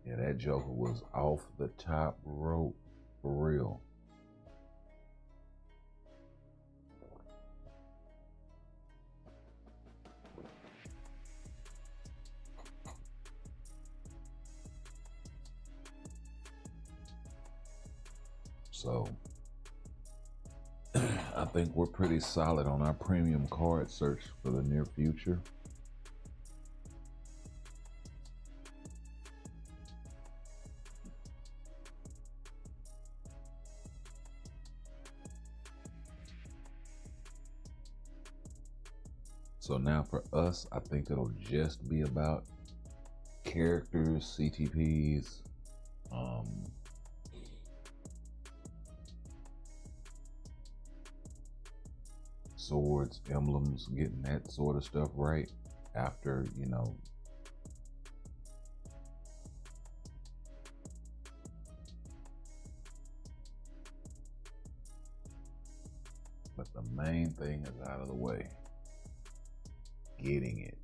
C: Yeah, that Joker was off the top rope, for real. So, I think we're pretty solid on our premium card search for the near future. So now for us, I think it'll just be about characters, CTPs, swords, emblems, getting that sort of stuff right after, you know, but the main thing is out of the way. Getting it.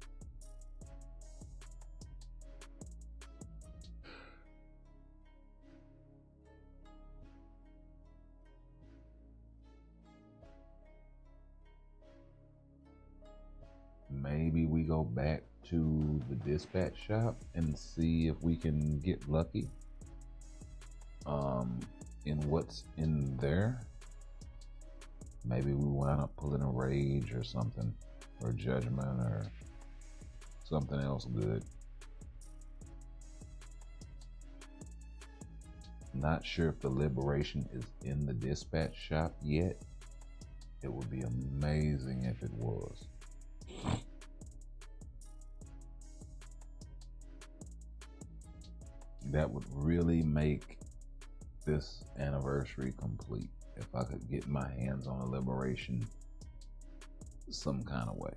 C: Maybe we go back to the dispatch shop and see if we can get lucky in what's in there. Maybe we wind up pulling a Rage or something, or Judgment, or something else good. Not sure if the Liberation is in the dispatch shop yet. It would be amazing if it was. That would really make this anniversary complete if I could get my hands on a Liberation some kind of way.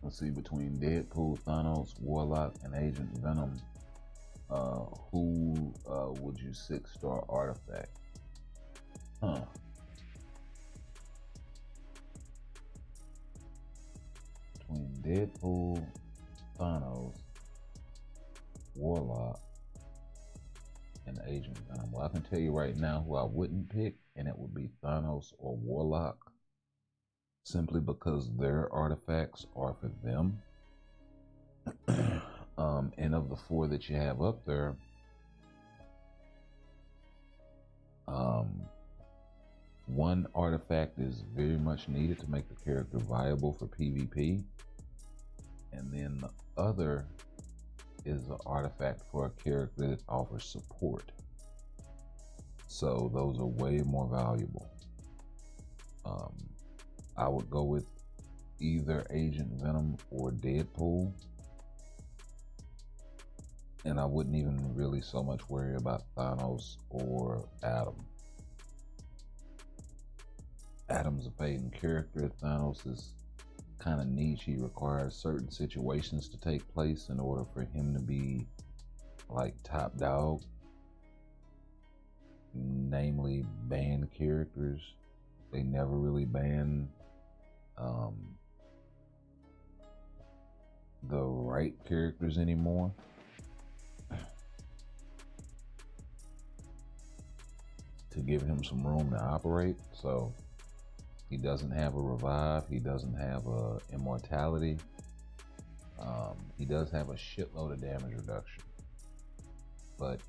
C: Let's see, between Deadpool, Thanos, Warlock, and Agent Venom, who would you 6-star artifact? Between Deadpool, Thanos, Warlock, and Agent Venom. Well, I can tell you right now who I wouldn't pick, and it would be Thanos or Warlock. Simply because their artifacts are for them. And of the 4 that you have up there, one artifact is very much needed to make the character viable for PvP, and then the other is an artifact for a character that offers support. So those are way more valuable. I would go with either Agent Venom or Deadpool. And I wouldn't even really so much worry about Thanos or Adam. Adam's a fading character. Thanos is kind of niche. He requires certain situations to take place in order for him to be like top dog. Namely, banned characters. They never really ban the right characters anymore. To give him some room to operate. So he doesn't have a revive, he doesn't have a immortality, he does have a shitload of damage reduction, but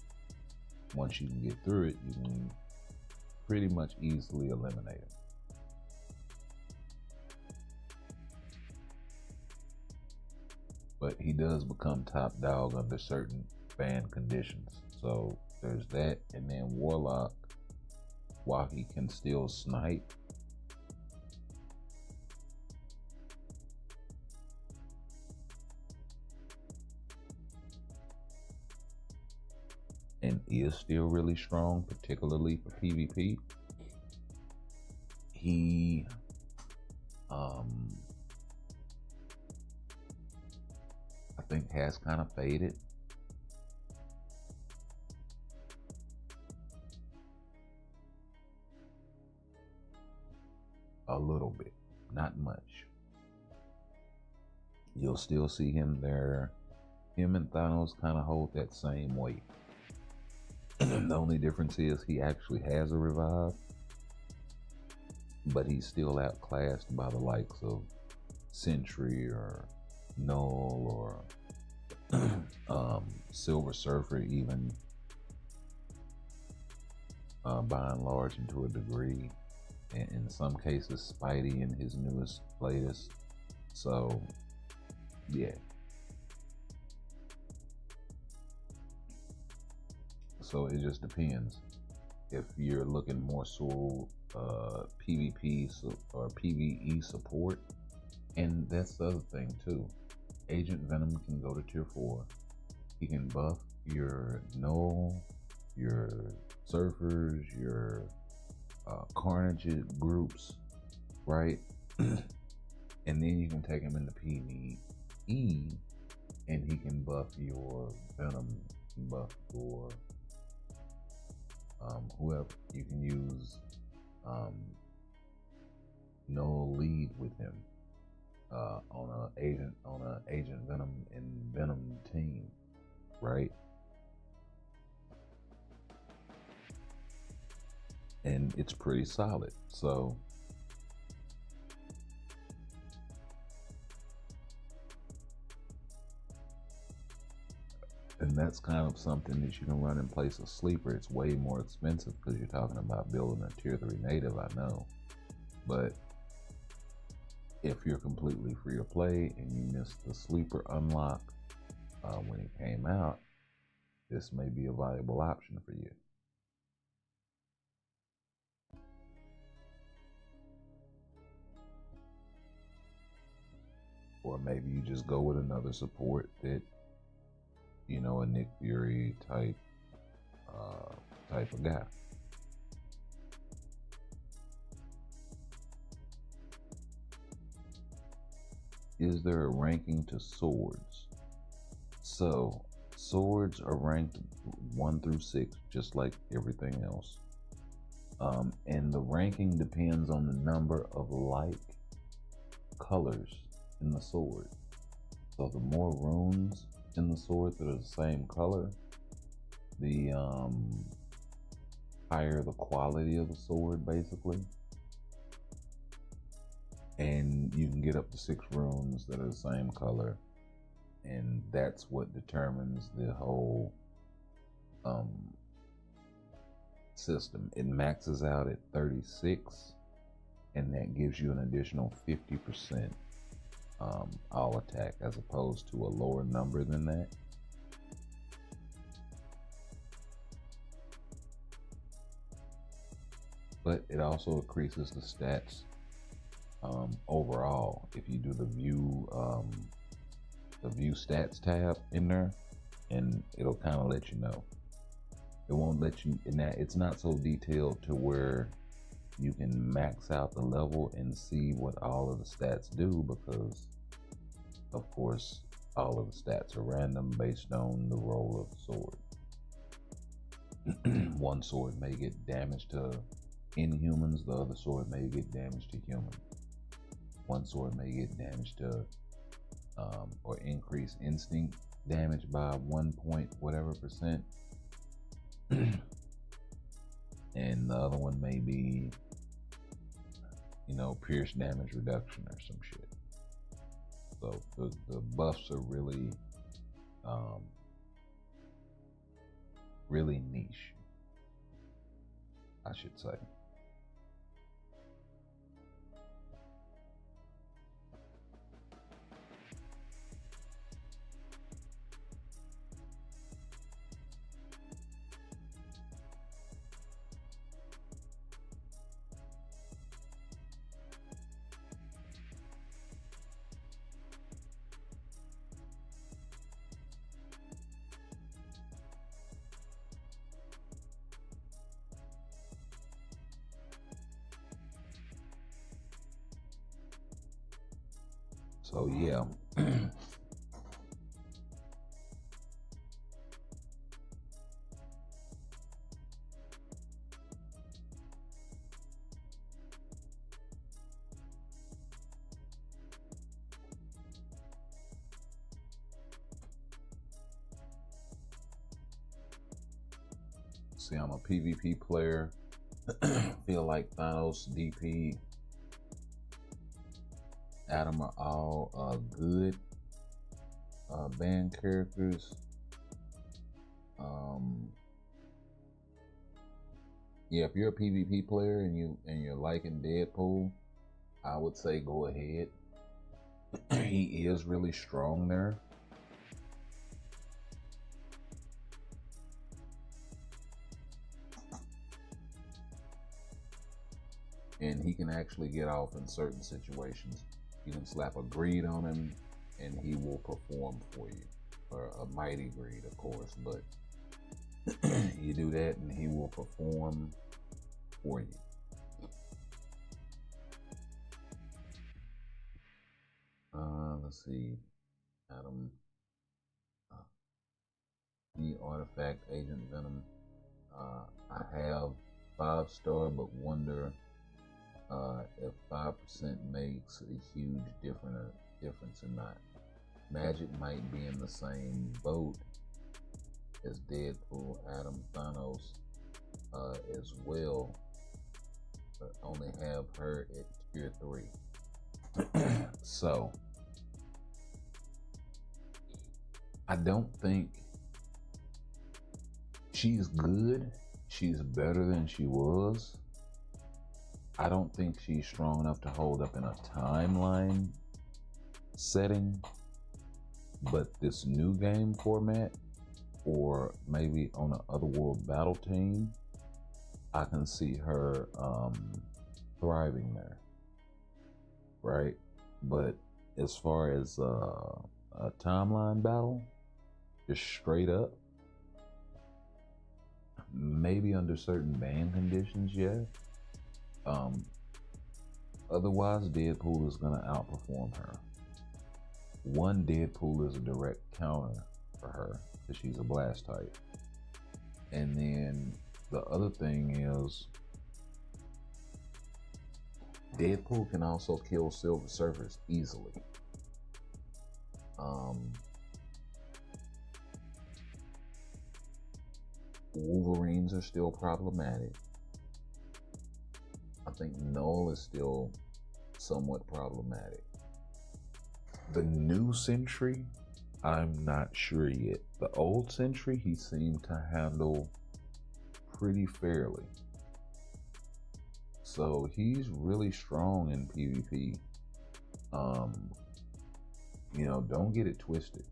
C: once you can get through it, you can pretty much easily eliminate him. But he does become top dog under certain ban conditions. So there's that. And then Warlock, while he can still snipe, and is still really strong, particularly for PvP, he I think has kind of faded. A little bit, not much. You'll still see him there. Him and Thanos kind of hold that same weight. The only difference is he actually has a revive, but he's still outclassed by the likes of Sentry or Null or Silver Surfer, even by and large, and to a degree. And in some cases, Spidey in his latest. So, yeah. So it just depends. If you're looking more so PvP or PvE support, and that's the other thing too. Agent Venom can go to tier 4. He can buff your Null, your Surfers, your Carnage groups, right? And then you can take him into PvE, and he can buff your Venom buff for whoever. You can use no lead with him on a Agent Venom and Venom team, right? And it's pretty solid. So and that's kind of something that you can run in place of Sleeper. It's way more expensive because you're talking about building a tier 3 native, I know. But if you're completely free to play and you missed the Sleeper unlock when it came out, this may be a viable option for you. Or maybe you just go with another support that, you know, a Nick Fury type of guy. Is there a ranking to swords? So swords are ranked 1 through 6, just like everything else. And the ranking depends on the number of like colors in the sword. So the more runes in the sword that are the same color, the higher the quality of the sword, basically. And you can get up to 6 runes that are the same color, and that's what determines the whole system. It maxes out at 36, and that gives you an additional 50% all attack, as opposed to a lower number than that. But it also increases the stats overall. If you do the view stats tab in there, and it'll kind of let you know. It won't let you, in that it's not so detailed to where you can max out the level and see what all of the stats do, because of course all of the stats are random based on the roll of the sword. One sword may get damage to inhumans, the other sword may get damage to humans. One sword may get damage to or increase instinct damage by 1 point whatever percent. And the other one may be, you know, pierce damage reduction or some shit. So the buffs are really really niche, I should say. So yeah. See, I'm a PvP player. Feel like Thanos, DP, Adam are all good band characters. Yeah, if you're a PvP player and you're liking Deadpool, I would say go ahead. He is really strong there. And he can actually get off in certain situations. You can slap a greed on him and he will perform for you. Or a mighty greed, of course, but you do that and he will perform for you. Let's see. Adam. The Artifact Agent Venom. I have 5-star, but wonder if 5% makes a huge difference or not. Magic might be in the same boat as Deadpool, Adam, Thanos as well, but only have her at tier 3. So I don't think she's good. She's better than she was. I don't think she's strong enough to hold up in a timeline setting, but this new game format, or maybe on an Otherworld battle team, I can see her thriving there, right? But as far as a timeline battle, just straight up, maybe under certain ban conditions, yeah. Otherwise, Deadpool is gonna outperform her. One, Deadpool is a direct counter for her because she's a blast type. And then the other thing is, Deadpool can also kill Silver Surfers easily. Wolverines are still problematic. I think Null is still somewhat problematic. The new Sentry, I'm not sure yet. The old Sentry, he seemed to handle pretty fairly. So he's really strong in PvP. You know, don't get it twisted.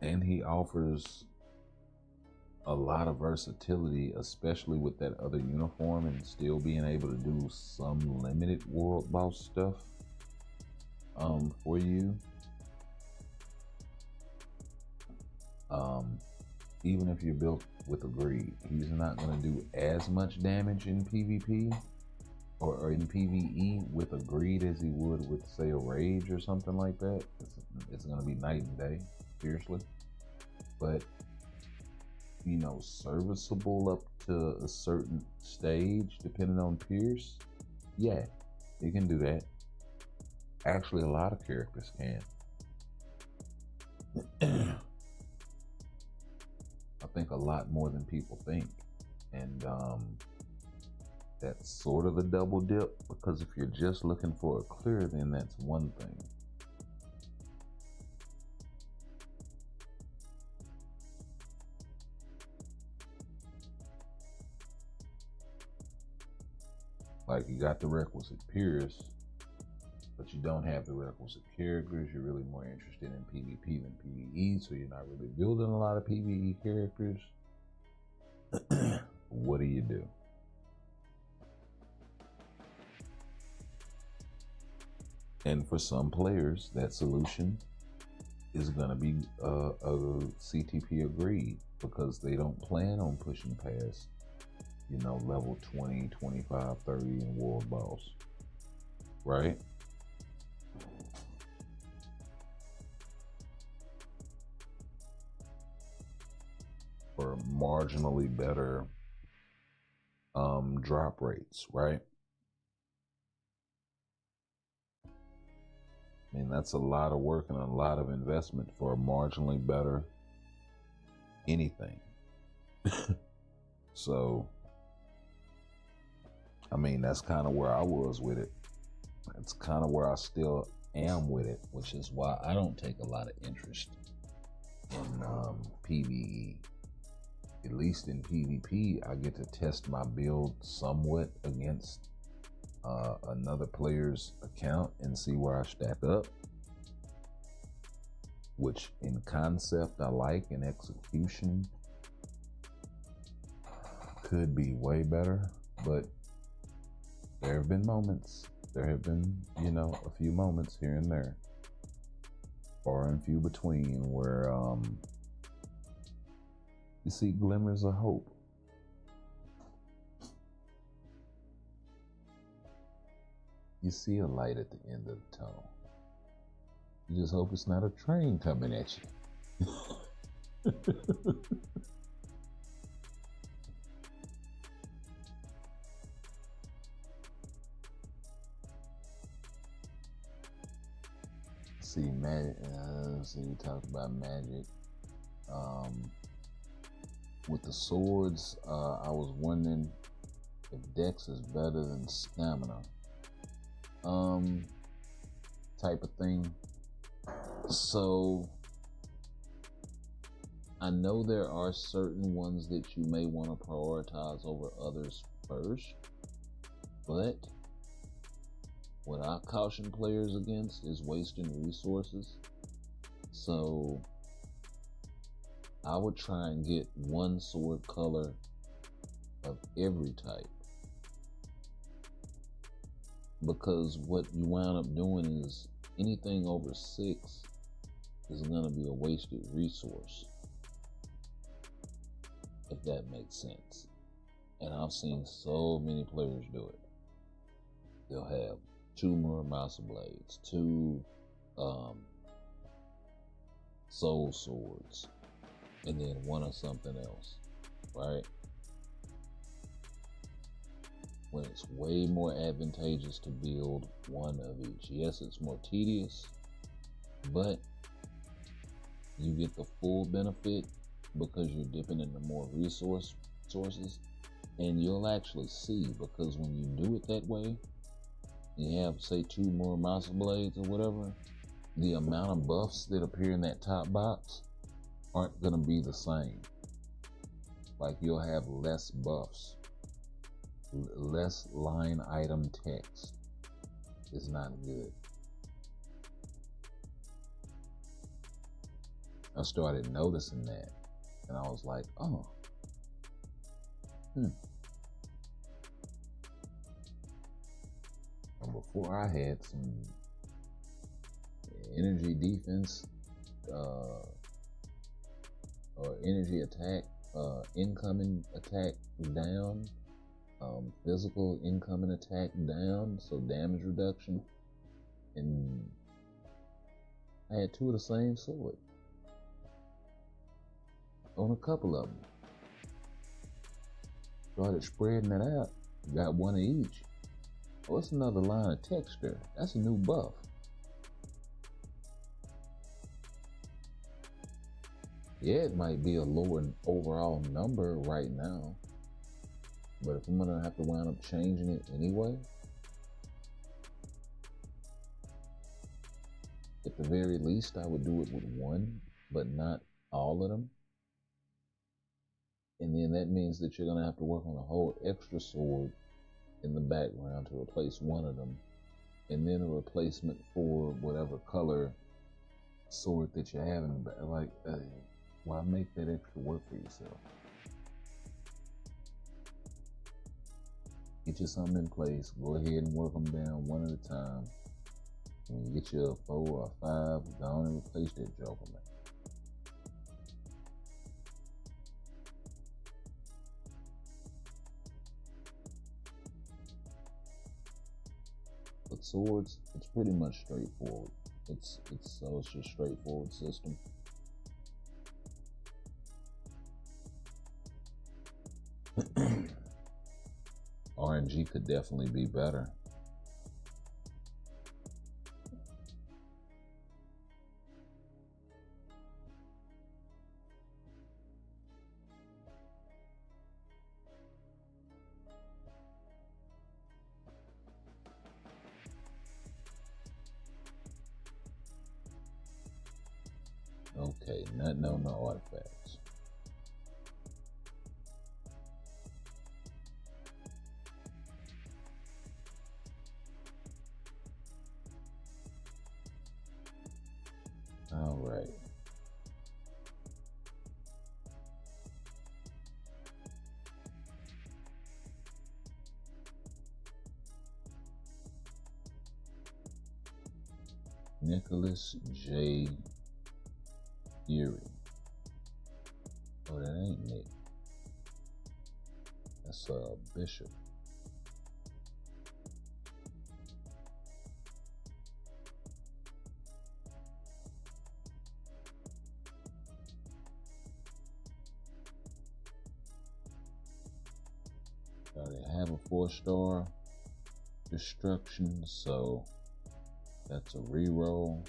C: And he offers a lot of versatility, especially with that other uniform, and still being able to do some limited world boss stuff for you. Even if you're built with a greed, he's not going to do as much damage in PvP or in PvE with a greed as he would with, say, a rage or something like that. It's going to be night and day, seriously. But, you know, serviceable up to a certain stage, depending on Pierce, yeah, you can do that. Actually, a lot of characters can. I think a lot more than people think. And that's sort of a double dip, because if you're just looking for a clear, then that's one thing. Like, you got the requisite Pierce, but you don't have the requisite characters. You're really more interested in PvP than PvE, so you're not really building a lot of PvE characters. What do? And for some players, that solution is going to be a CTP agreed, because they don't plan on pushing past, you know, level 20, 25, 30 in World Boss, right? For marginally better drop rates, right? I mean, that's a lot of work and a lot of investment for a marginally better anything. So, I mean, that's kind of where I was with it. It's kind of where I still am with it, which is why I don't take a lot of interest in PvE. At least in PvP, I get to test my build somewhat against another player's account and see where I stack up, which in concept I like, in execution could be way better, but there have been moments, you know, a few moments here and there, far and few between, where You see glimmers of hope. You see a light at the end of the tunnel. You just hope it's not a train coming at you. See, magic. See, we talked about magic. With the swords, I was wondering if Dex is better than stamina. Type of thing. So I know there are certain ones that you may want to prioritize over others first, but what I caution players against is wasting resources. So I would try and get one sword color of every type, because what you wind up doing is anything over 6 is going to be a wasted resource, if that makes sense. And I've seen so many players do it. They'll have 2 Muramasa blades, 2 soul swords, and then 1 of something else, right? When it's way more advantageous to build 1 of each. Yes, it's more tedious, but you get the full benefit because you're dipping into more sources, and you'll actually see, because when you do it that way, you have, say, 2 Muramasa blades or whatever, the amount of buffs that appear in that top box aren't going to be the same. Like, you'll have less buffs, less line item text. It's not good. I started noticing that, and I was like, oh, And before, I had some energy defense, or energy attack, incoming attack down, physical incoming attack down, so damage reduction, and I had 2 of the same sword on a couple of them. Started spreading it out, got 1 of each. Oh, it's another line of texture. That's a new buff. Yeah, it might be a lower overall number right now, but if I'm gonna have to wind up changing it anyway, at the very least, I would do it with 1, but not all of them. And then that means that you're gonna have to work on a whole extra sword in the background to replace 1 of them, and then a replacement for whatever color sword that you have in the back. Like, why make that extra work for yourself? Get you something in place. Go ahead and work them down 1 at a time. When you get you a 4 or a 5, go on and replace that joker, man. With swords, it's pretty much straightforward. It's just a straightforward system. RNG could definitely be better. Okay, no artifacts. All right. Nicholas J. Erie. Oh, that ain't Nick. That's Bishop. I already have a 4-star destruction, so that's a reroll.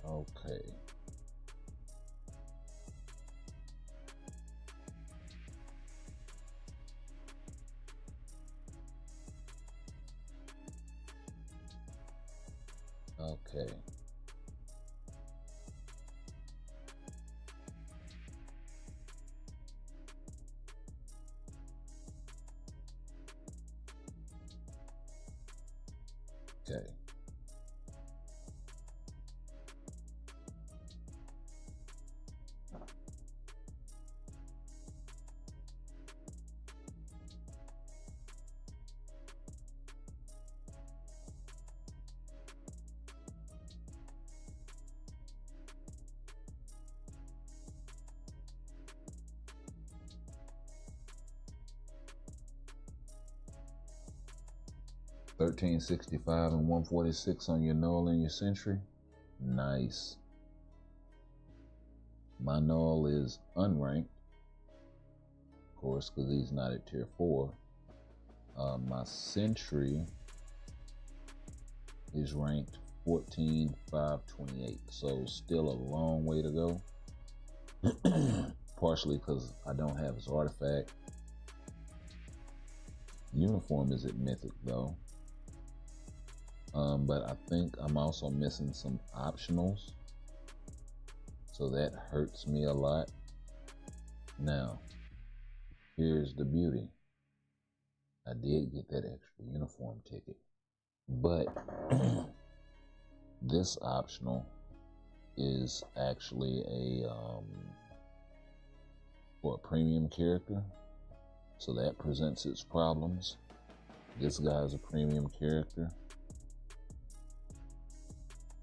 C: Okay. Okay. Okay. $13.65 and $146 on your null and your sentry. Nice. My null is unranked, of course, because he's not at tier 4. My sentry is ranked 14,528, so still a long way to go. Partially because I don't have his artifact. Uniform is at mythic though. But I think I'm also missing some optionals, so that hurts me a lot. Now, here's the beauty. I did get that extra uniform ticket, but this optional is actually for a premium character, so that presents its problems. This guy is a premium character.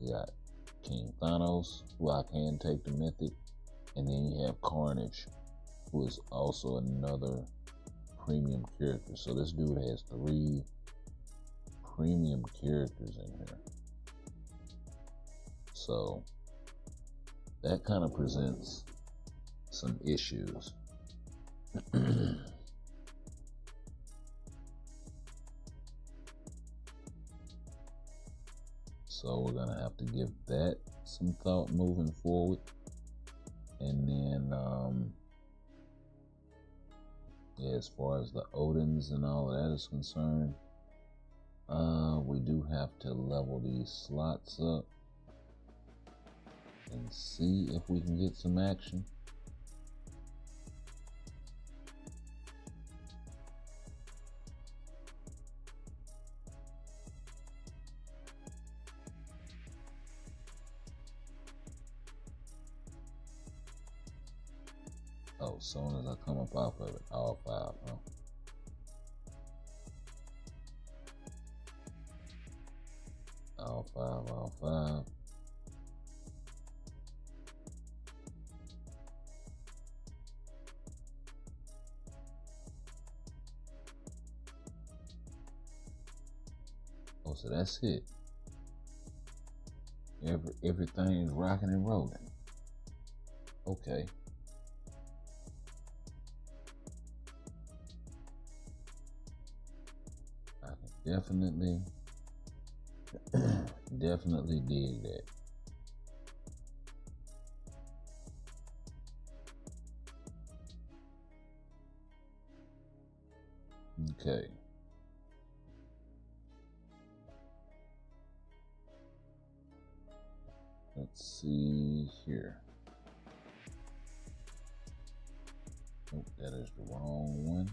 C: You got King Thanos, who I can take to mythic, and then you have Carnage, who is also another premium character. So this dude has 3 premium characters in here. So that kind of presents some issues. So we're gonna have to give that some thought moving forward. And then yeah, as far as the Odins and all of that is concerned, we do have to level these slots up and see if we can get some action. Oh, as soon as I come up off of it, all 5, huh? All 5, all 5. Oh, so that's it. Everything's rocking and rolling. Okay. I can definitely dig that. Okay. Let's see here. Oh, that is the wrong one.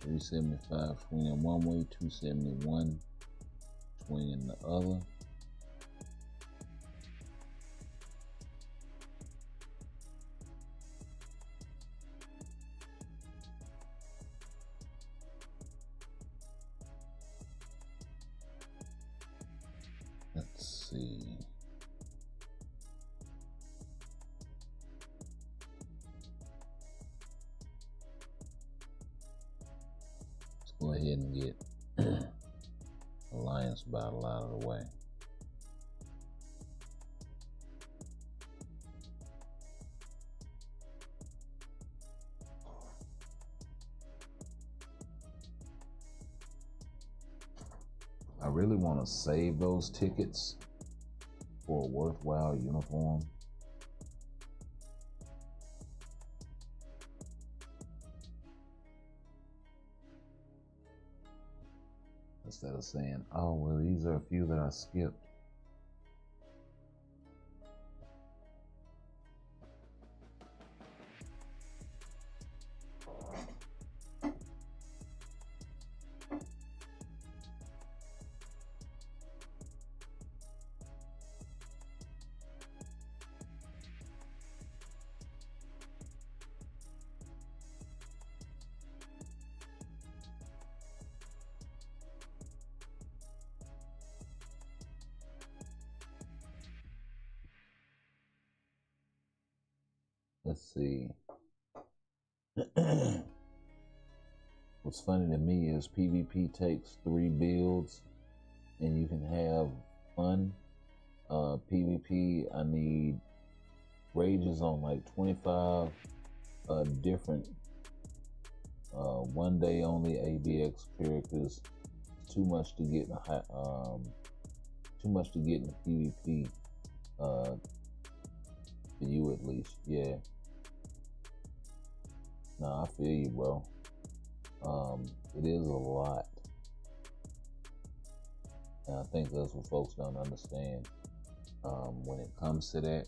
C: 375 swinging one way, 271 swinging the other. see. Let's go ahead and get Alliance Battle out of the way. I really want to save those tickets for a worthwhile uniform. Instead of saying, oh, well, these are a few that I skipped. Let's see. What's funny to me is PvP takes 3 builds and you can have fun. PvP, I need rages on like 25 different one day only ABX characters. It's too much to get in the PvP. For you at least, yeah. Nah, I feel you, bro. It is a lot. And I think that's what folks don't understand when it comes to that.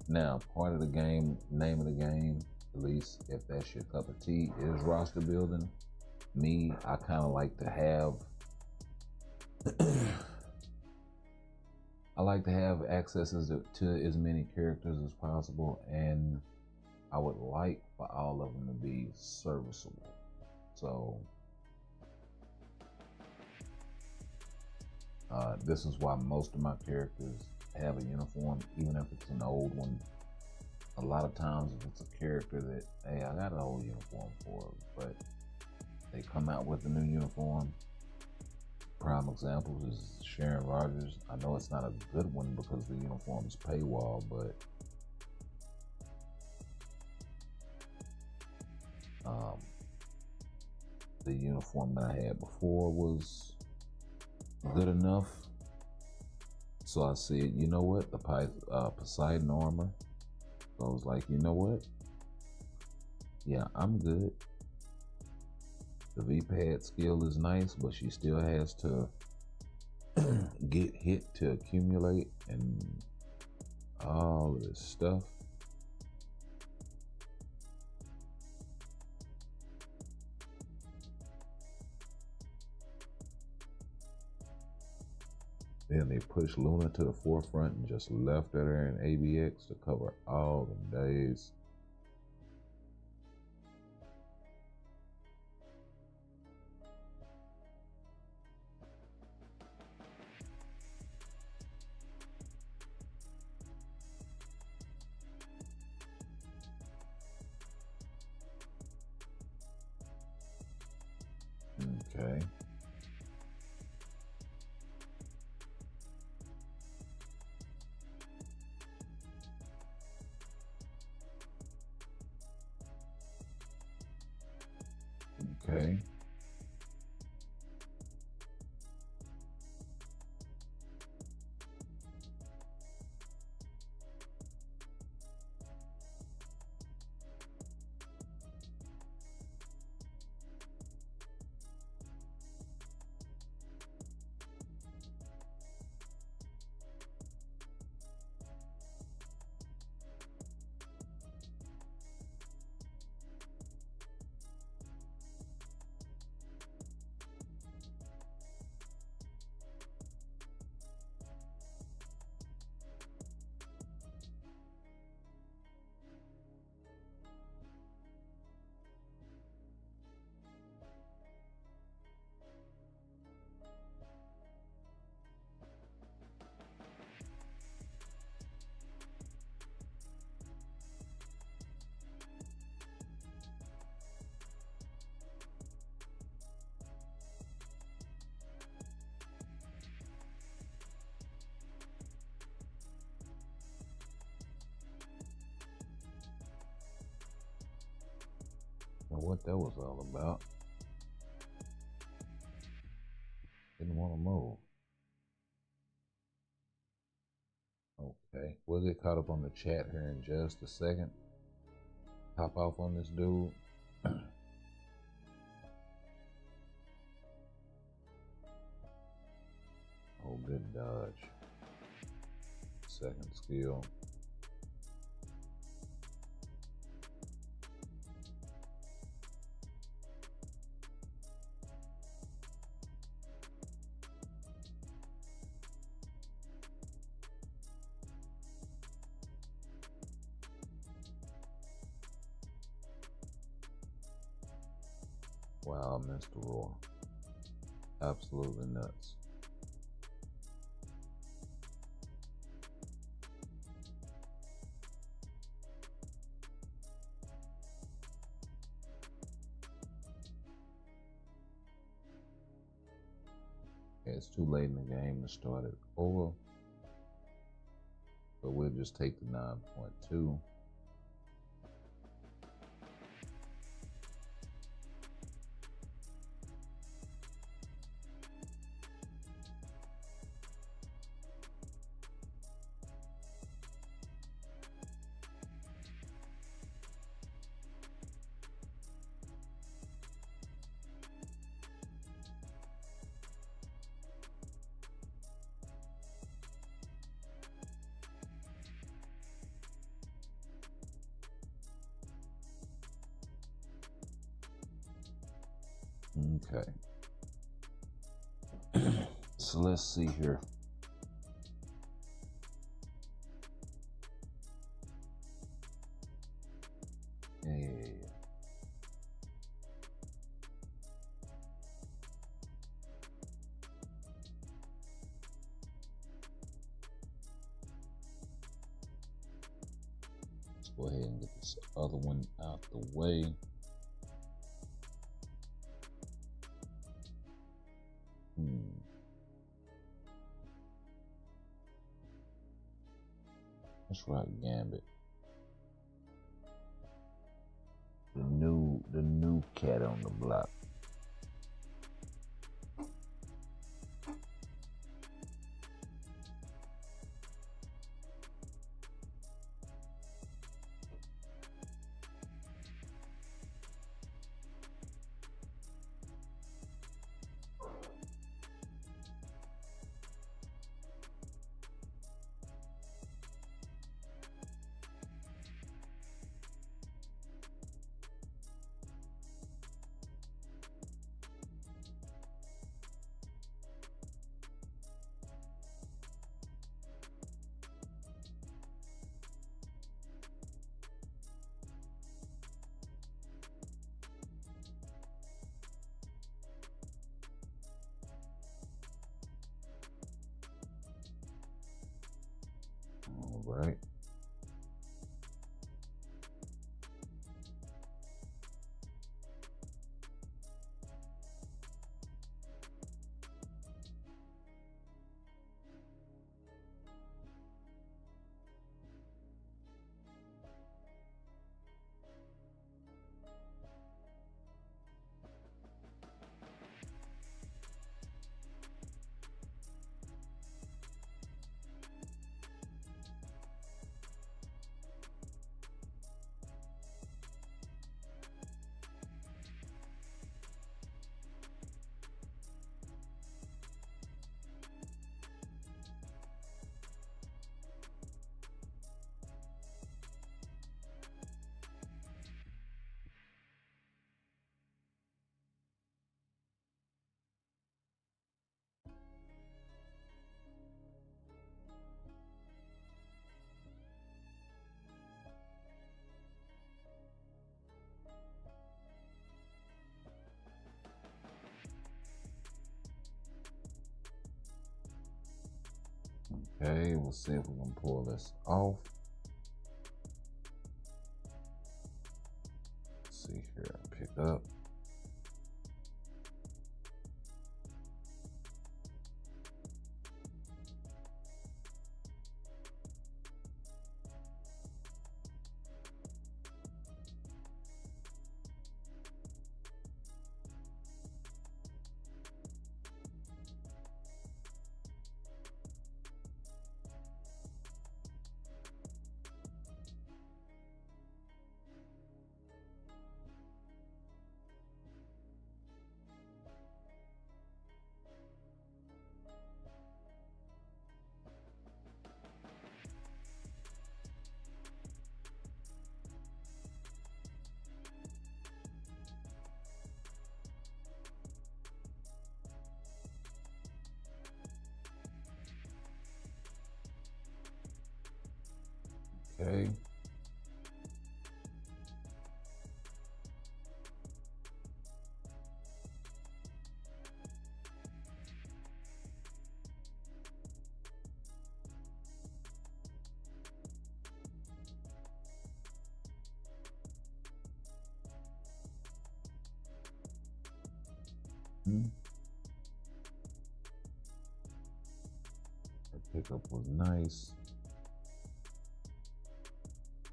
C: Now, part of the game, name of the game, at least if that's your cup of tea, is roster building. Me, I kind of like to have I like to have accesses to as many characters as possible, and I would like for all of them to be serviceable. So this is why most of my characters have a uniform, even if it's an old one. A lot of times if it's a character that, hey, I got an old uniform for, but they come out with a new uniform. Prime example is Sharon Rogers. I know it's not a good one because the uniform is paywall, but the uniform that I had before was good enough. So I said, you know what, the Poseidon armor. So I was like, you know what? Yeah, I'm good. The V-pad skill is nice, but she still has to get hit to accumulate and all of this stuff. Then they pushed Luna to the forefront and just left her in ABX to cover all the days. Okay. what that was all about. Didn't want to move. Okay, we'll get caught up on the chat here in just a second. Hop off on this dude. Oh, good dodge. Second skill. Wow, I missed the roar. Absolutely nuts. It's too late in the game to start it over, but we'll just take the 9.2. Okay. So let's see here. Yeah. Let's go ahead and get this other one out the way. Let's rock Gambit. The new cat on the block. All right. Okay, we'll see if we can pull this off. Let's see here, pick up. Okay. That pickup was nice.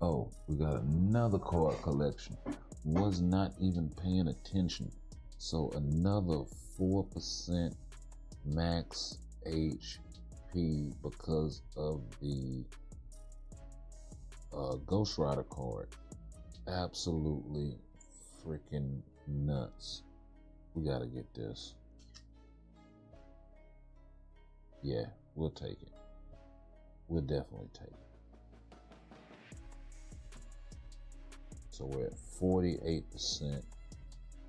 C: Oh, we got another card collection. Was not even paying attention. So another 4% max HP because of the Ghost Rider card. Absolutely freaking nuts. We gotta get this. Yeah, we'll take it. We'll definitely take it. So we're at 48%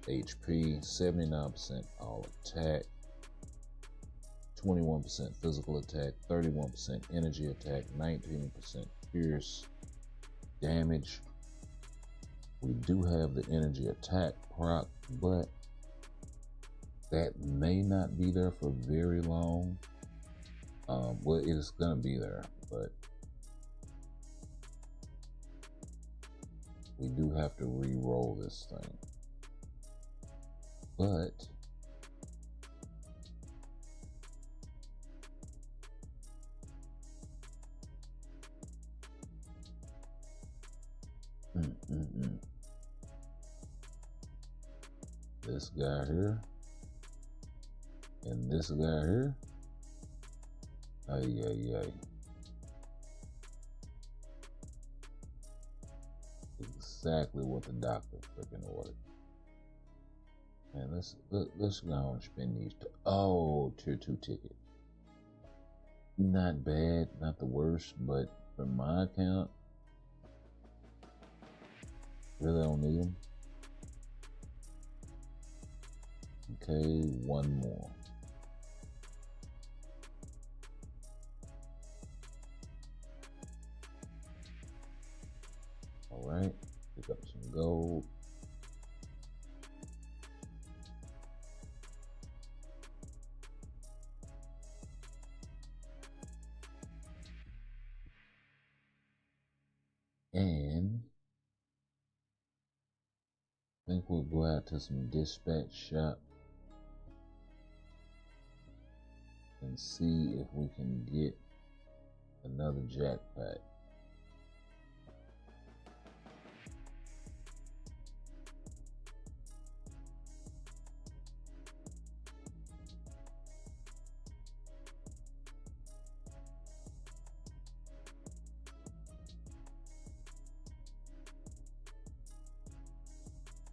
C: HP, 79% all attack, 21% physical attack, 31% energy attack, 19% pierce damage. We do have the energy attack proc, but that may not be there for very long. Well, it's gonna be there, but we do have to re-roll this thing. But this guy here and this guy here. Ay. Exactly what the doctor freaking ordered. And let's go and spend these. Tier 2 ticket. Not bad, not the worst, but for my account, really don't need them. Okay, one more. All right, pick up some gold. And I think we'll go out to some dispatch shop and see if we can get another jackpot.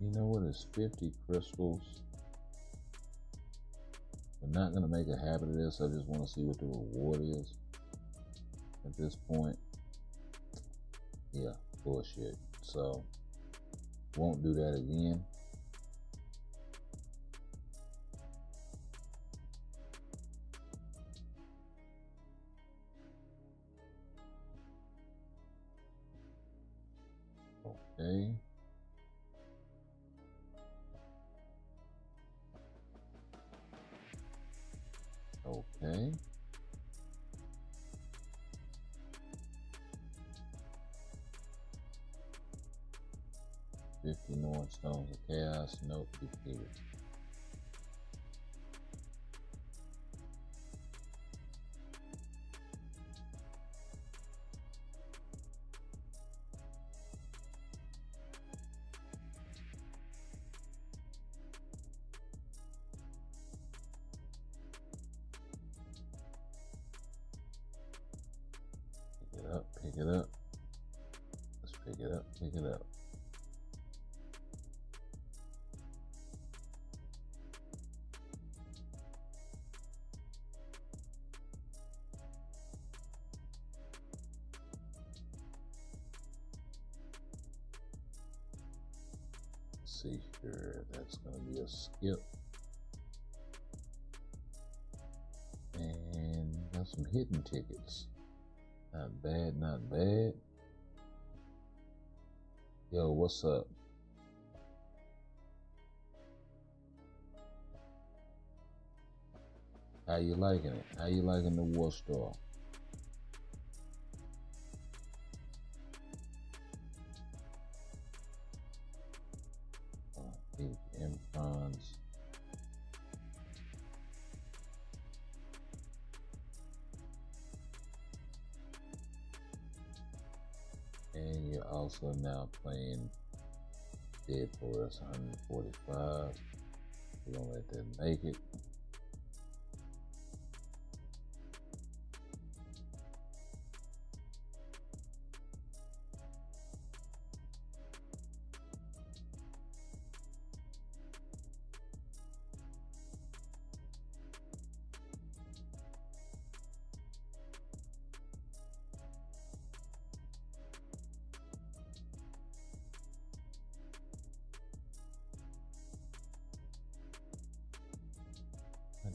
C: You know what is 50 crystals? I'm not going to make a habit of this. I just want to see what the reward is at this point. Yeah, bullshit. So, won't do that again. Okay. Okay. $50 North Stones of Chaos, nope, defeated. Pick it up. Let's pick it up. Let's see here, that's gonna be a skip. And got some hidden tickets. Not bad, not bad. Yo, what's up? How you liking it? How you liking the War Star? Big improns. And you're also now playing Deadpool. That's 145. We're gonna let that make it.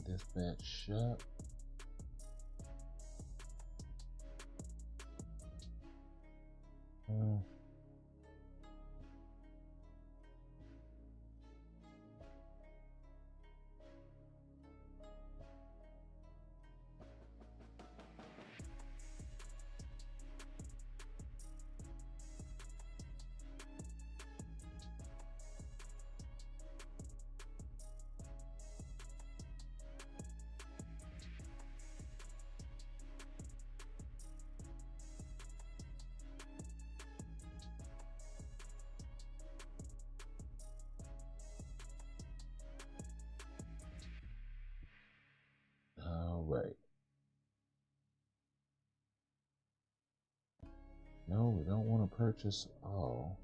C: Dispatch shop. All right. No, we don't want to purchase all.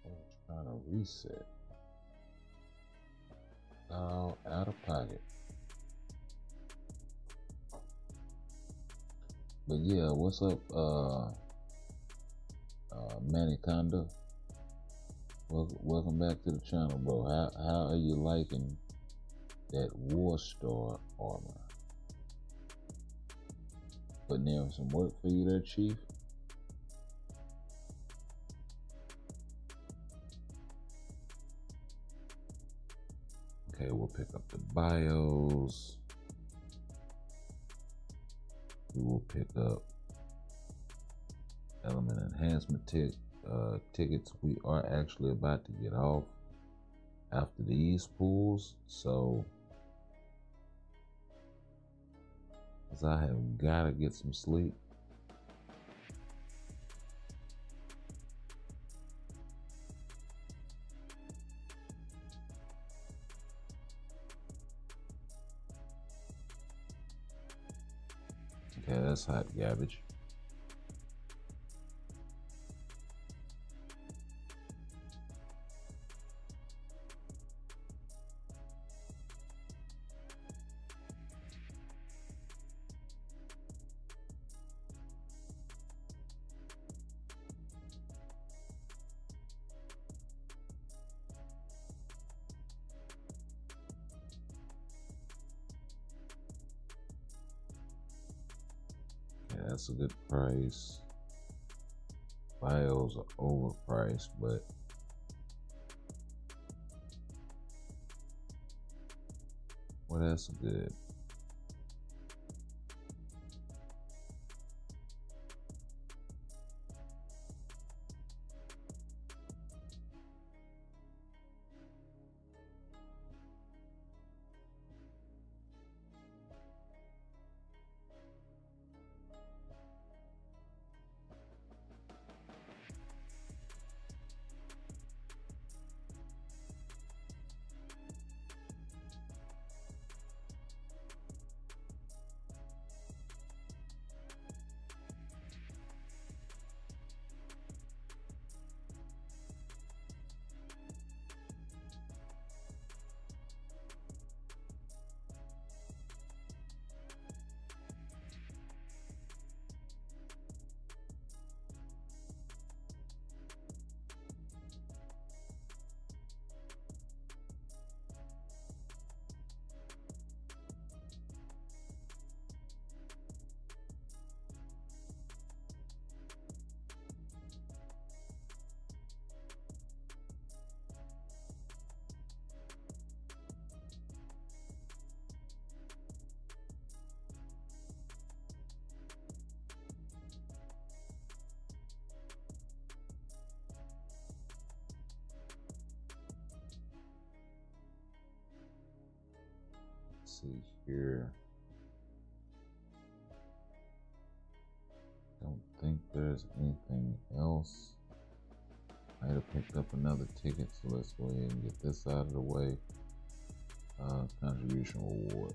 C: We're trying to reset. All out of pocket. But yeah, what's up, Manny Kondo? Welcome back to the channel, bro. How are you liking that War Star armor? Putting in some work for you there, Chief? Okay, we'll pick up the bios. We will pick up element enhancement tickets. We are actually about to get off after these pools, so because I have got to get some sleep. Okay, that's hot garbage. That's a good price. Bios are overpriced, but well, that's good. see here. Don't think there's anything else. I might have picked up another ticket, so let's go ahead and get this out of the way. Contribution reward.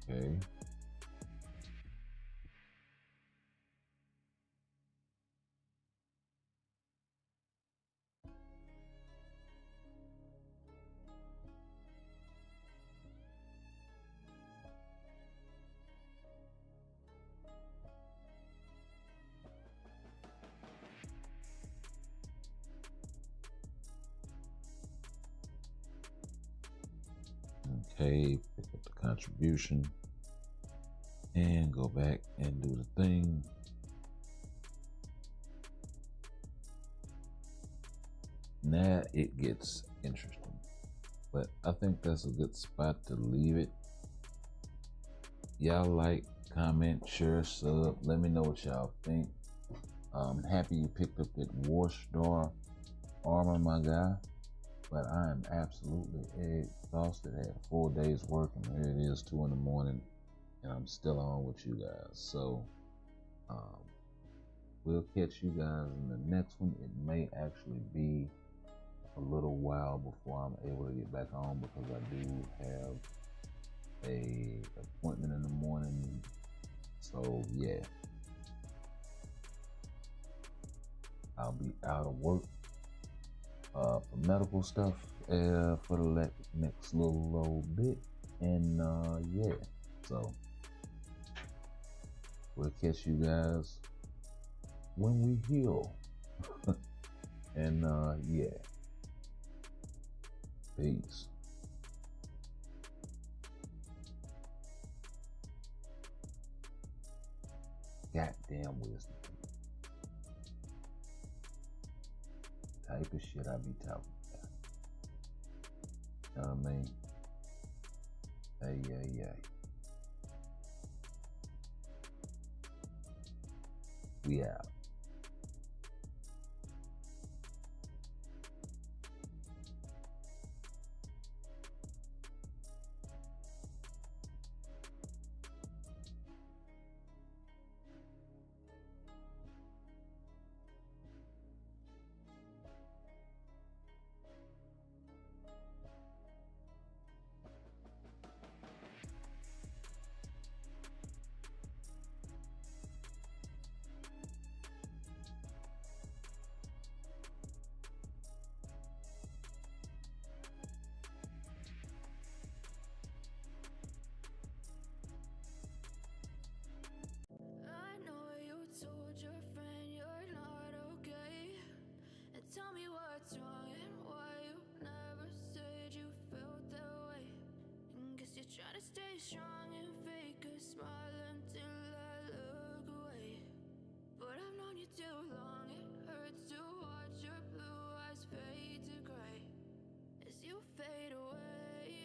C: Okay. Okay, pick up the contribution and go back and do the thing. Now it gets interesting, but I think that's a good spot to leave it. Y'all like, comment, share, sub. Let me know what y'all think. I'm happy you picked up that War Star armor, my guy. But I am absolutely exhausted. I had 4 days work, and here it is 2 in the morning, and I'm still on with you guys. So we'll catch you guys in the next one. It may actually be a little while before I'm able to get back on, because I do have a appointment in the morning. So yeah, I'll be out of work for medical stuff for the next little bit, and yeah, so we'll catch you guys when we heal. And yeah, peace. Goddamn wisdom. Type of shit I be talking about. You know what I mean? Hey. We out.
B: I know you told your friend you're not okay. And tell me what's wrong and why you never said you felt that way. And guess you're trying to stay strong and fake a smile until I look away. But I've known you too long, it hurts to watch your blue eyes fade to gray as you fade away.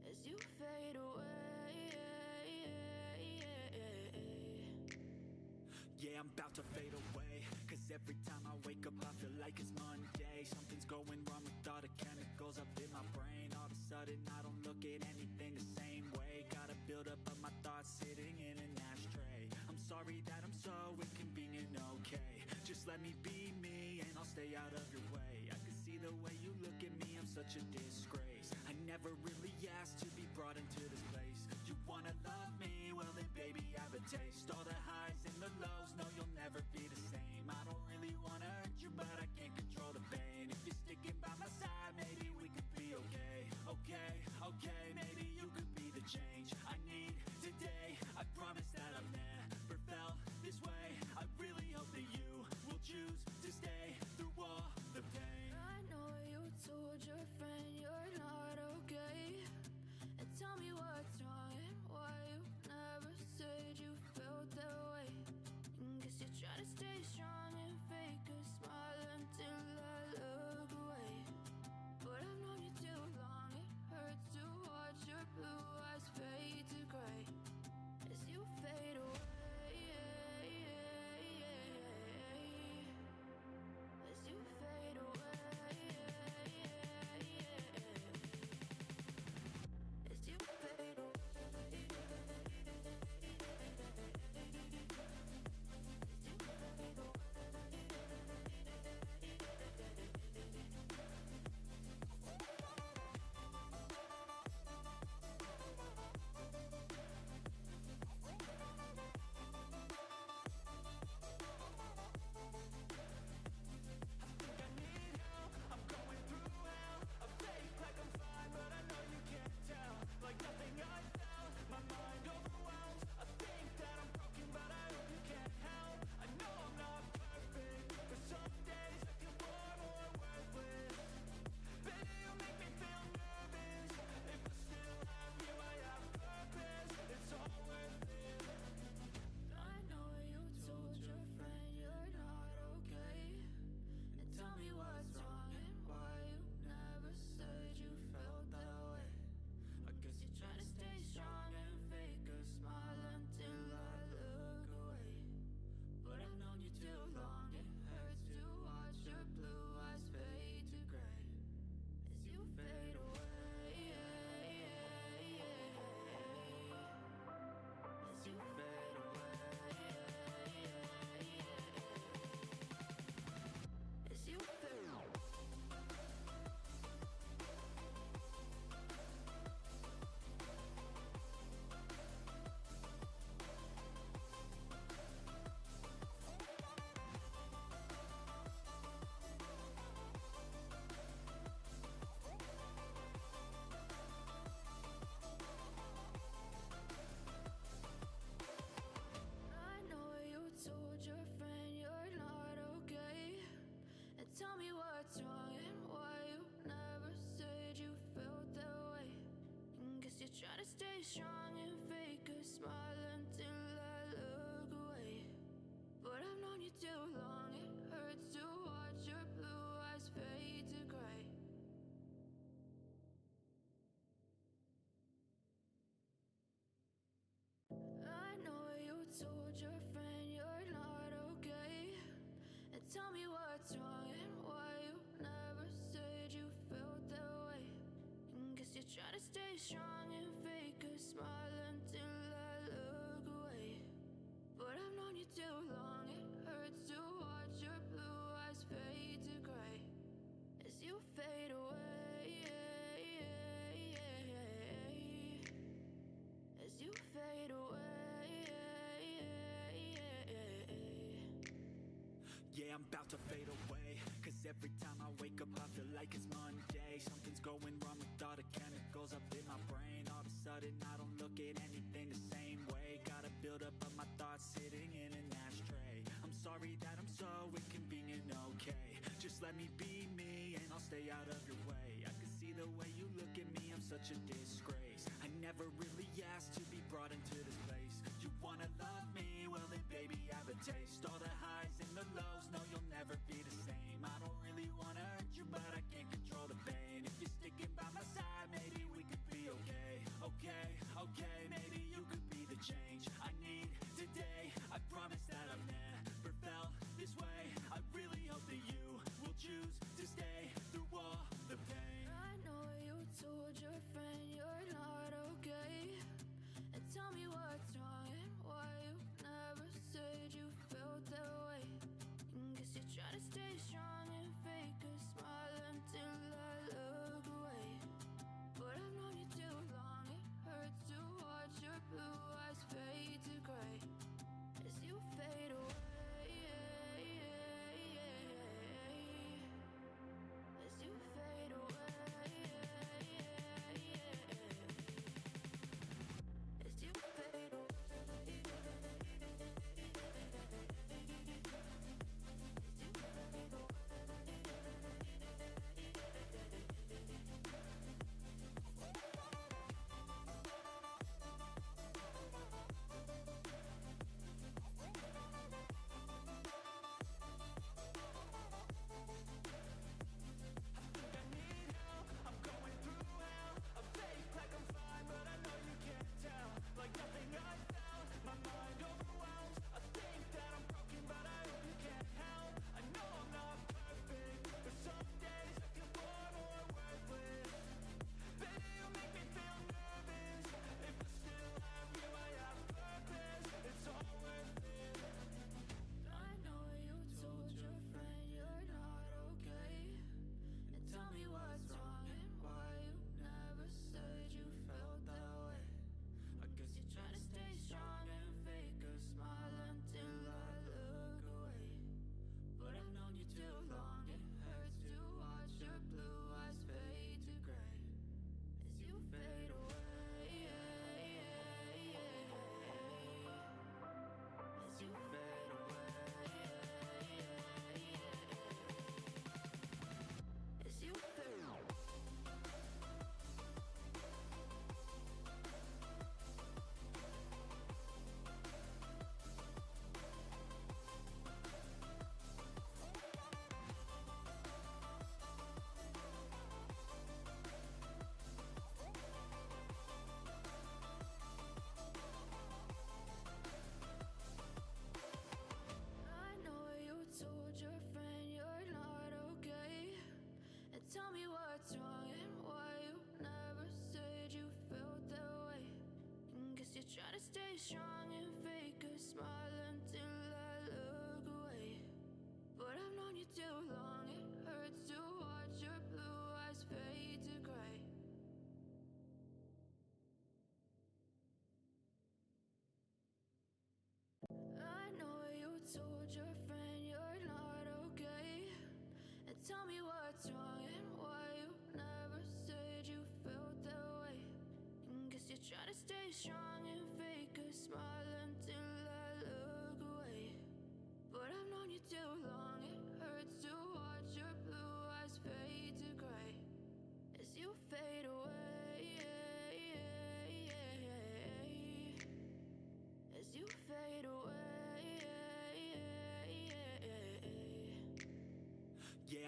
B: As you fade away.
A: Yeah, I'm about to fade away, cause every time I wake up I feel like it's Monday. Something's going wrong with all the chemicals up in my brain. All of a sudden I don't look at anything the same way. Gotta build up of my thoughts sitting in an ashtray. I'm sorry that I'm so inconvenient, okay. Just let me be me and I'll stay out of your way. I can see the way you look at me, I'm such a disgrace. I never really asked to be brought into this place. You wanna love me? Well then baby I have a taste. All the highs and the lows, no you'll never be the same. I don't really wanna hurt you, but I can't control the pain. If you're sticking by my side, maybe we could be okay. Okay, maybe you could be the change I need today. I promise that I've never felt this way. I really hope that you will choose to stay through all the pain.
B: I know you told your friend you're not okay. And tell me what's wrong and why you never said you felt that way. And guess you're trying to stay stay strong and fake a smile until I look away. But I've known you too long, it hurts to watch your blue eyes fade to gray. I know you told your friend you're not okay, and tell me what's wrong and why you never said you felt that way. And guess you're trying to stay strong and fake a smile until I look away. But I've known you too long, it hurts to watch your blue eyes fade to gray as you fade away. As you fade away.
A: Yeah, I'm about to fade away, cause every time I wake up I feel like it's Monday. Something's going wrong with all the chemicals up in my brain. All of a sudden I don't look at anything the same way. Gotta build up of my thoughts sitting in an ashtray. I'm sorry that I'm so inconvenient, okay. Just let me be me and I'll stay out of your way. I can see the way you look at me, I'm such a disgrace. I never really asked to be brought into this place. You wanna love me? Well then baby have a taste. All the highs and the lows, no you'll never be the same. I don't really wanna hurt you but I can't control the pain. If you're sticking by my side maybe we could be okay. Okay, maybe you could be the change I need today. I promise that I've never felt this way. I really hope that you will choose to stay through all the pain.
B: I know you told your friend you're not okay, and tell me what's wrong and why you never said you felt that way. And guess you're trying to stay strong and fake a smile until I look away. But I've known you too long, it hurts to watch your blue eyes fade to gray as you fade away. As you fade away. As you fade away. Tell me what's wrong and why you never said you felt that way. And guess you're trying to stay strong and fake a smile until I look away. But I've known you too long, it hurts to watch your blue eyes fade to gray. I know you told your friend you're not okay, and tell me what's wrong and why you never said you felt that way. And guess you're trying to stay strong and fake a smile until I look away. But I've known you too long, it hurts to watch your blue eyes fade to gray as you fade away.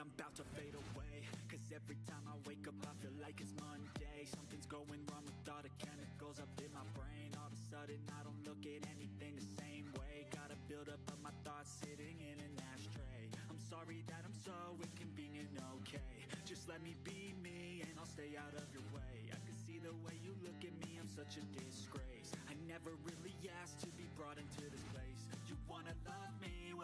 A: I'm about to fade away. Cause every time I wake up I feel like it's Monday. Something's going wrong with all the chemicals up in my brain. All of a sudden I don't look at anything the same way. Gotta build up of my thoughts sitting in an ashtray. I'm sorry that I'm so inconvenient, okay. Just let me be me and I'll stay out of your way. I can see the way you look at me, I'm such a disgrace. I never really asked to be brought into this place. You wanna love me,